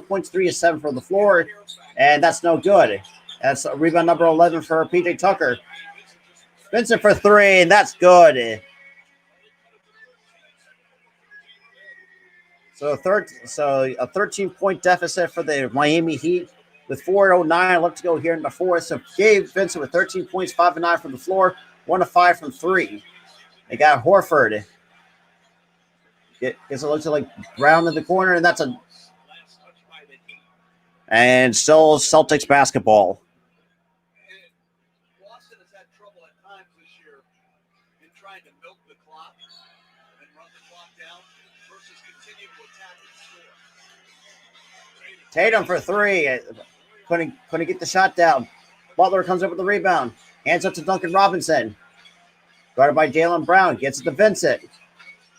points, 3 of 7 from the floor, and that's no good. That's rebound number 11 for PJ Tucker. Vincent for 3, and that's good. So a 13-point deficit for the Miami Heat with 4:09 left to go here in the fourth. So Gabe Vincent with 13 points, 5 of 9 from the floor, 1 of 5 from 3. They got Horford. Gets a look to like Brown in the corner, and and still Celtics basketball. Boston has had trouble at times this year in trying to milk the clock and run the clock down versus continue to attack and score. Tatum for 3. Couldn't get the shot down. Butler comes up with the rebound. Hands up to Duncan Robinson. Guarded by Jaylen Brown. Gets it to Vincent.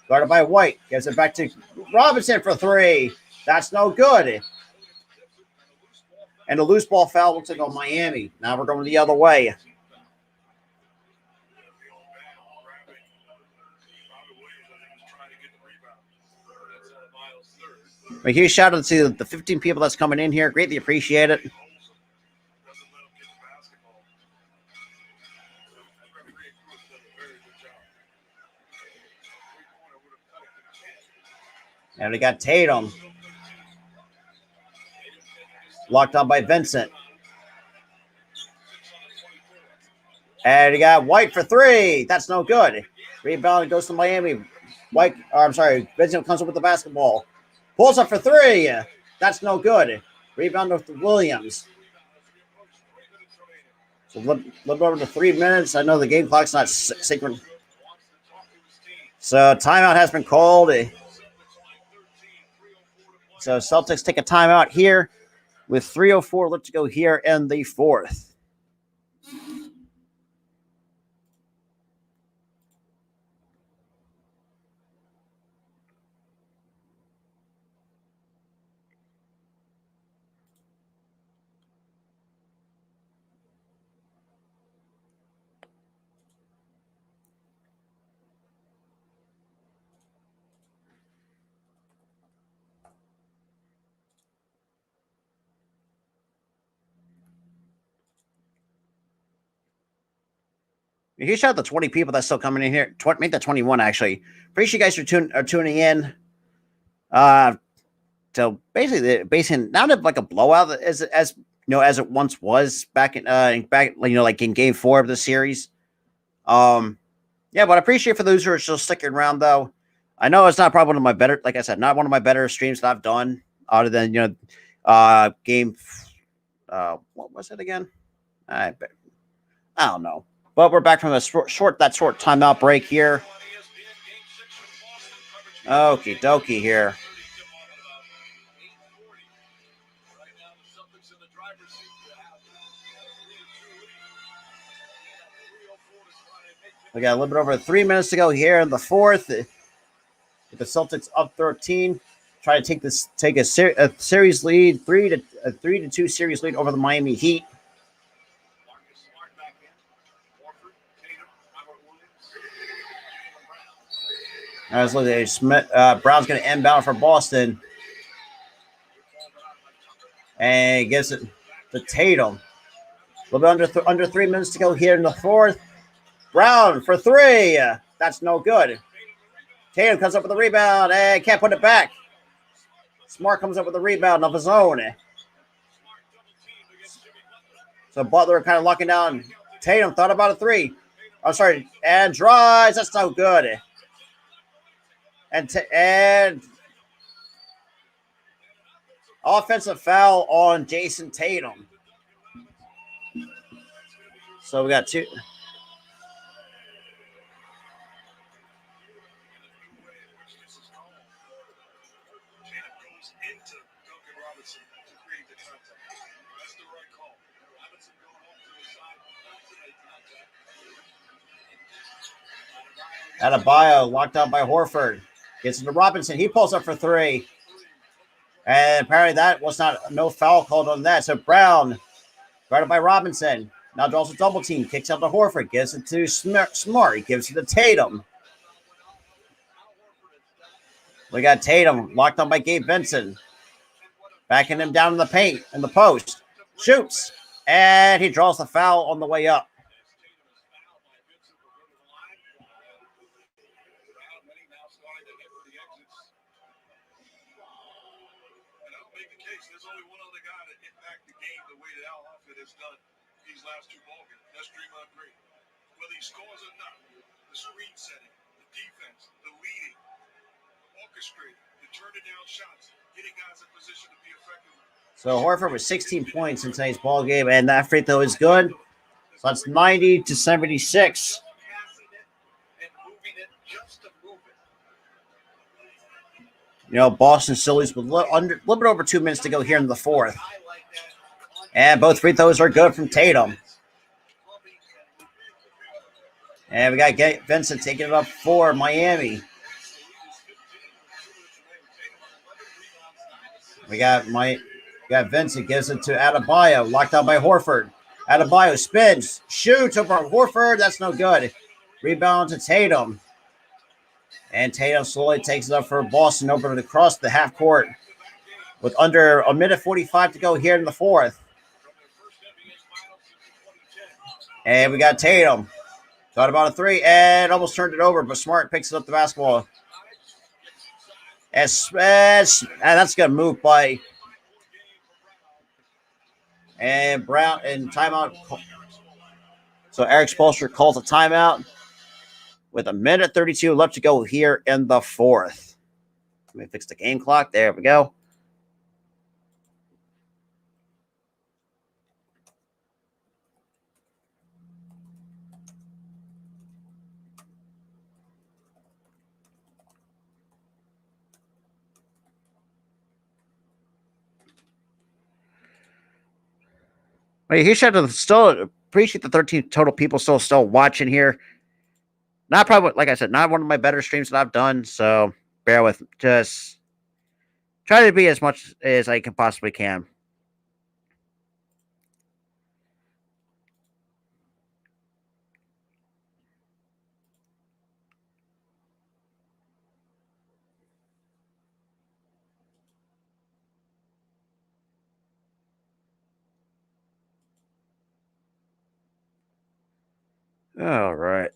Guarded by White. Gives it back to Robinson for 3. That's no good. And a loose ball foul looks like on Miami. Now we're going the other way. A huge shout out to the 15 people that's coming in here. Greatly appreciate it. And we got Tatum. Locked on by Vincent. And we got White for 3. That's no good. Rebound goes to Miami. Vincent comes up with the basketball. Pulls up for 3. That's no good. Rebound to Williams. So a little over to 3 minutes. I know the game clock's not synchronized. So timeout has been called. So Celtics take a timeout here with 3:04 left to go here in the fourth. Huge shout out the 20 people that's still coming in here. Make that 21 actually. Appreciate you guys are tuning in. So basically not like a blowout as as it once was back in like in game 4 of the series. Yeah, but I appreciate for those who are still sticking around though. I know it's not probably one of my better, like I said, not one of my better streams that I've done, other than game. What was it again? I don't know. But we're back from a short timeout break here. Okie dokie here. We got a little bit over 3 minutes to go here in the fourth. With the Celtics up 13, try to take a series lead, 3-2 series lead over the Miami Heat. As Brown's going to inbound for Boston, and gives it to Tatum. A little bit under 3 minutes to go here in the fourth. Brown for 3. That's no good. Tatum comes up with a rebound and can't put it back. Smart comes up with a rebound of his own. So Butler kind of locking down. Tatum thought about a 3. I'm sorry, and drives. That's no good. And offensive foul on Jason Tatum. So we got 2. Adebayo locked out by Horford. Gets into Robinson. He pulls up for 3. And apparently that was no foul called on that. So Brown, guarded by Robinson. Now draws a double team. Kicks out to Horford. Gives it to Smart. He gives it to Tatum. We got Tatum locked on by Gabe Vincent. Backing him down in the paint, in the post. Shoots. And he draws the foul on the way up. There's only one other guy that impact the game the way that Al Horford has done these last 2 ball games. That's Draymond Green. Whether he scores or not, the screen setting, the defense, the leading, orchestrating, the turning down shots, getting guys in position to be effective. So Horford with 16 points in today's ball game, and that free throw is good. So that's 90-76. Boston Celtics with a little bit over 2 minutes to go here in the fourth. And both free throws are good from Tatum. And we got Vincent taking it up for Miami. We got Vincent, gives it to Adebayo, locked out by Horford. Adebayo spins, shoots over Horford. That's no good. Rebound to Tatum. And Tatum slowly takes it up for Boston over across the half court with under a minute 45 to go here in the fourth. And we got Tatum. Thought about a 3 and almost turned it over, but Smart picks up the basketball. And that's going to move by. And Brown and timeout. So Eric Spoelstra calls a timeout with a minute 32 left to go here in the fourth. Let me fix the game clock. There we go. I mean, he should have still appreciate the 13 total people still watching here. Not probably, like I said, not one of my better streams that I've done. So bear with, just try to be as much as I can possibly can. All right.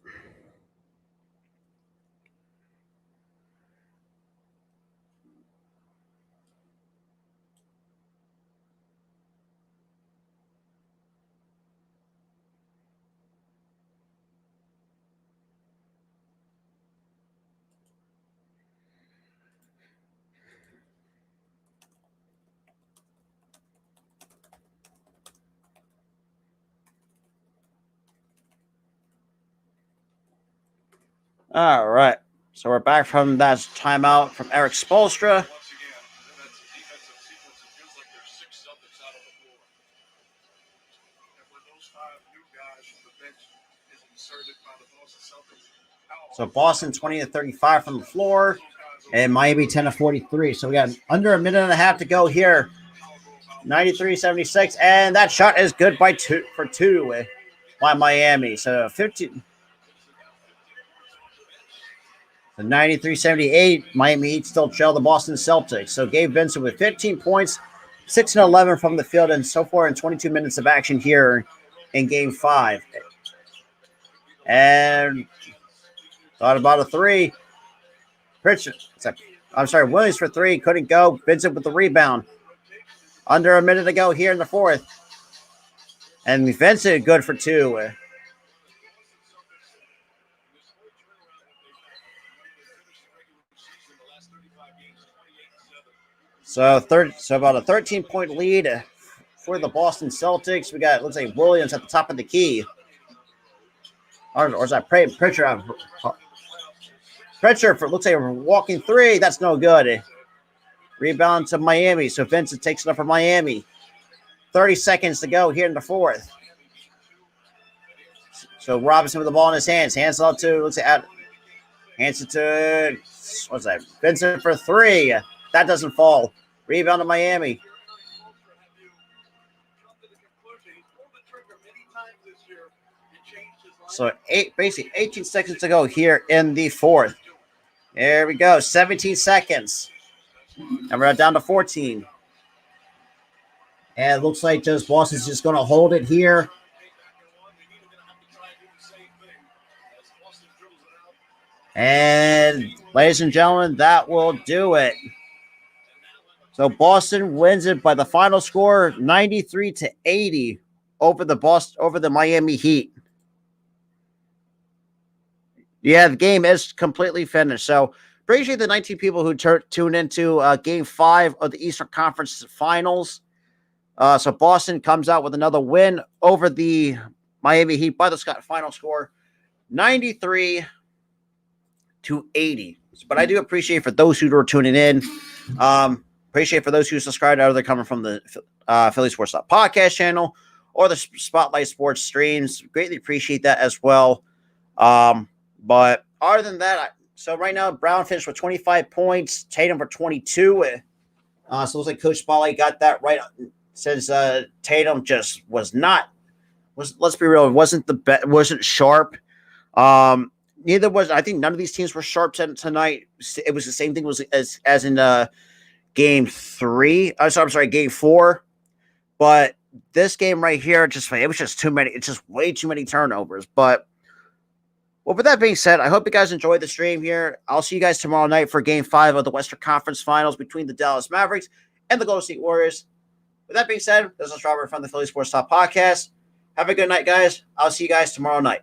All right. So we're back from that timeout from Eric Spolstra. Once again, that's a defensive sequence. It feels like there's 6 Celtics out on the floor. And when those 5 new guys from the bench is inserted by the Boston Celtics. So Boston 20 to 35 from the floor, and Miami 10 to 43. So we got under a minute and a half to go here. 93-76, and that shot is good by two by Miami. So 15. The 93-78, Miami Heat still trail the Boston Celtics. So Gabe Vincent with 15 points, 6 and 11 from the field, and so far in 22 minutes of action here in Game 5. And thought about a three. Williams for three, couldn't go. Vincent with the rebound. Under a minute to go here in the fourth. And Vincent good for two. So about a 13-point lead for the Boston Celtics. We got, looks like Williams at the top of the key. Or is that Pritchard? Pritchard looks like a walking three. That's no good. Rebound to Miami. So Vincent takes it up for Miami. 30 seconds to go here in the fourth. So Robinson with the ball in his hands. Hands it up to, hands it to, what's that? Vincent for three. That doesn't fall. Rebound to Miami. So basically 18 seconds to go here in the fourth. There we go. 17 seconds. And we're down to 14. And it looks like Boston's just going to hold it here. And ladies and gentlemen, that will do it. So Boston wins it by the final score 93-80 over the Miami Heat. Yeah, the game is completely finished. So appreciate the 19 people who tuned into Game 5 of the Eastern Conference Finals. So Boston comes out with another win over the Miami Heat by the final score 93-80. But I do appreciate for those who are tuning in. Appreciate for those who subscribe, either coming from the Philly Sports Podcast channel or the Spotlight Sports streams. Greatly appreciate that as well. But other than that, so right now Brown finished with 25 points, Tatum for 22. So it looks like Coach Spotlight got that right. Says Tatum just let's be real, wasn't sharp. Neither was, I think none of these teams were sharp tonight. It was the same thing as in Game 3. I'm sorry, Game 4. But this game right here, it was just too many. It's just way too many turnovers. But well, with that being said, I hope you guys enjoyed the stream here. I'll see you guys tomorrow night for Game 5 of the Western Conference Finals between the Dallas Mavericks and the Golden State Warriors. With that being said, this is Robert from the Philly Sports Talk Podcast. Have a good night, guys. I'll see you guys tomorrow night.